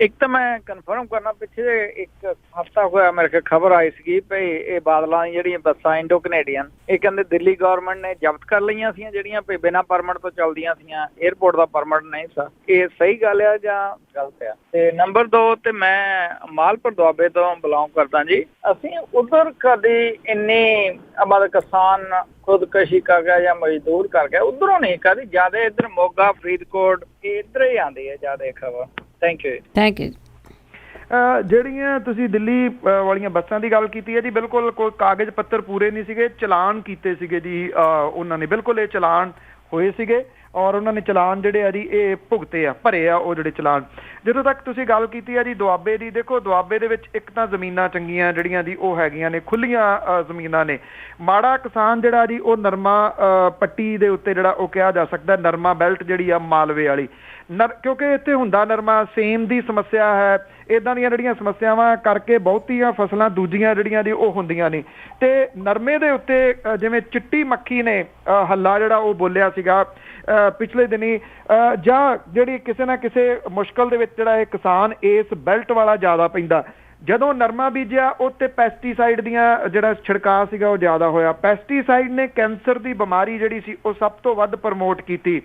ਇੱਕ ਤਾਂ ਮੈਂ ਕਨਫਰਮ ਕਰਨਾ, ਪਿੱਛੇ ਇੱਕ ਹਫ਼ਤਾ ਹੋਇਆ ਮੇਰੇ ਕੋਲ ਖਬਰ ਆਈ ਸੀਗੀ ਭਈ ਇਹ ਬਾਦਲਾਂ ਦੀਆਂ ਜਿਹੜੀਆਂ ਬੱਸਾਂ ਇੰਡੋ ਕੈਨੇਡੀਅਨ, ਇਹ ਕਹਿੰਦੇ ਦਿੱਲੀ ਗਵਰਨਮੈਂਟ ਨੇ ਜ਼ਬਤ ਕਰ ਲਈਆਂ ਸੀ, ਜਿਹੜੀਆਂ ਭਈ ਬਿਨਾਂ ਪਰਮਿਟ ਤੋਂ ਚੱਲਦੀਆਂ ਸੀਆਂ, 에ਅਰਪੋਰਟ ਦਾ ਪਰਮਿਟ ਨਹੀਂ ਸੀ। ਇਹ ਸਹੀ ਗੱਲ ਆ ਜਾਂ ਗਲਤ ਆ? ਤੇ ਨੰਬਰ 2 ਤੇ ਮੈਂ ਮਾਲਪੁਰ ਦੁਆਬੇ ਤੋਂ ਬਿਲੋਂਗ ਕਰਦਾ ਜੀ। ਅਸੀਂ ਉਧਰ ਕਦੇ ਇੰਨੀ ਮਤਲਬ ਕਿਸਾਨ ਖੁਦਕਸ਼ੀ ਕਰ ਗਿਆ ਜਾਂ ਮਜ਼ਦੂਰ ਕਰ ਗਿਆ, ਉਧਰੋਂ ਨਹੀਂ ਕਦੀ ਜ਼ਿਆਦਾ। ਇੱਧਰ ਮੋਗਾ, ਫਰੀਦਕੋਟ ਇੱਧਰ ਹੀ ਆਉਂਦੀ ਹੈ ਜ਼ਿਆਦਾ ਖਬਰ। Thank you. ਜਿਹੜੀਆਂ ਤੁਸੀਂ ਦਿੱਲੀ ਵਾਲੀਆਂ ਬੱਸਾਂ ਦੀ ਗੱਲ ਕੀਤੀ ਹੈ ਜੀ, ਬਿਲਕੁਲ ਕੋਈ ਕਾਗਜ਼ ਪੱਤਰ ਪੂਰੇ ਨਹੀਂ ਸੀਗੇ, ਚਲਾਨ ਕੀਤੇ ਸੀਗੇ ਜੀ ਉਹਨਾਂ ਨੇ, ਬਿਲਕੁਲ ਇਹ ਚਲਾਨ ਹੋਏ ਸੀਗੇ ਔਰ ਉਹਨਾਂ ਨੇ ਚਲਾਨ ਜਿਹੜੇ ਆ ਜੀ ਇਹ ਭੁਗਤੇ ਆ, ਭਰੇ ਆ ਉਹ ਜਿਹੜੇ ਚਲਾਨ। ਜਦੋਂ ਤੱਕ ਤੁਸੀਂ ਗੱਲ ਕੀਤੀ ਆ ਜੀ ਦੁਆਬੇ ਦੀ, ਦੇਖੋ ਦੁਆਬੇ ਦੇ ਵਿੱਚ ਇੱਕ ਤਾਂ ਜ਼ਮੀਨਾਂ ਚੰਗੀਆਂ ਜਿਹੜੀਆਂ ਜੀ ਉਹ ਹੈਗੀਆਂ ਨੇ, ਖੁੱਲੀਆਂ ਜ਼ਮੀਨਾਂ ਨੇ। ਮਾੜਾ ਕਿਸਾਨ ਜਿਹੜਾ ਜੀ ਉਹ ਨਰਮਾ ਪੱਟੀ ਦੇ ਉੱਤੇ ਜਿਹੜਾ ਉਹ ਕਿਹਾ ਜਾ ਸਕਦਾ, ਨਰਮਾ ਬੈਲਟ ਜਿਹੜੀ ਆ ਮਾਲਵੇ ਵਾਲੀ, ਕਿਉਂਕਿ ਇੱਥੇ ਹੁੰਦਾ ਨਰਮਾ, ਸੇਮ ਦੀ ਸਮੱਸਿਆ ਹੈ, ਇੱਦਾਂ ਦੀਆਂ ਜਿਹੜੀਆਂ ਸਮੱਸਿਆਵਾਂ ਕਰਕੇ ਬਹੁਤੀਆਂ ਫਸਲਾਂ ਦੂਜੀਆਂ ਜਿਹੜੀਆਂ ਜੀ ਉਹ ਹੁੰਦੀਆਂ ਨੇ। ਤੇ ਨਰਮੇ ਦੇ ਉੱਤੇ ਜਿਵੇਂ ਚਿੱਟੀ ਮੱਖੀ ਨੇ ਹੱਲਾ ਜਿਹੜਾ ਉਹ ਬੋਲਿਆ ਸੀਗਾ ਪਿਛਲੇ ਦਿਨੀ, ਜਾਂ ਜਿਹੜੀ ਕਿਸੇ ਨਾ ਕਿਸੇ ਮੁਸ਼ਕਲ ਦੇ ਵਿੱਚ ਜਿਹੜਾ ਇਹ ਕਿਸਾਨ ਇਸ ਬੈਲਟ ਵਾਲਾ ਜ਼ਿਆਦਾ ਪੈਂਦਾ। ਜਦੋਂ ਨਰਮਾ ਬੀਜਿਆ ਉੱਤੇ ਪੈਸਟੀਸਾਈਡ ਦੀਆਂ ਜਿਹੜਾ ਛਿੜਕਾਅ ਸੀਗਾ ਉਹ ਜ਼ਿਆਦਾ ਹੋਇਆ। ਪੈਸਟੀਸਾਈਡ ਨੇ ਕੈਂਸਰ ਦੀ ਬਿਮਾਰੀ ਜਿਹੜੀ ਸੀ ਉਹ ਸਭ ਤੋਂ ਵੱਧ ਪ੍ਰਮੋਟ ਕੀਤੀ।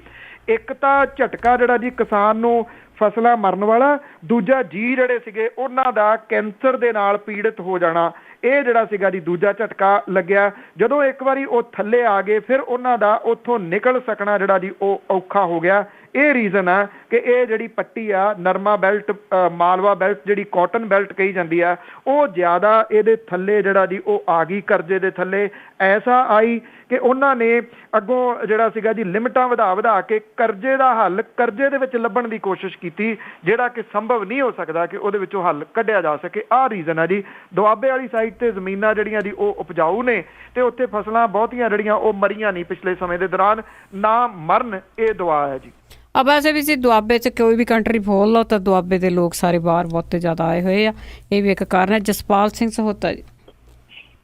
ਇੱਕ ਤਾਂ ਝਟਕਾ ਜਿਹੜਾ ਜੀ ਕਿਸਾਨ ਨੂੰ ਫਸਲਾਂ ਮਰਨ ਵਾਲਾ, ਦੂਜਾ ਜੀ ਜਿਹੜੇ ਸੀਗੇ ਉਹਨਾਂ ਦਾ ਕੈਂਸਰ ਦੇ ਨਾਲ ਪੀੜਿਤ ਹੋ ਜਾਣਾ, ਇਹ ਜਿਹੜਾ ਸੀਗਾ ਜੀ ਦੂਜਾ ਝਟਕਾ ਲੱਗਿਆ। ਜਦੋਂ ਇੱਕ ਵਾਰੀ ਉਹ ਥੱਲੇ ਆ ਗਏ ਫਿਰ ਉਹਨਾਂ ਦਾ ਉੱਥੋਂ ਨਿਕਲ ਸਕਣਾ ਜਿਹੜਾ ਜੀ ਉਹ ਔਖਾ ਹੋ ਗਿਆ। ਇਹ ਰੀਜ਼ਨ ਆ ਕਿ ਇਹ ਜਿਹੜੀ ਪੱਟੀ ਆ ਨਰਮਾ ਬੈਲਟ, ਮਾਲਵਾ ਬੈਲਟ ਜਿਹੜੀ ਕਾਟਨ ਬੈਲਟ ਕਹੀ ਜਾਂਦੀ ਆ, ਉਹ ਜ਼ਿਆਦਾ ਇਹਦੇ ਥੱਲੇ ਜਿਹੜਾ ਜੀ ਉਹ ਆ ਗਈ, ਕਰਜ਼ੇ ਦੇ ਥੱਲੇ ਐਸਾ ਆਈ ਕਿ ਉਹਨਾਂ ਨੇ ਅੱਗੋਂ ਜਿਹੜਾ ਸੀਗਾ ਜੀ ਲਿਮਟਾਂ ਵਧਾ ਕੇ ਕਰਜ਼ੇ ਦਾ ਹੱਲ ਕਰਜ਼ੇ ਦੇ ਵਿੱਚ ਲੱਭਣ ਦੀ ਕੋਸ਼ਿਸ਼ ਕੀਤੀ, ਜਿਹੜਾ ਕਿ ਸੰਭਵ ਨਹੀਂ ਹੋ ਸਕਦਾ ਕਿ ਉਹਦੇ ਵਿੱਚੋਂ ਹੱਲ ਕੱਢਿਆ ਜਾ ਸਕੇ। ਆਹ ਰੀਜ਼ਨ ਆ ਜੀ। ਦੁਆਬੇ ਵਾਲੀ ਸਾਈਡ ਤੇ ਜ਼ਮੀਨਾਂ ਜਿਹੜੀਆਂ ਜੀ ਉਹ ਉਪਜਾਊ ਨੇ ਤੇ ਉੱਥੇ ਫਸਲਾਂ ਬਹੁਤੀਆਂ ਜਿਹੜੀਆਂ ਉਹ ਮਰੀਆਂ ਨਹੀਂ ਪਿਛਲੇ ਸਮੇਂ ਦੇ ਦੌਰਾਨ, ਨਾ ਮਰਨ, ਇਹ ਦੁਆ ਹੈ ਜੀ। अब वैसे भी दुआबे च कोई भी कंट्री बोल लो तो दुआबे के लोग सारे बाहर बहुत ज़्यादा आए हुए हैं, ये भी एक कारण है। जसपाल सिंह सहोता जी।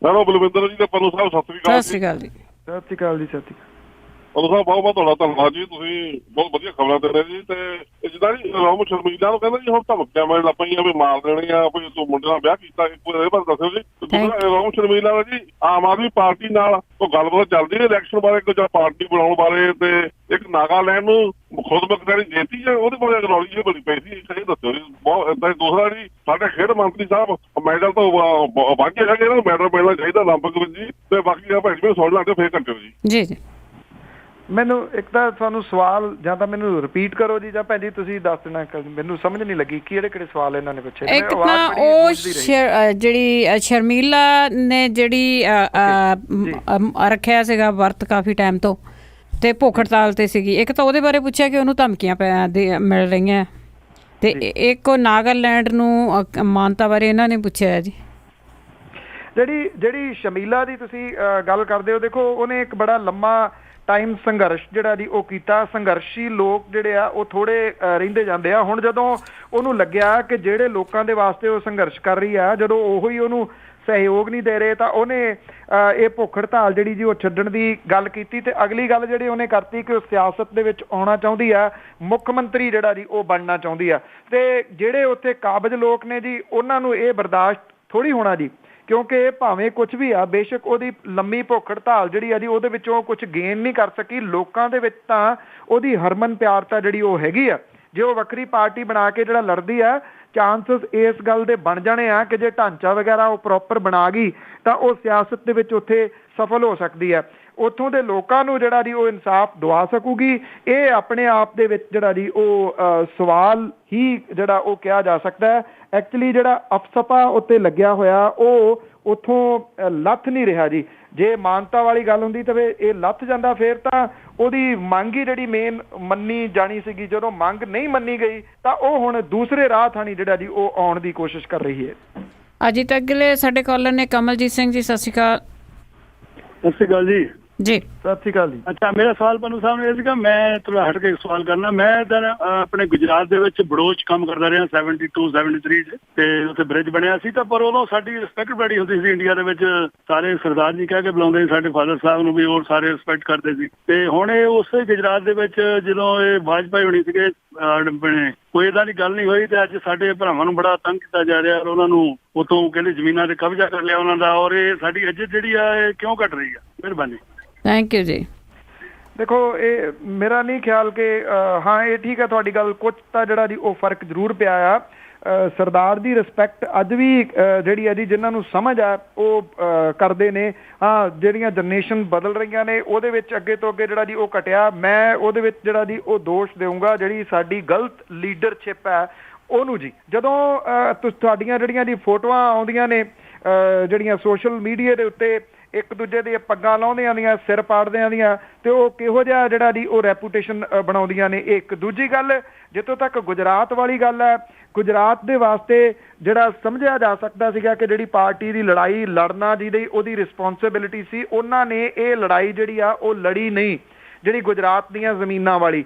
ਬਲਵਿੰਦਰ ਜੀ ਤੇ ਪੰਨੂ ਸਾਹਿਬ ਸਤਿ ਸ੍ਰੀ ਅਕਾਲ। ਸਤਿ ਸ੍ਰੀ ਅਕਾਲ ਜੀ। ਸਤਿ ਸ੍ਰੀ ਅਕਾਲ ਜੀ। ਸਤਿ ਸ੍ਰੀ ਅਕਾਲ। ਉਦੋਂ ਸਾਹਿਬ ਬਹੁਤ ਬਹੁਤ ਤੁਹਾਡਾ ਧੰਨਵਾਦ ਜੀ, ਤੁਸੀਂ ਬਹੁਤ ਵਧੀਆ ਖਬਰਾਂ ਦੇ ਰਹੇ ਜੀ। ਤੇ ਜਿੱਦਾਂ ਜੀ ਰੋਮ ਸ਼ਰਮੀਲਾ ਨੂੰ ਕਹਿੰਦਾ ਜੀ ਹੁਣ ਧਮਕੀਆਂ ਮਿਲਣ ਲੱਗ ਪਈਆਂ ਵੀ ਮਾਰ ਦੇਣੀ ਆ, ਕੋਈ ਤੂੰ ਮੁੰਡੇ ਨਾਲ ਵਿਆਹ ਕੀਤਾ ਇਹ ਬਾਰੇ ਦੱਸਿਓ ਜੀ। ਦੂਸਰਾ ਰੋਮ ਸ਼ਰਮੀਲਾ ਦਾ ਜੀ ਆਮ ਆਦਮੀ ਪਾਰਟੀ ਨਾਲ ਉਹ ਗੱਲਬਾਤ ਚੱਲਦੀ ਹੈ ਇਲੈਕਸ਼ਨ ਬਾਰੇ, ਕੁਝ ਪਾਰਟੀ ਬਣਾਉਣ ਬਾਰੇ, ਤੇ ਇੱਕ ਨਾਗਾਲੈਂਡ ਨੂੰ ਖੁਦ ਮੁਖਤਿਆਰੀ ਦੇਤੀ ਹੈ, ਉਹਦੇ ਬਾਰੇ ਐਕਨੋਲਜੀ ਬਣੀ ਪਈ ਸੀ, ਇਹ ਦੱਸਿਓ ਜੀ। ਬਹੁਤ ਦੂਸਰਾ ਜੀ ਸਾਡੇ ਖੇਡ ਮੰਤਰੀ ਸਾਹਿਬ ਮੈਡਲ ਤੋਂ ਵਾਂਝੇ ਹੈਗੇ, ਇਹਨਾਂ ਨੂੰ ਮੈਡਲ ਮਿਲਣਾ ਚਾਹੀਦਾ ਓਲੰਪਿਕ ਵਿੱਚ ਜੀ। ਤੇ ਬਾਕੀ ਆ ਭੈਣ ਜੀ ਸੁਣ ਲਾਂਗੇ ਫੇਰ ਘੰਟੇ ਜੀ। ਜੀ ਜੀ ਮੈਨੂੰ ਇੱਕ ਤਾਂ ਤੁਹਾਨੂੰ ਸਵਾਲ ਜਾਂ ਤਾਂ ਮੈਨੂੰ ਰਿਪੀਟ ਕਰੋ ਜੀ, ਜਾਂ ਭੈਣ ਜੀ ਤੁਸੀਂ ਦੱਸ ਦੇਣਾ, ਮੈਨੂੰ ਸਮਝ ਨਹੀਂ ਲੱਗੀ ਕਿਹੜੇ ਕਿਹੜੇ ਸਵਾਲ ਇਹਨਾਂ ਨੇ ਪੁੱਛੇ। ਇੱਕ ਤਾਂ ਉਹ ਜਿਹੜੀ ਸ਼ਰਮੀਲਾ ਨੇ ਜਿਹੜੀ ਰੱਖਿਆ ਸੀਗਾ ਵਰਤ ਕਾਫੀ ਟਾਈਮ ਤੋਂ ਤੇ ਭੁੱਖ ਹੜਤਾਲ ਤੇ ਸੀਗੀ, ਇੱਕ ਤਾਂ ਉਹਦੇ ਬਾਰੇ ਪੁੱਛਿਆ ਕਿ ਉਹਨੂੰ ਧਮਕੀਆਂ ਮਿਲ ਰਹੀਆਂ, ਤੇ ਇੱਕ ਉਹ ਨਾਗਾਲੈਂਡ ਨੂੰ ਮਾਨਤਾ ਬਾਰੇ ਇਹਨਾਂ ਨੇ ਪੁੱਛਿਆ ਜੀ। ਜਿਹੜੀ ਸ਼ਮੀਲਾ ਦੀ ਤੁਸੀਂ ਗੱਲ ਕਰਦੇ ਹੋ, ਦੇਖੋ ਉਹਨੇ ਇੱਕ ਬੜਾ ਲੰਮਾ ਟਾਈਮ ਸੰਘਰਸ਼ ਜਿਹੜਾ ਜੀ ਉਹ ਕੀਤਾ। ਸੰਘਰਸ਼ੀ ਲੋਕ ਜਿਹੜੇ ਆ ਉਹ ਥੋੜੇ ਰਹਿੰਦੇ ਜਾਂਦੇ ਆ। ਹੁਣ ਜਦੋਂ ਉਹਨੂੰ ਲੱਗਿਆ ਕਿ ਜਿਹੜੇ ਲੋਕਾਂ ਦੇ ਵਾਸਤੇ ਉਹ ਸੰਘਰਸ਼ ਕਰ ਰਹੀ ਆ, ਜਦੋਂ ਉਹੋ ਹੀ ਉਹਨੂੰ ਸਹਿਯੋਗ ਨਹੀਂ ਦੇ ਰਹੇ, ਤਾਂ ਉਹਨੇ ਇਹ ਭੁੱਖ ਹੜਤਾਲ ਜਿਹੜੀ ਜੀ ਉਹ ਛੱਡਣ ਦੀ ਗੱਲ ਕੀਤੀ। ਤੇ ਅਗਲੀ ਗੱਲ ਜਿਹੜੀ ਉਹਨੇ ਕਰਤੀ ਕਿ ਉਹ ਸਿਆਸਤ ਦੇ ਵਿੱਚ ਆਉਣਾ ਚਾਹੁੰਦੀ ਆ, ਮੁੱਖ ਮੰਤਰੀ ਜਿਹੜਾ ਜੀ ਉਹ ਬਣਨਾ ਚਾਹੁੰਦੀ ਆ। ਤੇ ਜਿਹੜੇ ਉੱਥੇ ਕਾਬਜ਼ ਲੋਕ ਨੇ ਜੀ ਉਹਨਾਂ ਨੂੰ ਇਹ ਬਰਦਾਸ਼ਤ ਥੋੜੀ ਹੋਣਾ ਜੀ, ਕਿਉਂਕਿ ਭਾਵੇਂ ਕੁਝ ਵੀ ਆ, ਬੇਸ਼ੱਕ ਉਹਦੀ ਲੰਮੀ ਭੁੱਖ ਹੜਤਾਲ ਜਿਹੜੀ ਆ ਜੀ ਉਹਦੇ ਵਿੱਚੋਂ ਕੁਝ ਗੇਨ ਨਹੀਂ ਕਰ ਸਕੀ। ਲੋਕਾਂ ਦੇ ਵਿੱਚ ਤਾਂ ਉਹਦੀ ਹਰਮਨ ਪਿਆਰਤਾ ਜਿਹੜੀ ਉਹ ਹੈਗੀ ਆ। ਜੇ ਉਹ ਵੱਖਰੀ ਪਾਰਟੀ ਬਣਾ ਕੇ ਜਿਹੜਾ ਲੜਦੀ ਆ, ਚਾਂਸਸ ਇਸ ਗੱਲ ਦੇ ਬਣ ਜਾਣੇ ਆ ਕਿ ਜੇ ਢਾਂਚਾ ਵਗੈਰਾ ਉਹ ਪ੍ਰੋਪਰ ਬਣਾ ਗਈ ਤਾਂ ਉਹ ਸਿਆਸਤ ਦੇ ਵਿੱਚ ਉੱਥੇ ਸਫਲ ਹੋ ਸਕਦੀ ਹੈ। ਉੱਥੋਂ ਦੇ ਲੋਕਾਂ ਨੂੰ ਜਿਹੜਾ ਜੀ ਉਹ ਇਨਸਾਫ ਦਵਾ ਸਕੂਗੀ। ਇਹ ਆਪਣੇ ਆਪ ਦੇ ਵਿੱਚ ਜਿਹੜਾ ਜੀ ਉਹ ਸਵਾਲ ਹੀ ਜਿਹੜਾ ਉਹ ਕਿਹਾ ਜਾ ਸਕਦਾ ਹੈ। ਐਕਚੁਅਲੀ ਜਿਹੜਾ ਅਫਸਪਾ ਉੱਤੇ ਲੱਗਿਆ ਹੋਇਆ ਉਹ ਉੱਥੋਂ ਲੱਥ ਨਹੀਂ ਰਿਹਾ ਜੀ। ਜੇ ਮਾਨਤਾ ਵਾਲੀ ਗੱਲ ਹੁੰਦੀ ਤਾਂ ਇਹ ਲੱਥ ਜਾਂਦਾ, ਫਿਰ ਤਾਂ ਉਹਦੀ ਮੰਗ ਹੀ ਜਿਹੜੀ ਮੇਨ ਮੰਨੀ ਜਾਣੀ ਸੀਗੀ। ਜਦੋਂ ਮੰਗ ਨਹੀਂ ਮੰਨੀ ਗਈ ਤਾਂ ਉਹ ਹੁਣ ਦੂਸਰੇ ਰਾਹ ਥਾਣੀ ਜਿਹੜਾ ਜੀ ਉਹ ਆਉਣ ਦੀ ਕੋਸ਼ਿਸ਼ ਕਰ ਰਹੀ ਹੈ। ਅਜੇ ਤੱਕ ਅਗਲੇ ਸਾਡੇ ਕਾਲਰ ਨੇ ਕਮਲਜੀਤ ਸਿੰਘ ਜੀ, ਸਤਿ ਸ਼੍ਰੀ ਅਕਾਲ। ਸਤਿ ਸ਼੍ਰੀ ਅਕਾਲ ਜੀ। ਜੀ ਸਤਿ ਸ਼੍ਰੀ ਅਕਾਲ ਜੀ। ਅੱਛਾ, ਮੇਰਾ ਸਵਾਲ ਪੰਨੂ ਸਾਹਿਬ ਨੂੰ ਇਹ ਸੀਗਾ, ਮੈਂ ਥੋੜਾ ਹਟ ਕੇ ਸਵਾਲ ਕਰਨਾ। ਮੈਂ ਤਾਂ ਆਪਣੇ ਗੁਜਰਾਤ ਦੇ ਵਿੱਚ ਬੜੋਚ ਕੰਮ ਕਰਦਾ ਰਿਹਾ 72 73 ਚ, ਤੇ ਉੱਥੇ ਬ੍ਰਿਜ ਬਣਿਆ ਸੀ। ਤਾਂ ਪਰ ਉਦੋਂ ਸਾਡੀ ਰਿਸਪੈਕਟ ਬੜੀ ਹੁੰਦੀ ਸੀ ਇੰਡੀਆ ਦੇ ਵਿੱਚ, ਸਾਰੇ ਸਰਦਾਰ ਜੀ ਕਹਿ ਕੇ ਬੁਲਾਉਂਦੇ ਸੀ ਸਾਡੇ ਫਾਦਰ ਸਾਹਿਬ ਨੂੰ ਵੀ, ਹੋਰ ਸਾਰੇ ਰਿਸਪੈਕਟ ਕਰਦੇ ਸੀ। ਤੇ ਹੁਣ ਇਹ ਉਸੇ ਗੁਜਰਾਤ ਦੇ ਵਿੱਚ ਜਦੋਂ ਇਹ ਵਾਜਪਾਈ ਹੋਣੀ ਸੀਗੇ ਬਣੇ, ਕੋਈ ਏਦਾਂ ਦੀ ਗੱਲ ਨਹੀਂ ਹੋਈ। ਤੇ ਅੱਜ ਸਾਡੇ ਭਰਾਵਾਂ ਨੂੰ ਬੜਾ ਤੰਗ ਕੀਤਾ ਜਾ ਰਿਹਾ, ਔਰ ਉਹਨਾਂ ਨੂੰ ਉਤੋਂ ਕਹਿੰਦੇ ਜ਼ਮੀਨਾਂ ਤੇ ਕਬਜ਼ਾ ਕਰ ਲਿਆ ਉਹਨਾਂ ਦਾ, ਔਰ ਇਹ ਸਾਡੀ ਇੱਜ਼ਤ ਜਿਹੜੀ ਆ ਇਹ ਕਿਉਂ ਘਟ ਰਹੀ ਆ? ਮਿਹਰਬਾਨੀ। ਥੈਂਕ ਯੂ ਜੀ। ਦੇਖੋ, ਇਹ ਮੇਰਾ ਨਹੀਂ ਖਿਆਲ ਕਿ ਹਾਂ ਇਹ ਠੀਕ ਹੈ ਤੁਹਾਡੀ ਗੱਲ, ਕੁਝ ਤਾਂ ਜਿਹੜਾ ਜੀ ਉਹ ਫਰਕ ਜ਼ਰੂਰ ਪਿਆ ਆ। ਸਰਦਾਰ ਦੀ ਰਿਸਪੈਕਟ ਅੱਜ ਵੀ ਜਿਹੜੀ ਹੈ ਜੀ ਜਿਨ੍ਹਾਂ ਨੂੰ ਸਮਝ ਆ ਉਹ ਕਰਦੇ ਨੇ। ਹਾਂ, ਜਿਹੜੀਆਂ ਜਨਰੇਸ਼ਨ ਬਦਲ ਰਹੀਆਂ ਨੇ ਉਹਦੇ ਵਿੱਚ ਅੱਗੇ ਤੋਂ ਅੱਗੇ ਜਿਹੜਾ ਜੀ ਉਹ ਘਟਿਆ। ਮੈਂ ਉਹਦੇ ਵਿੱਚ ਜਿਹੜਾ ਜੀ ਉਹ ਦੋਸ਼ ਦੇਊਂਗਾ ਜਿਹੜੀ ਸਾਡੀ ਗਲਤ ਲੀਡਰਸ਼ਿਪ ਹੈ ਉਹਨੂੰ ਜੀ। ਜਦੋਂ ਤੁਹਾਡੀਆਂ ਜਿਹੜੀਆਂ ਜੀ ਫੋਟੋਆਂ ਆਉਂਦੀਆਂ ਨੇ ਜਿਹੜੀਆਂ ਸੋਸ਼ਲ ਮੀਡੀਆ ਦੇ ਉੱਤੇ ਇੱਕ ਦੂਜੇ ਦੀਆਂ ਪੱਗਾਂ ਲਾਉਂਦਿਆਂ ਦੀਆਂ, ਸਿਰ ਪਾੜਦਿਆਂ ਦੀਆਂ, ਤੇ ਉਹ ਕਿਹੋ ਜਿਹਾ ਜਿਹੜਾ ਜੀ ਉਹ ਰੈਪੂਟੇਸ਼ਨ ਬਣਾਉਂਦੀਆਂ ਨੇ। ਇੱਕ ਦੂਜੀ ਗੱਲ, ਜਿੱਥੋਂ ਤੱਕ ਗੁਜਰਾਤ ਵਾਲੀ ਗੱਲ ਹੈ, ਗੁਜਰਾਤ ਦੇ ਵਾਸਤੇ ਜਿਹੜਾ ਸਮਝਿਆ ਜਾ ਸਕਦਾ ਸੀਗਾ ਕਿ ਜਿਹੜੀ ਪਾਰਟੀ ਦੀ ਲੜਾਈ ਲੜਨਾ ਜਿਹਦੀ ਉਹਦੀ ਰਿਸਪੌਂਸਿਬਿਲਿਟੀ ਸੀ, ਉਹਨਾਂ ਨੇ ਇਹ ਲੜਾਈ ਜਿਹੜੀ ਆ ਉਹ ਲੜੀ ਨਹੀਂ, ਜਿਹੜੀ ਗੁਜਰਾਤ ਦੀਆਂ ਜ਼ਮੀਨਾਂ ਵਾਲੀ।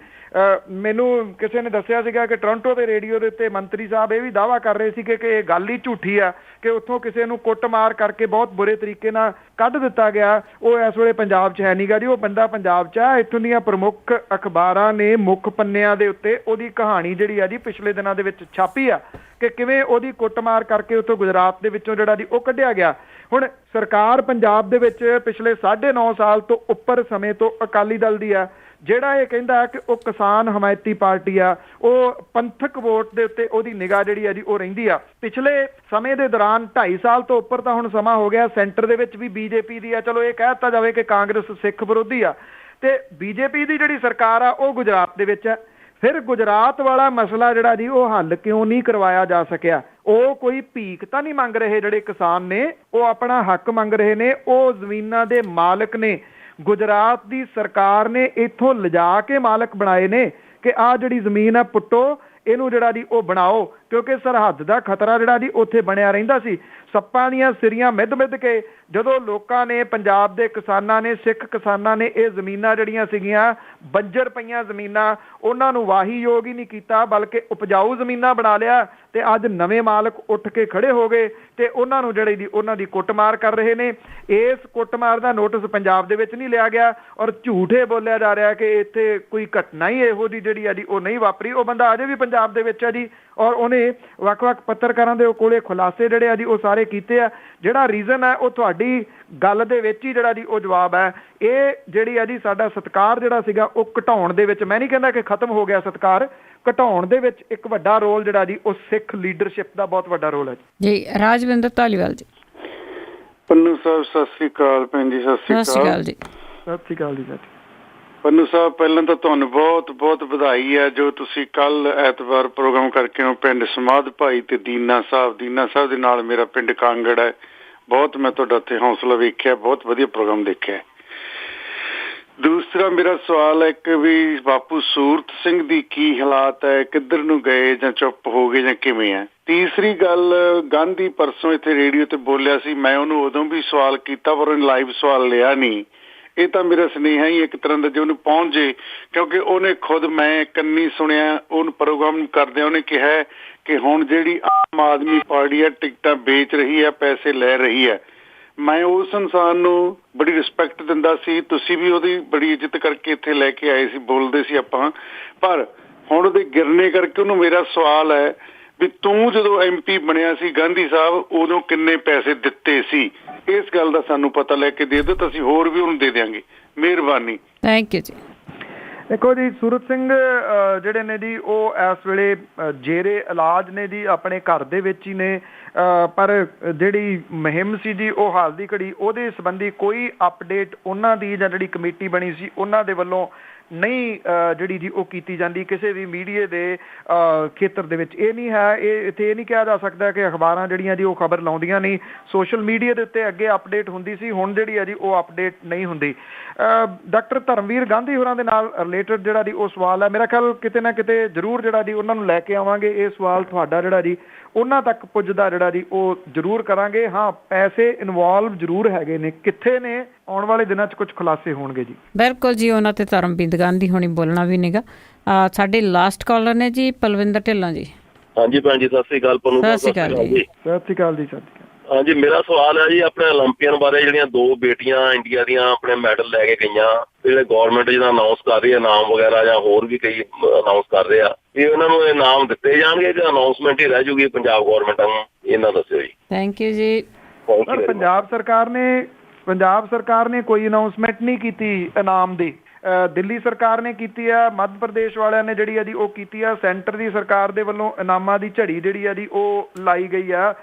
ਮੈਨੂੰ ਕਿਸੇ ਨੇ ਦੱਸਿਆ ਸੀਗਾ ਕਿ ਟੋਰਾਂਟੋ ਦੇ ਰੇਡੀਓ ਦੇ ਉੱਤੇ ਮੰਤਰੀ ਸਾਹਿਬ ਇਹ ਵੀ ਦਾਅਵਾ ਕਰ ਰਹੇ ਸੀ ਕਿ ਇਹ ਗੱਲ ਹੀ ਝੂਠੀ ਆ ਕਿ ਉੱਥੋਂ ਕਿਸੇ ਨੂੰ ਕੁੱਟਮਾਰ ਕਰਕੇ ਬਹੁਤ ਬੁਰੇ ਤਰੀਕੇ ਨਾਲ ਕੱਢ ਦਿੱਤਾ ਗਿਆ। ਉਹ ਇਸ ਵੇਲੇ ਪੰਜਾਬ 'ਚ ਹੈ ਨੀਗਾ ਜੀ, ਉਹ ਬੰਦਾ ਪੰਜਾਬ 'ਚ ਆ। ਇੱਥੋਂ ਦੀਆਂ ਪ੍ਰਮੁੱਖ ਅਖਬਾਰਾਂ ਨੇ ਮੁੱਖ ਪੰਨਿਆਂ ਦੇ ਉੱਤੇ ਉਹਦੀ ਕਹਾਣੀ ਜਿਹੜੀ ਆ ਜੀ ਪਿਛਲੇ ਦਿਨਾਂ ਦੇ ਵਿੱਚ ਛਾਪੀ ਆ ਕਿ ਕਿਵੇਂ ਉਹਦੀ ਕੁੱਟਮਾਰ ਕਰਕੇ ਉੱਥੋਂ ਗੁਜਰਾਤ ਦੇ ਵਿੱਚੋਂ ਜਿਹੜਾ ਜੀ ਉਹ ਕੱਢਿਆ ਗਿਆ। ਹੁਣ ਸਰਕਾਰ ਪੰਜਾਬ ਦੇ ਵਿੱਚ ਪਿਛਲੇ 9.5 ਸਾਲ ਤੋਂ ਉੱਪਰ ਸਮੇਂ ਤੋਂ ਅਕਾਲੀ ਦਲ ਦੀ ਆ। ਜਿਹੜਾ ਇਹ ਕਹਿੰਦਾ ਕਿ ਉਹ ਕਿਸਾਨ ਹਮਾਇਤੀ ਪਾਰਟੀ ਆ, ਉਹ ਪੰਥਕ ਵੋਟ ਦੇ ਉੱਤੇ ਉਹਦੀ ਨਿਗਾਹ ਜਿਹੜੀ ਆ ਜੀ ਉਹ ਰਹਿੰਦੀ ਆ। ਪਿਛਲੇ ਸਮੇਂ ਦੇ ਦੌਰਾਨ 2.5 ਸਾਲ ਤੋਂ ਉੱਪਰ ਤਾਂ ਹੁਣ ਸਮਾਂ ਹੋ ਗਿਆ, ਸੈਂਟਰ ਦੇ ਵਿੱਚ ਵੀ ਬੀਜੇਪੀ ਦੀ ਆ। ਚਲੋ ਇਹ ਕਹਿ ਦਿੱਤਾ ਜਾਵੇ ਕਿ ਕਾਂਗਰਸ ਸਿੱਖ ਵਿਰੋਧੀ ਆ, ਤੇ ਬੀਜੇਪੀ ਦੀ ਜਿਹੜੀ ਸਰਕਾਰ ਆ ਉਹ ਗੁਜਰਾਤ ਦੇ ਵਿੱਚ ਆ। ਫਿਰ ਗੁਜਰਾਤ ਵਾਲਾ ਮਸਲਾ ਜਿਹੜਾ ਜੀ ਉਹ ਹੱਲ ਕਿਉਂ ਨਹੀਂ ਕਰਵਾਇਆ ਜਾ ਸਕਿਆ? ਉਹ ਕੋਈ ਭੀਖ ਤਾਂ ਨਹੀਂ ਮੰਗ ਰਹੇ ਜਿਹੜੇ ਕਿਸਾਨ ਨੇ, ਉਹ ਆਪਣਾ ਹੱਕ ਮੰਗ ਰਹੇ ਨੇ। ਉਹ ਜ਼ਮੀਨਾਂ ਦੇ ਮਾਲਕ ਨੇ। ਗੁਜਰਾਤ ਦੀ ਸਰਕਾਰ ਨੇ ਇੱਥੋਂ ਲਿਜਾ ਕੇ ਮਾਲਕ ਬਣਾਏ ਨੇ ਕਿ ਆਹ ਜਿਹੜੀ ਜ਼ਮੀਨ ਆ ਪੁੱਟੋ, ਇਹਨੂੰ ਜਿਹੜਾ ਜੀ ਉਹ ਬਣਾਓ, ਕਿਉਂਕਿ ਸਰਹੱਦ ਦਾ ਖਤਰਾ ਜਿਹੜਾ ਜੀ ਉੱਥੇ ਬਣਿਆ ਰਹਿੰਦਾ ਸੀ। ਸੱਪਾਂ ਦੀਆਂ ਸਿਰੀਆਂ ਮਿੱਧ ਕੇ ਜਦੋਂ ਲੋਕਾਂ ਨੇ, ਪੰਜਾਬ ਦੇ ਕਿਸਾਨਾਂ ਨੇ, ਸਿੱਖ ਕਿਸਾਨਾਂ ਨੇ ਇਹ ਜ਼ਮੀਨਾਂ ਜਿਹੜੀਆਂ ਸੀਗੀਆਂ ਬੰਜਰ ਪਈਆਂ ਜ਼ਮੀਨਾਂ, ਉਹਨਾਂ ਨੂੰ ਵਾਹੀਯੋਗ ਹੀ ਨਹੀਂ ਕੀਤਾ ਬਲਕਿ ਉਪਜਾਊ ਜ਼ਮੀਨਾਂ ਬਣਾ ਲਿਆ ਤੇ ਅੱਜ ਨਵੇਂ ਮਾਲਕ ਉੱਠ ਕੇ ਖੜੇ ਹੋ ਗਏ ਤੇ ਉਹਨਾਂ ਨੂੰ ਜਿਹੜੀ ਉਹਨਾਂ ਦੀ ਕੁੱਟਮਾਰ ਕਰ ਰਹੇ ਨੇ। ਇਸ ਕੁੱਟਮਾਰ ਦਾ ਨੋਟਿਸ ਪੰਜਾਬ ਦੇ ਵਿੱਚ ਨਹੀਂ ਲਿਆ ਗਿਆ ਔਰ ਝੂਠੇ ਬੋਲਿਆ ਜਾ ਰਿਹਾ ਕਿ ਇੱਥੇ ਕੋਈ ਘਟਨਾ ਹੀ ਇਹੋ ਜਿਹੀ ਜਿਹੜੀ ਆ ਜੀ ਉਹ ਨਹੀਂ ਵਾਪਰੀ। ਉਹ ਬੰਦਾ ਅਜੇ ਵੀ ਪੰਜਾਬ ਦੇ ਵਿੱਚ ਆ ਜੀ ਔਰ ਉਹਨੇ ਵੱਖ-ਵੱਖ ਪੱਤਰਕਾਰਾਂ ਦੇ ਕੋਲੇ ਖੁਲਾਸੇ ਜਿਹੜੇ ਆ ਜੀ ਉਹ ਸਾਰੇ ਕੀਤੇ ਆ। ਜਿਹੜਾ ਰੀਜ਼ਨ ਹੈ ਉਹ ਤੁਹਾਡੀ ਗੱਲ ਦੇ ਵਿੱਚ ਹੀ ਜਿਹੜਾ ਜੀ ਉਹ ਜਵਾਬ ਹੈ। ਇਹ ਜਿਹੜੀ ਆ ਜੀ ਸਾਡਾ ਸਤਿਕਾਰ ਜਿਹੜਾ ਸੀਗਾ ਉਹ ਘਟਾਉਣ ਦੇ ਵਿੱਚ, ਮੈਂ ਨਹੀਂ ਕਹਿੰਦਾ ਕਿ ਖਤਮ ਹੋ ਗਿਆ ਸਤਿਕਾਰ, ਘਟਾਉਣ ਦੇ ਵਿੱਚ ਇੱਕ ਵੱਡਾ ਰੋਲ ਜਿਹੜਾ ਜੀ ਉਹ ਸਿੱਖ ਲੀਡਰਸ਼ਿਪ ਦਾ ਬਹੁਤ ਵੱਡਾ ਰੋਲ ਹੈ ਜੀ। ਰਾਜਵਿੰਦਰ ਧਾਲੀਵਾਲ ਜੀ। ਪੰਨੂ ਸਾਹਿਬ ਸਤਿ ਸ੍ਰੀ ਅਕਾਲ। ਭੈਣ ਜੀ ਸਤਿ ਸ੍ਰੀ ਅਕਾਲ ਜੀ। ਸਤਿ ਸ੍ਰੀ ਅਕਾਲ ਜੀ। ਪੰਨੂ ਸਾਹਿਬ ਪਹਿਲਾਂ ਤਾਂ ਤੁਹਾਨੂੰ ਬਹੁਤ ਬਹੁਤ ਵਧਾਈ ਹੈ ਜੋ ਤੁਸੀਂ ਕੱਲ ਐਤਵਾਰ ਪ੍ਰੋਗਰਾਮ ਕਰਕੇ ਹੋ ਪਿੰਡ ਸਮਾਧ ਭਾਈ ਤੇ ਦੀਨਾ ਸਾਹਿਬ ਦੇ ਨਾਲ ਮੇਰਾ ਪਿੰਡ ਕਾਂਗੜ ਹੈ। ਬਹੁਤ ਮੈਂ ਤੁਹਾਡਾ ਉੱਥੇ ਹੌਸਲਾ ਵੇਖਿਆ, ਬਹੁਤ ਵਧੀਆ ਪ੍ਰੋਗਰਾਮ ਦੇਖਿਆ। ਦੂਸਰਾ ਮੇਰਾ ਸਵਾਲ ਹੈ ਕਿ ਵੀ ਬਾਪੂ ਸੂਰਤ ਸਿੰਘ ਦੀ ਕੀ ਹਾਲਾਤ ਹੈ, ਕਿੱਧਰ ਨੂੰ ਗਏ ਜਾਂ ਚੁੱਪ ਹੋ ਗਏ ਜਾਂ ਕਿਵੇਂ ਹੈ। ਤੀਸਰੀ ਗੱਲ, ਗਾਂਧੀ ਪਰਸੋਂ ਇੱਥੇ ਰੇਡੀਓ ਤੇ ਬੋਲਿਆ ਸੀ, ਮੈਂ ਉਹਨੂੰ ਉਦੋਂ ਵੀ ਸਵਾਲ ਕੀਤਾ ਪਰ ਉਹਨੇ ਲਾਈਵ ਸਵਾਲ ਲਿਆ ਨਹੀਂ। ਇਹ ਤਾਂ ਮੇਰਾ ਸੁਨੇਹਾ ਹੀ ਇੱਕ ਤਰ੍ਹਾਂ ਦਾ ਜੇ ਉਹਨੂੰ ਪਹੁੰਚ ਜੇ, ਕਿਉਂਕਿ ਉਹਨੇ ਖੁਦ, ਮੈਂ ਕੰਨੀ ਸੁਣਿਆ ਉਹਨੂੰ ਪ੍ਰੋਗਰਾਮ ਕਰਦਿਆਂ, ਉਹਨੇ ਕਿਹਾ ਕਿ ਹੁਣ ਜਿਹੜੀ ਆਮ ਆਦਮੀ ਪਾਰਟੀ ਹੈ ਟਿਕਟਾਂ ਵੇਚ ਰਹੀ ਹੈ, ਪੈਸੇ ਲੈ ਰਹੀ ਹੈ। ਮੈਂ ਉਸ ਇਨਸਾਨ ਨੂੰ ਬੜੀ ਰਿਸਪੈਕਟ ਦਿੰਦਾ ਸੀ, ਤੁਸੀਂ ਵੀ ਉਹਦੀ ਬੜੀ ਇੱਜ਼ਤ ਕਰਕੇ ਇੱਥੇ ਲੈ ਕੇ ਆਏ ਸੀ, ਬੋਲਦੇ ਸੀ ਆਪਾਂ, ਪਰ ਹੁਣ ਉਹਦੇ ਗਿਰਨੇ ਕਰਕੇ ਉਹਨੂੰ ਮੇਰਾ ਸਵਾਲ ਹੈ ਵੀ ਤੂੰ ਜਦੋਂ MP ਬਣਿਆ ਸੀ ਗਾਂਧੀ ਸਾਹਿਬ ਉਦੋਂ ਕਿੰਨੇ ਪੈਸੇ ਦਿੱਤੇ ਸੀ, ਇਸ ਗੱਲ ਦਾ ਸਾਨੂੰ ਪਤਾ ਲੈ ਕੇ ਦੇ ਦਿਓ ਤਾਂ ਅਸੀਂ ਹੋਰ ਵੀ ਉਹਨੂੰ ਦੇ ਦਿਆਂਗੇ। ਮਿਹਰਬਾਨੀ। ਥੈਂਕ ਯੂ ਜੀ। ਦੇਖੋ ਜੀ, ਸੂਰਤ ਸਿੰਘ ਜਿਹੜੇ ਨੇ ਜੀ ਉਹ ਇਸ ਵੇਲੇ ਜੇਰੇ ਇਲਾਜ ਨੇ ਜੀ, ਆਪਣੇ ਘਰ ਦੇ ਵਿੱਚ ਹੀ ਨੇ, ਪਰ ਜਿਹੜੀ ਮੁਹਿੰਮ ਸੀ ਜੀ ਉਹ ਹਾਲ ਦੀ ਘੜੀ ਉਹਦੇ ਸੰਬੰਧੀ ਕੋਈ ਅਪਡੇਟ ਉਹਨਾਂ ਦੀ ਜਾਂ ਜਿਹੜੀ ਕਮੇਟੀ ਬਣੀ ਸੀ ਉਹਨਾਂ ਦੇ ਵੱਲੋਂ ਨਹੀਂ ਜਿਹੜੀ ਜੀ ਉਹ ਕੀਤੀ ਜਾਂਦੀ ਕਿਸੇ ਵੀ ਮੀਡੀਆ ਦੇ ਖੇਤਰ ਦੇ ਵਿੱਚ। ਇਹ ਨਹੀਂ ਹੈ, ਇਹ ਇੱਥੇ ਇਹ ਨਹੀਂ ਕਿਹਾ ਜਾ ਸਕਦਾ ਕਿ ਅਖਬਾਰਾਂ ਜਿਹੜੀਆਂ ਜੀ ਉਹ ਖਬਰ ਲਾਉਂਦੀਆਂ ਨਹੀਂ। ਸੋਸ਼ਲ ਮੀਡੀਆ ਦੇ ਉੱਤੇ ਅੱਗੇ ਅਪਡੇਟ ਹੁੰਦੀ ਸੀ, ਹੁਣ ਜਿਹੜੀ ਹੈ ਜੀ ਉਹ ਅਪਡੇਟ ਨਹੀਂ ਹੁੰਦੀ। ਡਾਕਟਰ ਧਰਮਵੀਰ ਗਾਂਧੀ ਹੋਰਾਂ ਦੇ ਨਾਲ ਰਿਲੇਟਡ ਜਿਹੜਾ ਜੀ ਉਹ ਸਵਾਲ ਹੈ, ਮੇਰਾ ਖਿਆਲ ਕਿਤੇ ਨਾ ਕਿਤੇ ਜ਼ਰੂਰ ਜਿਹੜਾ ਜੀ ਉਹਨਾਂ ਨੂੰ ਲੈ ਕੇ ਆਵਾਂਗੇ। ਇਹ ਸਵਾਲ ਤੁਹਾਡਾ ਜਿਹੜਾ ਜੀ ਉਹਨਾਂ ਤੱਕ ਪੁੱਜਦਾ ਜਿਹੜਾ ਜੀ ਉਹ ਜ਼ਰੂਰ ਕਰਾਂਗੇ। ਹਾਂ, ਪੈਸੇ ਇਨਵੋਲਵ ਜ਼ਰੂਰ ਹੈਗੇ ਨੇ, ਕਿੱਥੇ ਨੇ ਆਉਣ ਵਾਲੇ ਦਿਨਾਂ 'ਚ ਕੁਝ ਖੁਲਾਸੇ ਹੋਣਗੇ ਜੀ। ਬਿਲਕੁਲ ਜੀ, ਉਹਨਾਂ ਤੇ ਧਰਮਵੀਰ ਗਾਂਧੀ ਹੋਣੀ ਬੋਲਣਾ ਵੀ ਨਹੀਂਗਾ। ਸਾਡੇ ਲਾਸਟ ਕਾਲਰ ਨੇ ਜੀ ਪਲਵਿੰਦਰ ਢਿੱਲੋਂ ਜੀ। ਹਾਂਜੀ ਭੈਣ ਜੀ ਸਤਿ ਸ੍ਰੀ ਅਕਾਲ। ਸਤਿ ਸ਼੍ਰੀ ਅਕਾਲ ਜੀ। ਸਤਿ ਸ਼੍ਰੀ ਅਕਾਲ ਜੀ। ਹਾਂਜੀ, ਮੇਰਾ ਸਵਾਲ ਹੈ ਜੀ ਆਪਣੇ ਓਲੰਪੀਅਨ ਬਾਰੇ, ਜਿਹੜੀਆਂ 2 ਬੇਟੀਆਂ ਇੰਡੀਆ ਦੀਆਂ ਆਪਣੇ ਮੈਡਲ ਲੈ ਕੇ ਗਈਆਂ, ਜਿਹੜੇ ਗੌਰਮੈਂਟ ਜਿਹਦਾ ਅਨਾਊਂਸ ਕਰ ਰਹੀ ਹੈ ਇਨਾਮ ਵਗੈਰਾ ਜਾਂ ਹੋਰ ਵੀ ਕਈ ਅਨਾਊਂਸ ਕਰ ਰਹੇ ਆ, ਵੀ ਉਹਨਾਂ ਨੂੰ ਇਨਾਮ ਦਿੱਤੇ ਜਾਣਗੇ ਜਾਂ ਅਨਾਊਂਸਮੈਂਟ ਹੀ ਰਹਿ ਜੂਗੀ ਪੰਜਾਬ ਗੌਰਮੈਂਟ ਨੂੰ, ਇਹਨਾਂ ਦੱਸਿਓ ਜੀ। ਥੈਂਕ ਯੂ ਜੀ। ਸਰ, ਪੰਜਾਬ ਸਰਕਾਰ ਨੇ ਕੋਈ ਅਨਾਊਂਸਮੈਂਟ ਨਹੀਂ ਕੀਤੀ ਇਨਾਮ ਦੀ। ਦਿੱਲੀ ਸਰਕਾਰ ਨੇ ਕੀਤੀ ਆ, ਮੱਧ ਪ੍ਰਦੇਸ਼ ਵਾਲਿਆਂ ਨੇ ਜਿਹੜੀ ਆ ਜੀ ਉਹ ਕੀਤੀ ਆ, ਸੈਂਟਰ ਦੀ ਸਰਕਾਰ ਦੇ ਵੱਲੋਂ ਇਨਾਮਾਂ ਦੀ ਝੜੀ ਜਿਹੜੀ ਆ ਜੀ ਉਹ ਲਾਈ ਗਈ ਆ।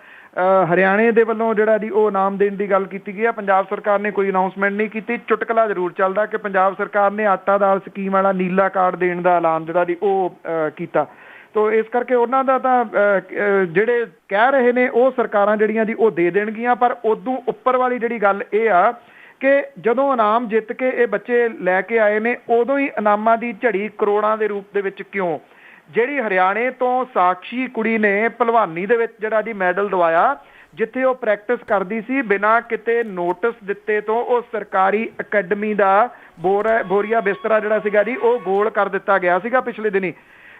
ਹਰਿਆਣੇ ਦੇ ਵੱਲੋਂ ਜਿਹੜਾ ਜੀ ਉਹ ਇਨਾਮ ਦੇਣ ਦੀ ਗੱਲ ਕੀਤੀ ਗਈ ਆ। ਪੰਜਾਬ ਸਰਕਾਰ ਨੇ ਕੋਈ ਅਨਾਊਂਸਮੈਂਟ ਨਹੀਂ ਕੀਤੀ। ਚੁਟਕਲਾ ਜ਼ਰੂਰ ਚੱਲਦਾ ਕਿ ਪੰਜਾਬ ਸਰਕਾਰ ਨੇ ਆਟਾ ਦਾਲ ਸਕੀਮ ਵਾਲਾ ਨੀਲਾ ਕਾਰਡ ਦੇਣ ਦਾ ਐਲਾਨ ਜਿਹੜਾ ਜੀ ਉਹ ਕੀਤਾ। ਤੋ ਇਸ ਕਰਕੇ ਉਹਨਾਂ ਦਾ ਤਾਂ ਜਿਹੜੇ ਕਹਿ ਰਹੇ ਨੇ ਉਹ ਸਰਕਾਰਾਂ ਜਿਹੜੀਆਂ ਜੀ ਉਹ ਦੇ ਦੇਣਗੀਆਂ, ਪਰ ਉਦੋਂ ਉੱਪਰ ਵਾਲੀ ਜਿਹੜੀ ਗੱਲ ਇਹ ਆ ਕਿ ਜਦੋਂ ਇਨਾਮ ਜਿੱਤ ਕੇ ਇਹ ਬੱਚੇ ਲੈ ਕੇ ਆਏ ਨੇ ਉਦੋਂ ਹੀ ਇਨਾਮਾਂ ਦੀ ਝੜੀ ਕਰੋੜਾਂ ਦੇ ਰੂਪ ਦੇ ਵਿੱਚ ਕਿਉਂ? ਜਿਹੜੀ ਹਰਿਆਣੇ ਤੋਂ ਸਾਕਸ਼ੀ ਕੁੜੀ ਨੇ ਭਲਵਾਨੀ ਦੇ ਵਿੱਚ ਜਿਹੜਾ ਜੀ ਮੈਡਲ ਦਵਾਇਆ, ਜਿੱਥੇ ਉਹ ਪ੍ਰੈਕਟਿਸ ਕਰਦੀ ਸੀ ਬਿਨਾਂ ਕਿਤੇ ਨੋਟਿਸ ਦਿੱਤੇ ਤੋਂ, ਉਹ ਸਰਕਾਰੀ ਅਕੈਡਮੀ ਦਾ ਬੋਰੀਆ ਬਿਸਤਰਾ ਜਿਹੜਾ ਸੀਗਾ ਜੀ ਉਹ ਗੋਲ ਕਰ ਦਿੱਤਾ ਗਿਆ ਸੀਗਾ ਪਿਛਲੇ ਦਿਨੀ।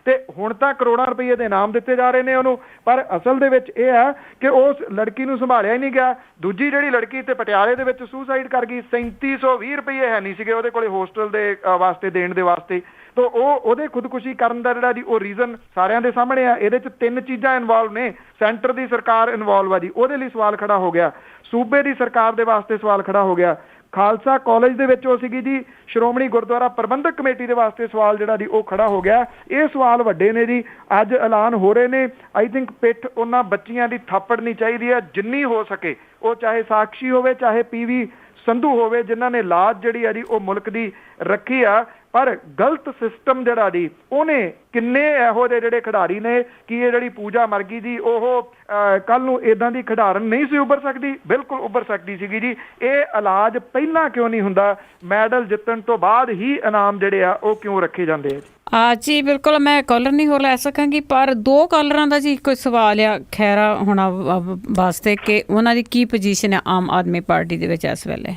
ਤੇ ਹੁਣ ਤਾਂ ਕਰੋੜਾਂ ਰੁਪਏ ਦੇ ਇਨਾਮ ਦਿੱਤੇ ਜਾ ਰਹੇ ਨੇ ਉਹਨੂੰ, ਪਰ ਅਸਲ ਦੇ ਵਿੱਚ ਇਹ ਹੈ ਕਿ ਉਸ ਲੜਕੀ ਨੂੰ ਸੰਭਾਲਿਆ ਹੀ ਨਹੀਂ ਗਿਆ। ਦੂਜੀ ਜਿਹੜੀ ਲੜਕੀ ਤੇ ਪਟਿਆਲੇ ਦੇ ਵਿੱਚ ਸੁਸਾਈਡ ਕਰ ਗਈ, 3720 ਰੁਪਏ ਹੈ ਨਹੀਂ ਸੀਗੇ ਉਹਦੇ ਕੋਲੇ ਹੋਸਟਲ ਦੇ ਵਾਸਤੇ ਦੇਣ ਦੇ ਵਾਸਤੇ। ਤੋ ਉਹਦੇ ਖੁਦਕੁਸ਼ੀ ਕਰਨ ਦਾ ਜਿਹੜਾ ਜੀ ਉਹ ਰੀਜ਼ਨ ਸਾਰਿਆਂ ਦੇ ਸਾਹਮਣੇ ਆ। ਇਹਦੇ 'ਚ 3 ਚੀਜ਼ਾਂ ਇਨਵੋਲਵ ਨੇ। ਸੈਂਟਰ ਦੀ ਸਰਕਾਰ ਇਨਵੋਲਵ ਆ ਜੀ, ਉਹਦੇ ਲਈ ਸਵਾਲ ਖੜਾ ਹੋ ਗਿਆ। ਸੂਬੇ ਦੀ ਸਰਕਾਰ ਦੇ ਵਾਸਤੇ ਸਵਾਲ ਖੜਾ ਹੋ ਗਿਆ। ਖਾਲਸਾ ਕਾਲਜ ਦੇ ਵਿੱਚ ਉਹ ਸੀਗੀ ਜੀ ਸ਼੍ਰੋਮਣੀ ਗੁਰਦੁਆਰਾ ਪ੍ਰਬੰਧਕ ਕਮੇਟੀ ਦੇ ਵਾਸਤੇ ਸਵਾਲ ਜਿਹੜਾ ਜੀ ਉਹ ਖੜਾ ਹੋ ਗਿਆ। ਇਹ ਸਵਾਲ ਵੱਡੇ ਨੇ ਜੀ, ਅੱਜ ਐਲਾਨ ਹੋ ਰਹੇ ਨੇ। ਆਈ ਥਿੰਕ ਪਿੱਠ ਉਹਨਾਂ ਬੱਚੀਆਂ ਦੀ ਥਾਪੜਨੀ ਚਾਹੀਦੀ ਹੈ ਜਿੰਨੀ ਹੋ ਸਕੇ, ਉਹ ਚਾਹੇ ਸਾਕਸ਼ੀ ਹੋਵੇ ਚਾਹੇ PV ਸੰਧੂ ਹੋਵੇ, ਜਿਨ੍ਹਾਂ ਨੇ ਲਾਜ ਜਿਹੜੀ ਆ ਜੀ ਉਹ ਮੁਲਕ ਦੀ ਰੱਖੀ ਆ। ਪਰ ਗਲਤ ਸਿਸਟਮ ਜਿਹੜਾ ਜੀ ਉਹਨੇ ਕਿੰਨੇ ਇਹੋ ਜਿਹੇ ਜਿਹੜੇ ਖਿਡਾਰੀ ਨੇ ਕਿ ਇਹ ਜਿਹੜੀ ਪੂਜਾ ਮਰ ਗਈ ਜੀ ਉਹ ਕੱਲ ਨੂੰ ਇਦਾਂ ਦੀ ਖਿਡਾਰਨ ਨਹੀਂ ਸੀ ਉੱਭਰ ਸਕਦੀ, ਬਿਲਕੁਲ ਉੱਭਰ ਸਕਦੀ ਸੀਗੀ ਜੀ। ਇਹ ਇਲਾਜ ਪਹਿਲਾਂ ਕਿਉਂ ਨਹੀਂ ਹੁੰਦਾ? ਮੈਡਲ ਜਿੱਤਣ ਤੋਂ ਬਾਅਦ ਹੀ ਇਨਾਮ ਜਿਹੜੇ ਆ ਉਹ ਕਿਉਂ ਰੱਖੇ ਜਾਂਦੇ ਆ ਜੀ? ਬਿਲਕੁਲ, ਮੈਂ ਕਾਲਰ ਨਹੀਂ ਹੋਰ ਲੈ ਸਕਾਂਗੀ, ਪਰ 2 ਕਾਲਰਾਂ ਦਾ ਜੀ ਕੋਈ ਸਵਾਲ ਆ ਖਹਿਰਾ ਹੋਣਾ ਵਾਸਤੇ ਕਿ ਉਹਨਾਂ ਦੀ ਕੀ ਪੋਜੀਸ਼ਨ ਹੈ ਆਮ ਆਦਮੀ ਪਾਰਟੀ ਦੇ ਵਿੱਚ ਇਸ ਵੇਲੇ?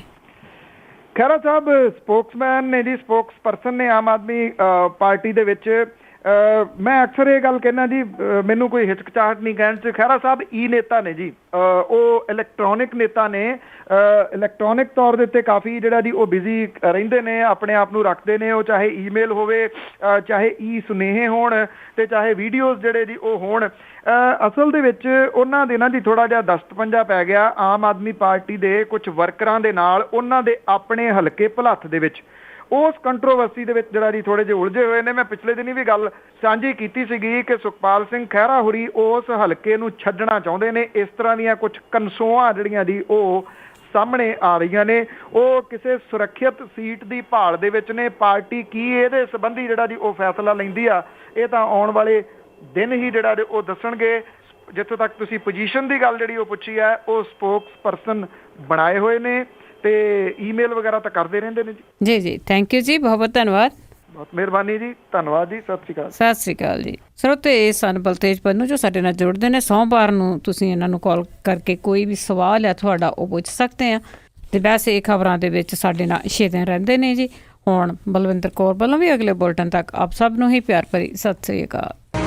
ਖਹਿਰਾ ਸਾਹਿਬ ਸਪੋਕਸਮੈਨ ਨੇ ਜੀ, ਸਪੋਕਸ ਪਰਸਨ ਨੇ ਆਮ ਆਦਮੀ ਪਾਰਟੀ ਦੇ ਵਿੱਚ। ਮੈਂ ਅਕਸਰ ਇਹ ਗੱਲ ਕਹਿਣਾ ਜੀ, ਮੈਨੂੰ ਕੋਈ ਹਿਚਕਚਾਹਟ ਨਹੀਂ ਕਹਿਣ 'ਚ। ਖਹਿਰਾ ਸਾਹਿਬ ਨੇਤਾ ਨੇ ਜੀ, ਉਹ ਇਲੈਕਟ੍ਰੋਨਿਕ ਨੇਤਾ ਨੇ, ਇਲੈਕਟ੍ਰੋਨਿਕ ਤੌਰ ਦੇ ਉੱਤੇ ਕਾਫੀ ਜਿਹੜਾ ਜੀ ਉਹ ਬਿਜ਼ੀ ਰਹਿੰਦੇ ਨੇ, ਆਪਣੇ ਆਪ ਨੂੰ ਰੱਖਦੇ ਨੇ। ਉਹ ਚਾਹੇ ਈਮੇਲ ਹੋਵੇ, ਚਾਹੇ ਸੁਨੇਹੇ ਹੋਣ, ਤੇ ਚਾਹੇ ਵੀਡੀਓਜ਼ ਜਿਹੜੇ ਜੀ ਉਹ ਹੋਣ। ਅਸਲ ਦੇ ਵਿੱਚ ਉਹਨਾਂ ਦੇ ਨਾ ਜੀ ਥੋੜ੍ਹਾ ਜਿਹਾ ਦਸਤ ਪੰਜਾ ਪੈ ਗਿਆ ਆਮ ਆਦਮੀ ਪਾਰਟੀ ਦੇ ਕੁਝ ਵਰਕਰਾਂ ਦੇ ਨਾਲ, ਉਹਨਾਂ ਦੇ ਆਪਣੇ ਹਲਕੇ ਭੁਲੱਥ ਦੇ ਵਿੱਚ। ਉਸ ਕੰਟਰੋਵਰਸੀ ਦੇ ਵਿੱਚ ਜਿਹੜਾ ਜੀ ਥੋੜੇ ਜਿਹੇ ਉਲਝੇ ਹੋਏ ਨੇ। ਮੈਂ ਪਿਛਲੇ ਦਿਨੀ ਵੀ ਗੱਲ ਸਾਂਝੀ ਕੀਤੀ ਸੀਗੀ ਕਿ ਸੁਖਪਾਲ ਸਿੰਘ ਖਹਿਰਾ ਹੋਰੀ ਉਸ ਹਲਕੇ ਨੂੰ ਛੱਡਣਾ ਚਾਹੁੰਦੇ ਨੇ। ਇਸ ਤਰ੍ਹਾਂ ਦੀਆਂ ਕੁਝ ਕਨਸੋਆਂ ਜਿਹੜੀਆਂ ਜੀ ਉਹ ਸਾਹਮਣੇ ਆ ਰਹੀਆਂ ਨੇ। ਉਹ ਕਿਸੇ ਸੁਰੱਖਿਅਤ ਸੀਟ ਦੀ ਭਾਲ ਦੇ ਵਿੱਚ ਨੇ। ਪਾਰਟੀ ਕੀ ਇਹਦੇ ਸੰਬੰਧੀ ਜਿਹੜਾ ਜੀ ਉਹ ਫੈਸਲਾ ਲੈਂਦੀ ਆ, ਇਹ ਤਾਂ ਆਉਣ ਵਾਲੇ ਦਿਨ ਹੀ ਜਿਹੜਾ ਉਹ ਦੱਸਣਗੇ। ਜਿੱਥੋਂ ਤੱਕ ਤੁਸੀਂ ਪੋਜੀਸ਼ਨ ਦੀ ਗੱਲ ਜਿਹੜੀ ਉਹ ਪੁੱਛੀ ਹੈ, ਉਹ ਸਪੋਕਸ ਪਰਸਨ ਬਣਾਏ ਹੋਏ ਨੇ ਤੇ ਈਮੇਲ ਵਗੈਰਾ ਤਾਂ ਕਰਦੇ ਰਹਿੰਦੇ ਨੇ ਜੀ। ਜੀ ਥੈਂਕ ਯੂ ਜੀ, ਬਹੁਤ ਬਹੁਤ ਧੰਨਵਾਦ। ਬਹੁਤ ਮਿਹਰਬਾਨੀ ਜੀ, ਧੰਨਵਾਦ ਜੀ, ਸਤਿ ਸ਼੍ਰੀ ਅਕਾਲ। ਸਤਿ ਸ਼੍ਰੀ ਅਕਾਲ ਜੀ। ਸਰੋਤੇ ਇਹ ਸਨ ਬਲਤੇਜ ਪੰਨੂ ਜੋ ਸਾਡੇ ਨਾਲ ਜੁੜਦੇ ਨੇ। ਸੋਮਵਾਰ ਨੂੰ ਤੁਸੀਂ ਇਹਨਾਂ ਨੂੰ ਕਾਲ ਕਰਕੇ ਕੋਈ ਵੀ ਸਵਾਲ ਹੈ ਤੁਹਾਡਾ ਉਹ ਪੁੱਛ ਸਕਦੇ ਆ। ਤੇ ਵੈਸੇ ਇਹ ਖਬਰਾਂ ਦੇ ਵਿੱਚ ਸਾਡੇ ਨਾਲ 6 ਦਿਨ ਰਹਿੰਦੇ ਨੇ ਜੀ। ਹੁਣ ਬਲਵਿੰਦਰ ਕੌਰ ਵੱਲੋਂ ਵੀ ਅਗਲੇ ਬੁਲਟਨ ਤੱਕ ਆਪ ਸਭ ਨੂੰ ਹੀ ਪਿਆਰ ਭਰੀ ਸਤਿ ਸ਼੍ਰੀ ਅਕਾਲ।